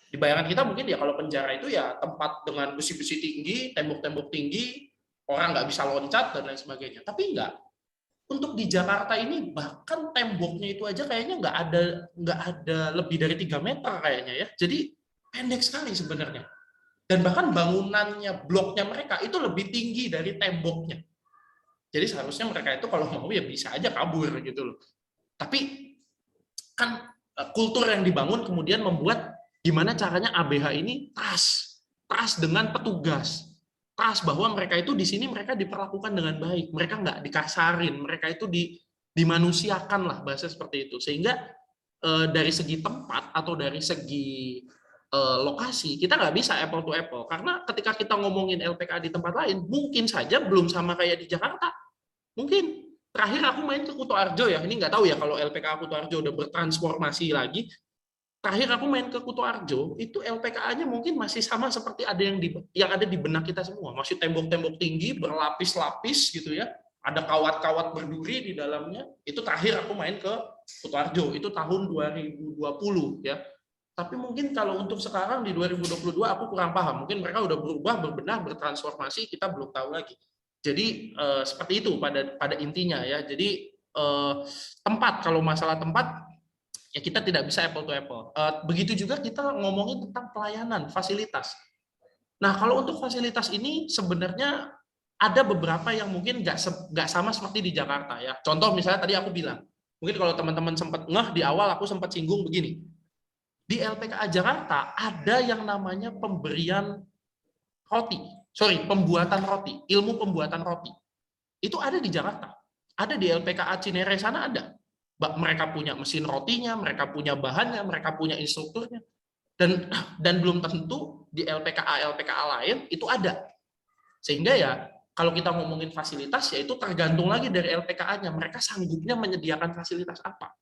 Di bayangan kita mungkin ya kalau penjara itu ya tempat dengan besi-besi tinggi, tembok-tembok tinggi, orang nggak bisa loncat dan lain sebagainya. Tapi enggak. Untuk di Jakarta ini bahkan temboknya itu aja kayaknya nggak ada lebih dari 3 meter kayaknya ya. Jadi pendek sekali sebenarnya. Dan bahkan bangunannya, bloknya mereka itu lebih tinggi dari temboknya. Jadi seharusnya mereka itu kalau mau ya bisa aja kabur gitu loh. Tapi kan kultur yang dibangun kemudian membuat gimana caranya ABH ini trust dengan petugas, trust bahwa mereka itu di sini mereka diperlakukan dengan baik, mereka nggak dikasarin, mereka itu dimanusiakan lah, bahasa seperti itu. Sehingga dari segi tempat atau dari segi lokasi kita nggak bisa apple to apple, karena ketika kita ngomongin LPKA di tempat lain mungkin saja belum sama kayak di Jakarta. Mungkin terakhir aku main ke Kuto Arjo ya, ini nggak tahu ya kalau LPKA Kuto Arjo udah bertransformasi lagi. Terakhir aku main ke Kuto Arjo, itu LPKA-nya mungkin masih sama seperti ada yang ada di benak kita semua. Masih tembok-tembok tinggi, berlapis-lapis gitu ya. Ada kawat-kawat berduri di dalamnya. Itu terakhir aku main ke Kuto Arjo, itu tahun 2020 ya. Tapi mungkin kalau untuk sekarang di 2022 aku kurang paham. Mungkin mereka udah berubah, berbenah, bertransformasi, kita belum tahu lagi. Jadi seperti itu pada intinya ya. Jadi tempat, kalau masalah tempat ya kita tidak bisa apple to apple. Begitu juga kita ngomongin tentang pelayanan, fasilitas. Nah, kalau untuk fasilitas ini sebenarnya ada beberapa yang mungkin nggak sama seperti di Jakarta ya. Contoh misalnya tadi aku bilang, mungkin kalau teman-teman sempat di awal aku sempat singgung begini. Di LPKA Jakarta ada yang namanya pembuatan roti, ilmu pembuatan roti. Itu ada di Jakarta. Ada di LPKA Cinere sana ada. Mereka punya mesin rotinya, mereka punya bahannya, mereka punya instrukturnya, dan belum tentu di LPKA lain itu ada. Sehingga ya kalau kita ngomongin fasilitas ya itu tergantung lagi dari LPKA-nya, mereka sanggupnya menyediakan fasilitas apa.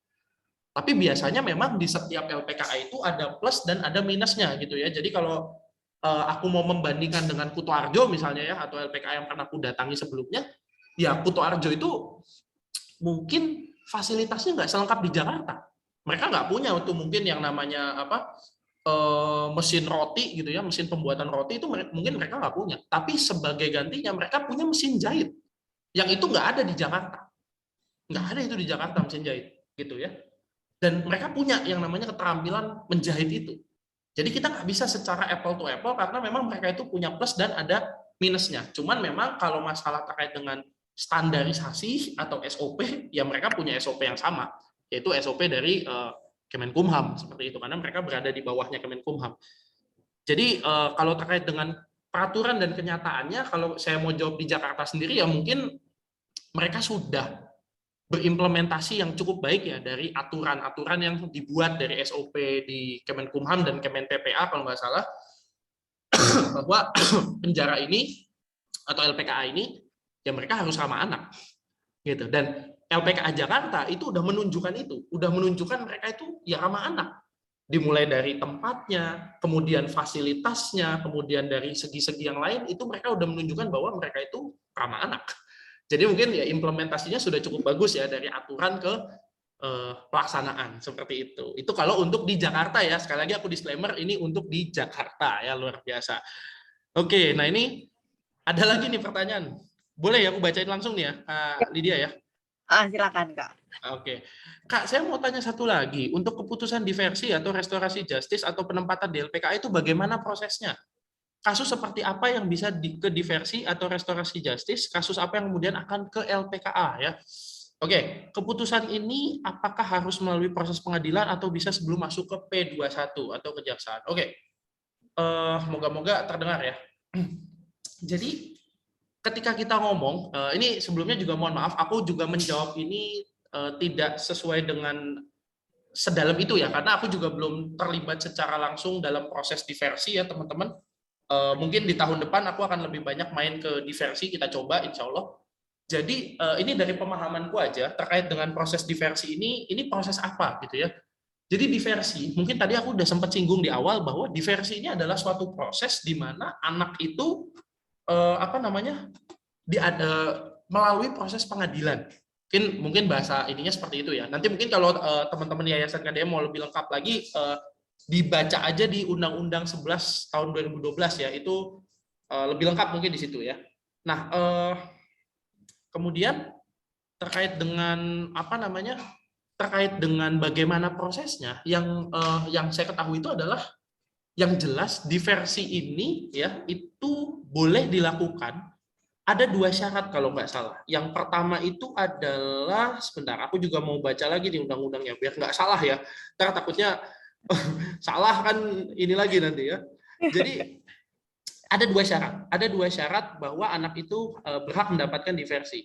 Tapi biasanya memang di setiap LPKA itu ada plus dan ada minusnya gitu ya. Jadi kalau aku mau membandingkan dengan Kuto Arjo misalnya ya, atau LPKA yang pernah aku datangi sebelumnya, ya Kuto Arjo itu mungkin fasilitasnya nggak selengkap di Jakarta. Mereka nggak punya untuk mungkin yang namanya mesin roti gitu ya, mesin pembuatan roti itu mungkin mereka nggak punya. Tapi sebagai gantinya mereka punya mesin jahit, yang itu nggak ada di Jakarta. Nggak ada itu di Jakarta mesin jahit gitu ya. Dan mereka punya yang namanya keterampilan menjahit itu. Jadi kita nggak bisa secara apple to apple karena memang mereka itu punya plus dan ada minusnya. Cuman memang kalau masalah terkait dengan standarisasi atau SOP, ya mereka punya SOP yang sama, yaitu SOP dari Kemenkumham seperti itu, karena mereka berada di bawahnya Kemenkumham. Jadi kalau terkait dengan peraturan dan kenyataannya, kalau saya mau jawab di Jakarta sendiri ya mungkin mereka sudah berimplementasi yang cukup baik ya dari aturan-aturan yang dibuat dari SOP di Kemenkumham dan Kemen PPA kalau nggak salah, bahwa penjara ini atau LPKA ini ya mereka harus ramah anak gitu. Dan LPKA Jakarta itu udah menunjukkan mereka itu ya ramah anak, dimulai dari tempatnya, kemudian fasilitasnya, kemudian dari segi-segi yang lain itu mereka udah menunjukkan bahwa mereka itu ramah anak. Jadi mungkin ya implementasinya sudah cukup bagus ya dari aturan ke pelaksanaan seperti itu. Itu kalau untuk di Jakarta ya, sekali lagi aku disclaimer ini untuk di Jakarta ya, luar biasa. Oke, nah ini ada lagi nih pertanyaan. Boleh ya aku bacain langsung nih ya, Kak Lydia ya? Silakan Kak. Oke, Kak, saya mau tanya satu lagi. Untuk keputusan diversi atau restorasi justice atau penempatan di LPKA itu bagaimana prosesnya? Kasus seperti apa yang bisa ke diversi atau restorasi justice? Kasus apa yang kemudian akan ke LPKA ya? Oke, keputusan ini apakah harus melalui proses pengadilan atau bisa sebelum masuk ke P21 atau kejaksaan? Oke, moga-moga terdengar ya. Jadi ketika kita ngomong, ini sebelumnya juga mohon maaf, aku juga menjawab ini tidak sesuai dengan sedalam itu ya, karena aku juga belum terlibat secara langsung dalam proses diversi ya teman-teman. Mungkin di tahun depan aku akan lebih banyak main ke diversi, kita coba insya Allah. Jadi ini dari pemahamanku aja terkait dengan proses diversi ini proses apa gitu ya. Jadi diversi, mungkin tadi aku udah sempat singgung di awal bahwa diversi ini adalah suatu proses di mana anak itu melalui proses pengadilan. Mungkin bahasa ininya seperti itu ya. Nanti mungkin kalau teman-teman Yayasan KDM mau lebih lengkap lagi, dibaca aja di Undang-Undang 11 tahun 2012 ya, itu lebih lengkap mungkin di situ ya. Nah, kemudian terkait dengan terkait dengan bagaimana prosesnya, yang saya ketahui itu adalah yang jelas diversi ini ya itu boleh dilakukan. Ada 2 syarat kalau nggak salah. Yang pertama itu adalah, sebentar, aku juga mau baca lagi di undang-undangnya biar nggak salah ya. Karena takutnya salah kan ini lagi nanti ya. Jadi ada 2 syarat. Ada 2 syarat bahwa anak itu berhak mendapatkan diversi.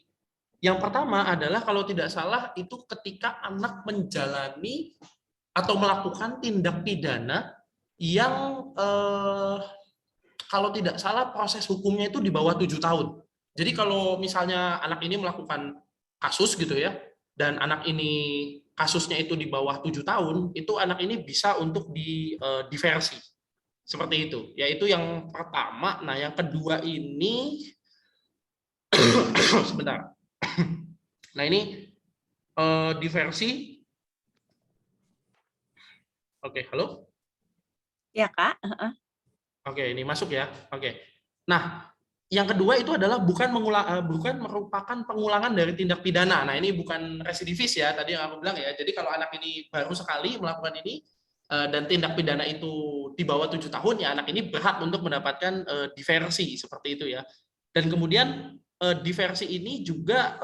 Yang pertama adalah kalau tidak salah itu ketika anak menjalani atau melakukan tindak pidana yang kalau tidak salah proses hukumnya itu di bawah 7 tahun. Jadi kalau misalnya anak ini melakukan kasus gitu ya, dan anak ini kasusnya itu di bawah 7 tahun, itu anak ini bisa untuk di diversi. Seperti itu. Yaitu yang pertama. Nah, yang kedua ini sebentar. Nah, ini diversi. Oke, halo? Ya Kak. Oke, ini masuk ya. Oke. Nah, yang kedua itu adalah bukan merupakan pengulangan dari tindak pidana. Nah, ini bukan residivis ya, tadi yang aku bilang ya. Jadi kalau anak ini baru sekali melakukan ini dan tindak pidana itu di bawah 7 tahun, ya anak ini berhak untuk mendapatkan diversi seperti itu ya. Dan kemudian diversi ini juga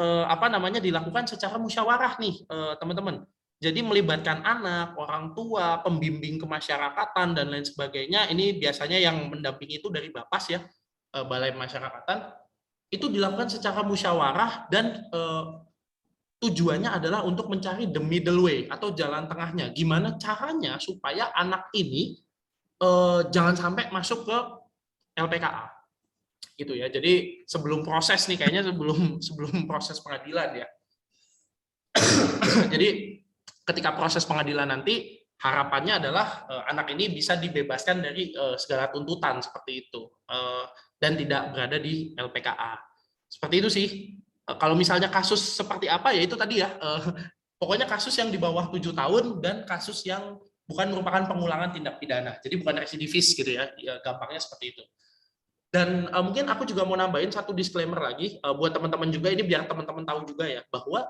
dilakukan secara musyawarah nih, teman-teman. Jadi melibatkan anak, orang tua, pembimbing kemasyarakatan dan lain sebagainya. Ini biasanya yang mendampingi itu dari Bapas ya, Balai Masyarakatan, itu dilakukan secara musyawarah dan tujuannya adalah untuk mencari the middle way atau jalan tengahnya. Gimana caranya supaya anak ini jangan sampai masuk ke LPKA, gitu ya. Jadi sebelum proses nih, kayaknya sebelum proses pengadilan ya. Jadi ketika proses pengadilan nanti harapannya adalah anak ini bisa dibebaskan dari segala tuntutan seperti itu. Dan tidak berada di LPKA. Seperti itu sih. Kalau misalnya kasus seperti apa ya itu tadi ya. Pokoknya kasus yang di bawah 7 tahun dan kasus yang bukan merupakan pengulangan tindak pidana. Jadi bukan residivis gitu ya. Gampangnya seperti itu. Dan mungkin aku juga mau nambahin satu disclaimer lagi buat teman-teman juga, ini biar teman-teman tahu juga ya, bahwa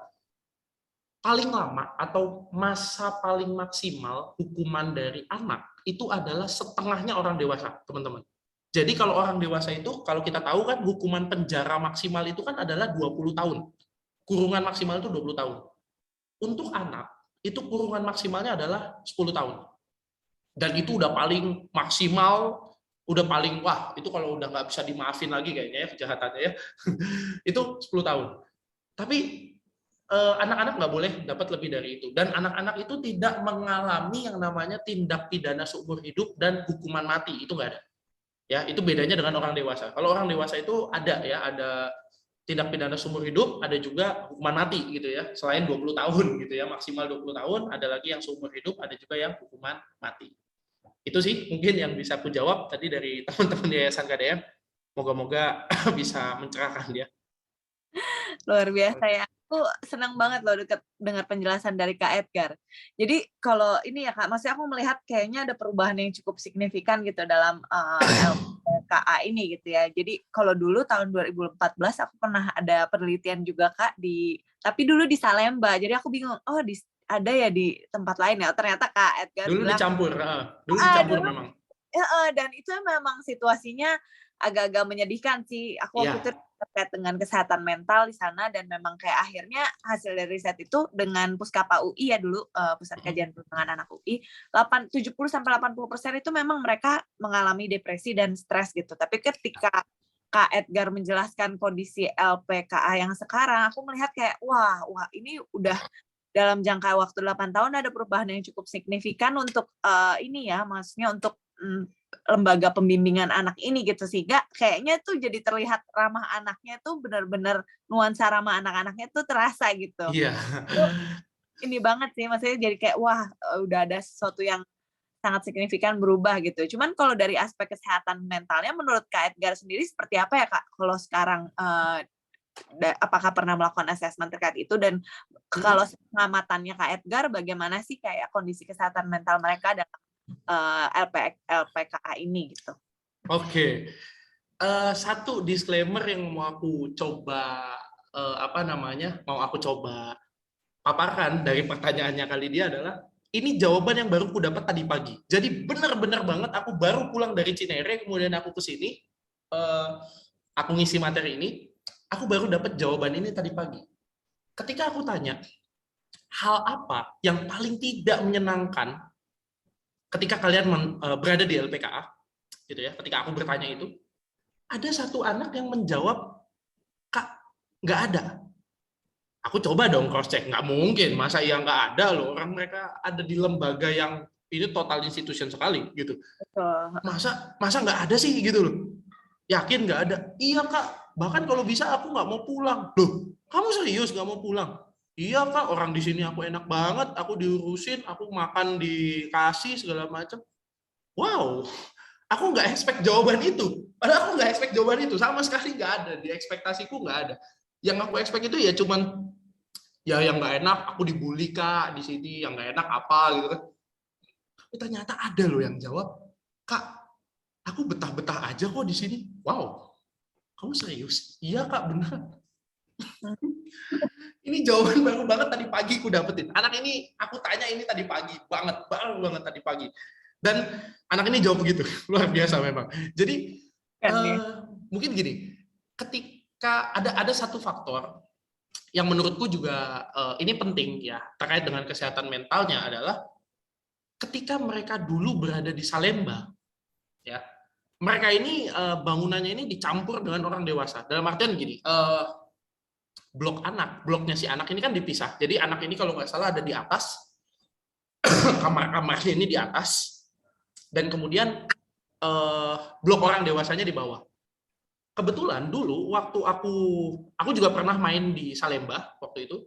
paling lama atau masa paling maksimal hukuman dari anak itu adalah setengahnya orang dewasa, teman-teman. Jadi kalau orang dewasa itu, kalau kita tahu kan hukuman penjara maksimal itu kan adalah 20 tahun. Kurungan maksimal itu 20 tahun. Untuk anak, itu kurungan maksimalnya adalah 10 tahun. Dan itu udah paling maksimal, udah paling, wah itu kalau udah nggak bisa dimaafin lagi kayaknya ya kejahatannya ya. Itu 10 tahun. Tapi anak-anak nggak boleh dapat lebih dari itu. Dan anak-anak itu tidak mengalami yang namanya tindak pidana seumur hidup dan hukuman mati, itu nggak ada. Ya, itu bedanya dengan orang dewasa. Kalau orang dewasa itu ada ya, ada tindak pidana seumur hidup, ada juga hukuman mati gitu ya. Selain 20 tahun gitu ya, maksimal 20 tahun, ada lagi yang seumur hidup, ada juga yang hukuman mati. Itu sih mungkin yang bisa aku jawab tadi dari teman-teman Yayasan KDM. Moga-moga bisa mencerahkan dia. Luar biasa ya. Aku senang banget loh dengar penjelasan dari Kak Edgar. Jadi kalau ini ya Kak, maksudnya aku melihat kayaknya ada perubahan yang cukup signifikan gitu dalam LPKA ini gitu ya. Jadi kalau dulu tahun 2014 aku pernah ada penelitian juga Kak tapi dulu di Salemba. Jadi aku bingung, ada ya di tempat lain ya. Ternyata Kak Edgar Dulu bilang, dicampur memang. dan itu memang situasinya agak-agak menyedihkan sih. Aku waktu itu terkait dengan kesehatan mental di sana, dan memang kayak akhirnya hasil dari riset itu dengan Puskapa UI ya dulu, Pusat Kajian Perkembangan Anak UI, 70-80% itu memang mereka mengalami depresi dan stres gitu. Tapi ketika Kak Edgar menjelaskan kondisi LPKA yang sekarang, aku melihat kayak wah ini udah dalam jangka waktu 8 tahun ada perubahan yang cukup signifikan untuk ini ya, maksudnya untuk lembaga pembimbingan anak ini gitu, sehingga kayaknya tuh jadi terlihat ramah anaknya tuh benar-benar nuansa ramah anak-anaknya tuh terasa gitu. Iya. Ini banget sih, maksudnya jadi kayak wah udah ada sesuatu yang sangat signifikan berubah gitu. Cuman kalau dari aspek kesehatan mentalnya menurut Kak Edgar sendiri seperti apa ya Kak? Kalau sekarang apakah pernah melakukan asesmen terkait itu, dan kalau pengamatannya Kak Edgar bagaimana sih kayak kondisi kesehatan mental mereka dalam LPKA ini gitu? Oke. Satu disclaimer yang mau aku coba mau aku coba paparkan dari pertanyaannya kali dia adalah ini jawaban yang baru aku dapat tadi pagi. Jadi benar-benar banget aku baru pulang dari Cinere, kemudian aku ke sini, aku ngisi materi ini, aku baru dapat jawaban ini tadi pagi. Ketika aku tanya, hal apa yang paling tidak menyenangkan ketika kalian berada di LPKA, gitu ya, ketika aku bertanya itu, ada satu anak yang menjawab, Kak, nggak ada. Aku coba dong cross check, nggak mungkin, masa iya nggak ada loh, orang mereka ada di lembaga yang ini total institution sekali, gitu. Masa nggak ada sih, gitu loh. Yakin nggak ada? Iya Kak, bahkan kalau bisa aku nggak mau pulang. Loh, kamu serius nggak mau pulang? Iya Kak, orang di sini aku enak banget, aku diurusin, aku makan dikasih segala macam. Wow, aku nggak expect jawaban itu. Padahal aku nggak expect jawaban itu, sama sekali nggak ada. Di ekspektasiku nggak ada. Yang aku expect itu ya cuman, ya yang nggak enak, aku dibully Kak di sini, yang nggak enak apa gitu kan. Tapi ternyata ada loh yang jawab, Kak, aku betah-betah aja kok di sini. Wow, kamu serius? Iya Kak, benar. Ini jawaban baru banget tadi pagi aku dapetin. Anak ini aku tanya ini tadi pagi, baru banget tadi pagi. Dan anak ini jawab begitu, luar biasa memang. Jadi mungkin gini, ketika ada satu faktor yang menurutku juga ini penting ya terkait dengan kesehatan mentalnya adalah ketika mereka dulu berada di Salemba, ya mereka ini bangunannya ini dicampur dengan orang dewasa. Dalam artian gini. Bloknya si anak ini kan dipisah. Jadi anak ini kalau nggak salah ada di atas, kamar-kamarnya ini di atas, dan kemudian blok orang dewasanya di bawah. Kebetulan dulu waktu aku juga pernah main di Salemba waktu itu,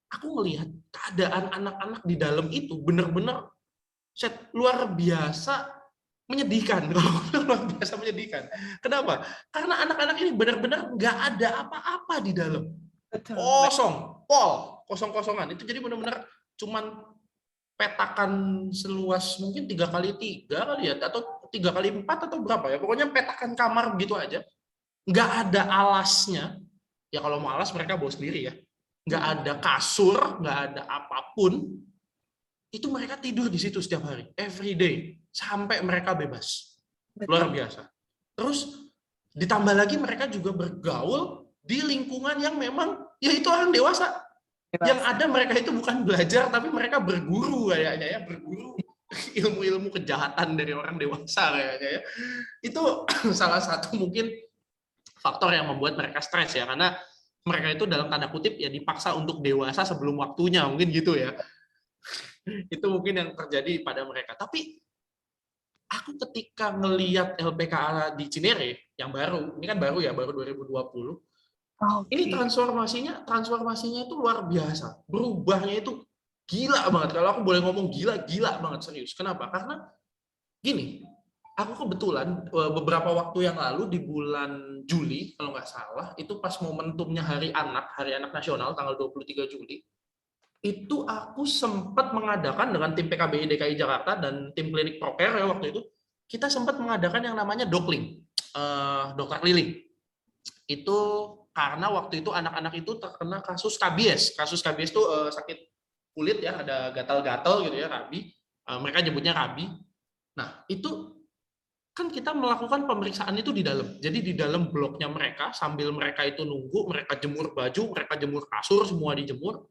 aku melihat keadaan anak-anak di dalam itu benar-benar luar biasa menyedihkan. Luar biasa menyedihkan. Kenapa? Karena anak-anak ini benar-benar nggak ada apa-apa di dalam. Kosong, kosong-kosongan. Itu jadi benar-benar cuman petakan seluas mungkin 3x3 kali ya, atau 3x4 atau berapa ya. Pokoknya petakan kamar begitu aja. Nggak ada alasnya. Ya kalau mau alas mereka bawa sendiri ya. Nggak ada kasur, nggak ada apapun. Itu mereka tidur di situ setiap hari, every day, sampai mereka bebas. Luar biasa. Terus ditambah lagi mereka juga bergaul di lingkungan yang memang ya itu orang dewasa. Yang ada mereka itu bukan belajar, tapi mereka berguru kayaknya ya, berguru ilmu-ilmu kejahatan dari orang dewasa kayaknya ya. Itu salah satu mungkin faktor yang membuat mereka stres ya, karena mereka itu dalam tanda kutip ya dipaksa untuk dewasa sebelum waktunya, mungkin gitu ya. Itu mungkin yang terjadi pada mereka. Tapi aku ketika ngelihat LPKA di Cinere yang baru, ini kan baru ya, baru 2020. Ini transformasinya itu luar biasa. Berubahnya itu gila banget. Kalau aku boleh ngomong gila banget, serius. Kenapa? Karena gini, aku kebetulan beberapa waktu yang lalu di bulan Juli, kalau nggak salah, itu pas momentumnya Hari Anak Nasional, tanggal 23 Juli, itu aku sempat mengadakan dengan tim PKBI DKI Jakarta dan tim klinik Proker ya waktu itu, kita sempat mengadakan yang namanya dokling, dokter keliling. Itu karena waktu itu anak-anak itu terkena kasus KBS. Kasus KBS itu sakit kulit ya, ada gatal-gatal gitu ya, rabi. Mereka nyebutnya rabi. Nah, itu kan kita melakukan pemeriksaan itu di dalam. Jadi di dalam bloknya mereka, sambil mereka itu nunggu, mereka jemur baju, mereka jemur kasur, semua dijemur.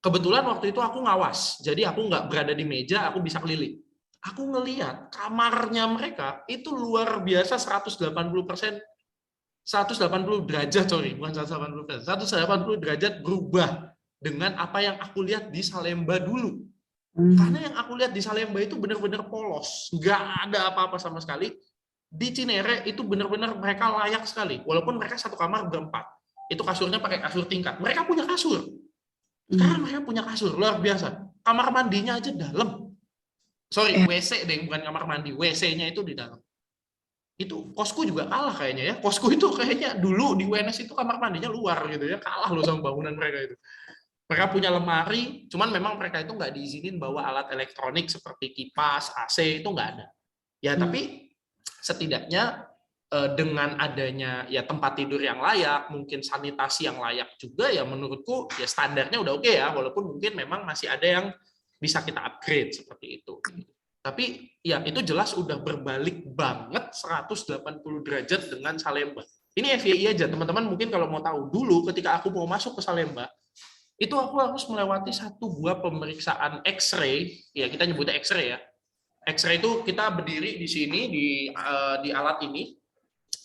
Kebetulan waktu itu aku ngawas, jadi aku nggak berada di meja, aku bisa keliling. Aku ngelihat kamarnya mereka itu luar biasa 180%, 180 derajat, sorry, bukan 180%, 180 derajat berubah dengan apa yang aku lihat di Salemba dulu. Karena yang aku lihat di Salemba itu benar-benar polos, nggak ada apa-apa sama sekali. Di Cinere itu benar-benar mereka layak sekali, walaupun mereka satu kamar berempat. Itu kasurnya pakai kasur tingkat. Mereka punya kasur. Sekarang mereka punya kasur, luar biasa. Kamar mandinya aja dalam. Sorry, WC deh, bukan kamar mandi. WC-nya itu di dalam. Itu kosku juga kalah kayaknya ya. Kosku itu kayaknya dulu di UNS itu kamar mandinya luar gitu ya. Kalah loh sama bangunan mereka itu. Mereka punya lemari, cuman memang mereka itu nggak diizinin bawa alat elektronik seperti kipas, AC, itu nggak ada. Ya, tapi setidaknya dengan adanya ya tempat tidur yang layak, mungkin sanitasi yang layak juga, ya menurutku ya standarnya udah oke ya, walaupun mungkin memang masih ada yang bisa kita upgrade seperti itu. Tapi ya itu jelas udah berbalik banget 180 derajat dengan Salemba. Ini FYI aja, teman-teman mungkin kalau mau tahu, dulu ketika aku mau masuk ke Salemba, itu aku harus melewati satu buah pemeriksaan X-ray, ya kita nyebutnya X-ray ya. X-ray itu kita berdiri di sini di alat ini,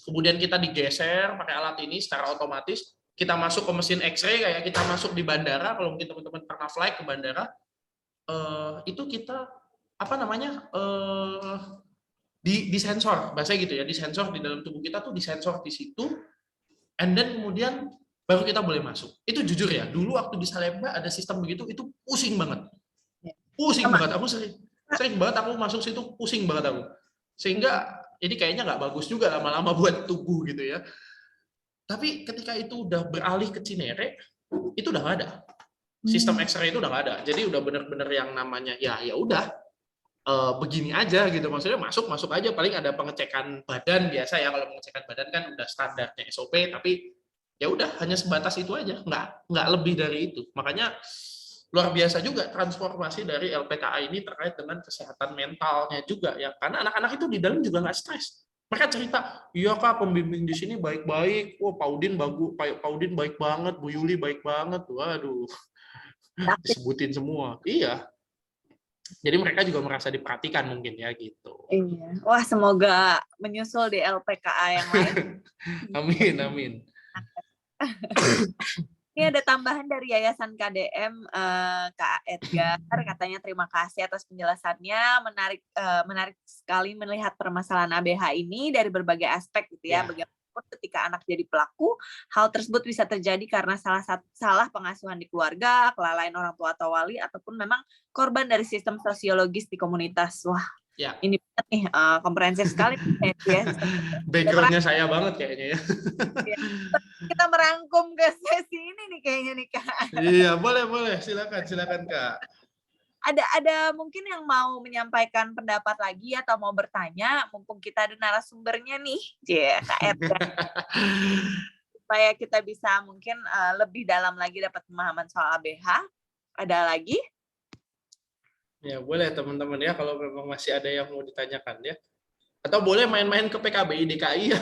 kemudian kita digeser pakai alat ini secara otomatis, kita masuk ke mesin X-ray kayak kita masuk di bandara. Kalau mungkin teman-teman pernah flight ke bandara, itu kita apa namanya di sensor, bahasa gitu ya, di sensor di dalam tubuh kita tuh disensor di situ, and then kemudian baru kita boleh masuk. Itu jujur ya, dulu waktu di Salemba ada sistem begitu, itu pusing banget. Pusing banget, aku sering banget aku masuk situ, pusing banget aku. Sehingga ini kayaknya nggak bagus juga lama-lama buat tubuh gitu ya. Tapi ketika itu udah beralih ke Cinere, itu udah nggak ada. Sistem X-ray itu udah nggak ada. Jadi udah bener-bener yang namanya ya udah begini aja gitu. Maksudnya masuk aja, paling ada pengecekan badan biasa ya. Kalau pengecekan badan kan udah standarnya SOP, tapi ya udah hanya sebatas itu aja, nggak lebih dari itu. Makanya luar biasa juga transformasi dari LPKA ini terkait dengan kesehatan mentalnya juga ya, karena anak-anak itu di dalam juga nggak stres. Mereka cerita, iya Kak, pembimbing di sini baik-baik, wah Pak Udin baik banget, Bu Yuli baik banget, waduh, disebutin semua. Iya, jadi mereka juga merasa diperhatikan mungkin ya gitu. Iya. Wah, semoga menyusul di LPKA yang lain. Amin. Ini ada tambahan dari Yayasan KDM, Kak Edgar, katanya terima kasih atas penjelasannya, menarik sekali melihat permasalahan ABH ini dari berbagai aspek gitu ya. Bagaimana ketika anak jadi pelaku, hal tersebut bisa terjadi karena salah pengasuhan di keluarga, kelalaian orang tua atau wali, ataupun memang korban dari sistem sosiologis di komunitas. Wah, ini banget nih, komprehensif sekali. Background-nya saya banget kayaknya ya. Kita merangkum ke sesi ini nih kayaknya nih Kak. Iya, boleh. Silakan Kak. Ada mungkin yang mau menyampaikan pendapat lagi atau mau bertanya, mumpung kita ada narasumbernya nih, Kak Edgar. Supaya kita bisa mungkin lebih dalam lagi dapat pemahaman soal ABH. Ada lagi? Ya, boleh teman-teman ya, kalau memang masih ada yang mau ditanyakan ya. Atau boleh main-main ke PKBI DKI ya.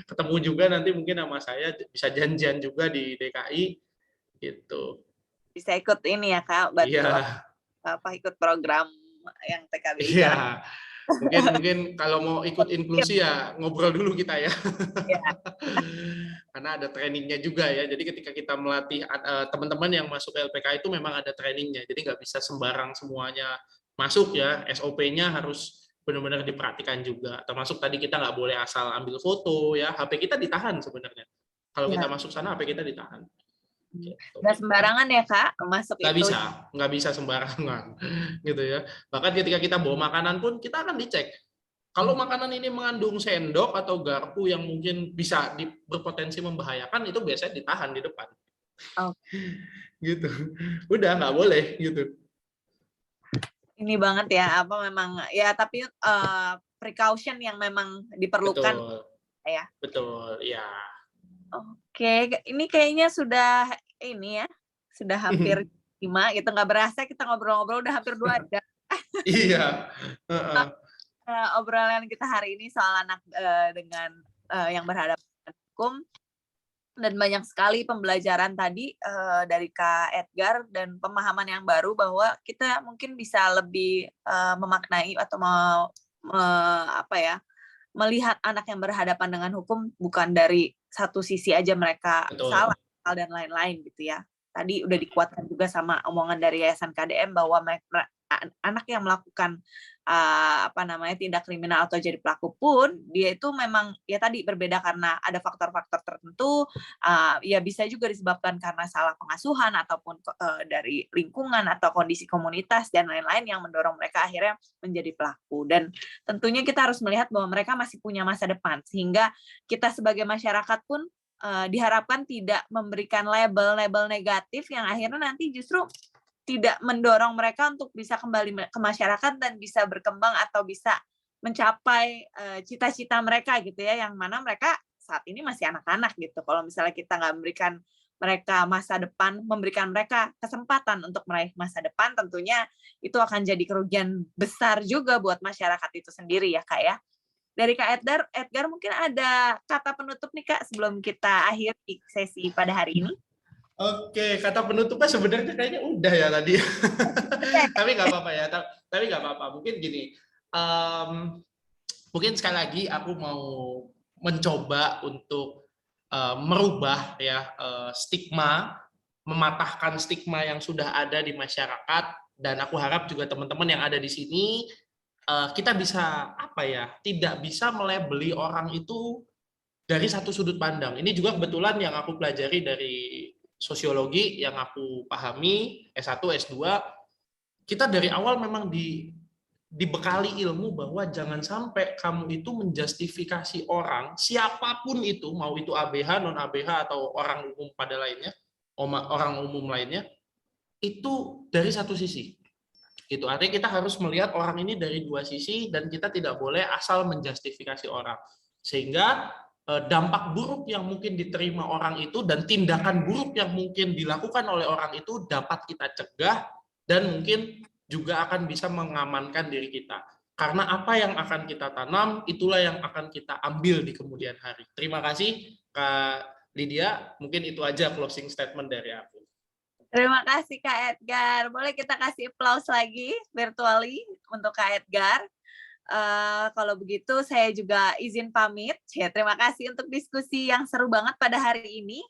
Ketemu juga nanti mungkin sama saya, bisa janjian juga di DKI gitu. Bisa ikut ini ya Kak, Iya. ikut program yang PKBI. Iya. Mungkin kalau mau ikut inklusi ya ngobrol dulu kita ya. Ya. Karena ada trainingnya juga ya. Jadi ketika kita melatih teman-teman yang masuk ke LPK itu memang ada trainingnya. Jadi nggak bisa sembarang semuanya masuk ya. SOP-nya harus benar-benar diperhatikan juga. Termasuk tadi kita nggak boleh asal ambil foto ya. HP kita ditahan sebenarnya. Kalau kita masuk sana HP kita ditahan. Nggak sembarangan ya Kak masuk itu. Nggak bisa sembarangan gitu ya. Bahkan ketika kita bawa makanan pun kita akan dicek. Kalau makanan ini mengandung sendok atau garpu yang mungkin bisa berpotensi membahayakan, itu biasanya ditahan di depan. Gitu. Udah nggak boleh gitu. Ini banget ya, apa memang ya, tapi precaution yang memang diperlukan. Betul. Ya. Betul, ya. Oke, ini kayaknya sudah ini ya, sudah hampir 5 gitu, nggak berasa kita ngobrol-ngobrol udah hampir 2 jam. Iya. Obrolan kita hari ini soal anak dengan yang berhadapan dengan hukum, dan banyak sekali pembelajaran tadi dari Kak Edgar dan pemahaman yang baru bahwa kita mungkin bisa lebih memaknai atau melihat anak yang berhadapan dengan hukum bukan dari satu sisi aja mereka salah dan lain-lain gitu ya. Tadi udah dikuatkan juga sama omongan dari Yayasan KDM bahwa anak yang melakukan tindak kriminal atau jadi pelaku pun dia itu memang ya tadi berbeda karena ada faktor-faktor tertentu, ya bisa juga disebabkan karena salah pengasuhan ataupun dari lingkungan atau kondisi komunitas dan lain-lain yang mendorong mereka akhirnya menjadi pelaku. Dan tentunya kita harus melihat bahwa mereka masih punya masa depan, sehingga kita sebagai masyarakat pun diharapkan tidak memberikan label-label negatif yang akhirnya nanti justru tidak mendorong mereka untuk bisa kembali ke masyarakat dan bisa berkembang atau bisa mencapai cita-cita mereka gitu ya, yang mana mereka saat ini masih anak-anak gitu. Kalau misalnya kita nggak memberikan mereka masa depan, memberikan mereka kesempatan untuk meraih masa depan, tentunya itu akan jadi kerugian besar juga buat masyarakat itu sendiri ya Kak ya. Dari Kak Edgar mungkin ada kata penutup nih Kak sebelum kita akhiri sesi pada hari ini. Oke, kata penutupnya sebenarnya kayaknya udah ya tadi. Tapi nggak apa-apa ya. Tapi nggak apa-apa. Mungkin gini, mungkin sekali lagi aku mau mencoba untuk merubah ya stigma, mematahkan stigma yang sudah ada di masyarakat. Dan aku harap juga teman-teman yang ada di sini kita bisa tidak bisa melabeli orang itu dari satu sudut pandang. Ini juga kebetulan yang aku pelajari dari sosiologi yang aku pahami S1, S2, kita dari awal memang dibekali ilmu bahwa jangan sampai kamu itu menjustifikasi orang, siapapun itu, mau itu ABH, non ABH atau orang umum pada lainnya, orang umum lainnya, itu dari satu sisi. Itu artinya kita harus melihat orang ini dari dua sisi dan kita tidak boleh asal menjustifikasi orang. Sehingga dampak buruk yang mungkin diterima orang itu dan tindakan buruk yang mungkin dilakukan oleh orang itu dapat kita cegah dan mungkin juga akan bisa mengamankan diri kita. Karena apa yang akan kita tanam, itulah yang akan kita ambil di kemudian hari. Terima kasih Kak Lydia, mungkin itu aja closing statement dari aku. Terima kasih Kak Edgar. Boleh kita kasih applause lagi virtually untuk Kak Edgar. Kalau begitu saya juga izin pamit. Ya, terima kasih untuk diskusi yang seru banget pada hari ini.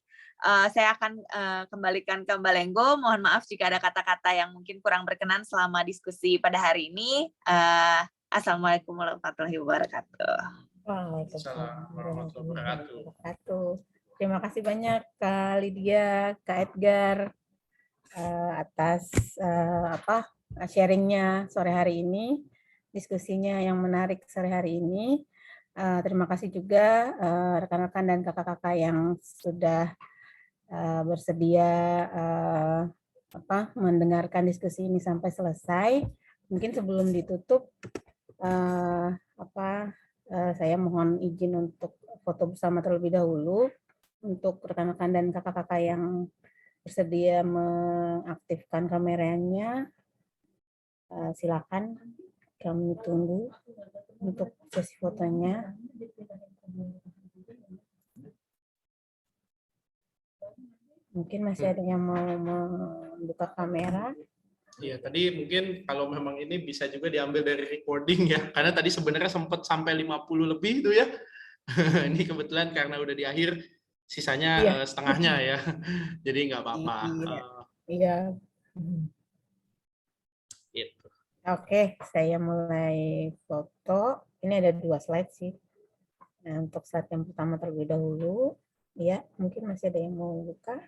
Saya akan kembalikan ke Mbak Lenggo. Mohon maaf jika ada kata-kata yang mungkin kurang berkenan selama diskusi pada hari ini. Assalamualaikum warahmatullahi wabarakatuh. Waalaikumsalam warahmatullahi wabarakatuh. Terima kasih banyak Kak Lydia, Kak Edgar atas sharingnya sore hari ini. Diskusinya yang menarik sore hari ini. Terima kasih juga rekan-rekan dan kakak-kakak yang sudah bersedia mendengarkan diskusi ini sampai selesai. Mungkin sebelum ditutup, saya mohon izin untuk foto bersama terlebih dahulu. Untuk rekan-rekan dan kakak-kakak yang bersedia mengaktifkan kameranya, silakan. Kami tunggu untuk sesi fotonya. Mungkin masih ada yang mau membuka kamera. Iya, tadi mungkin kalau memang ini bisa juga diambil dari recording ya, karena tadi sebenarnya sempat sampai 50 lebih itu ya. Ini kebetulan karena udah di akhir, sisanya Iya. setengahnya ya, jadi nggak apa-apa. Iya. Iya. Gitu. Oke, saya mulai foto. Ini ada 2 slide sih. Nah, untuk slide yang pertama terlebih dahulu, ya mungkin masih ada yang mau buka.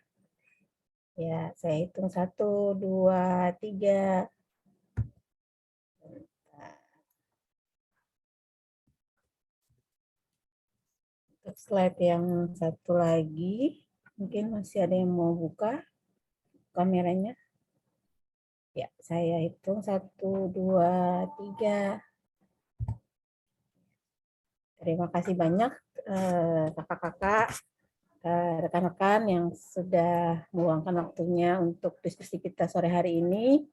Ya, saya hitung 1, 2, 3. Untuk slide yang satu lagi, mungkin masih ada yang mau buka kameranya. Ya, saya hitung 1, 2, 3. Terima kasih banyak kakak-kakak, rekan-rekan yang sudah meluangkan waktunya untuk diskusi kita sore hari ini.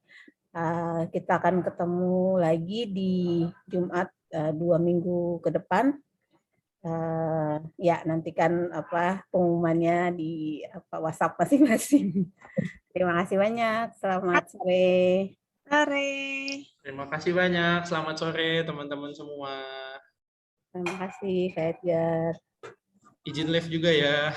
Kita akan ketemu lagi di Jumat 2 minggu ke depan. Ya, nantikan pengumumannya di WhatsApp masing-masing. Terima kasih banyak. Selamat sore. Sore. Terima kasih banyak. Selamat sore teman-teman semua. Terima kasih, Kak Edgar. Izin live juga ya.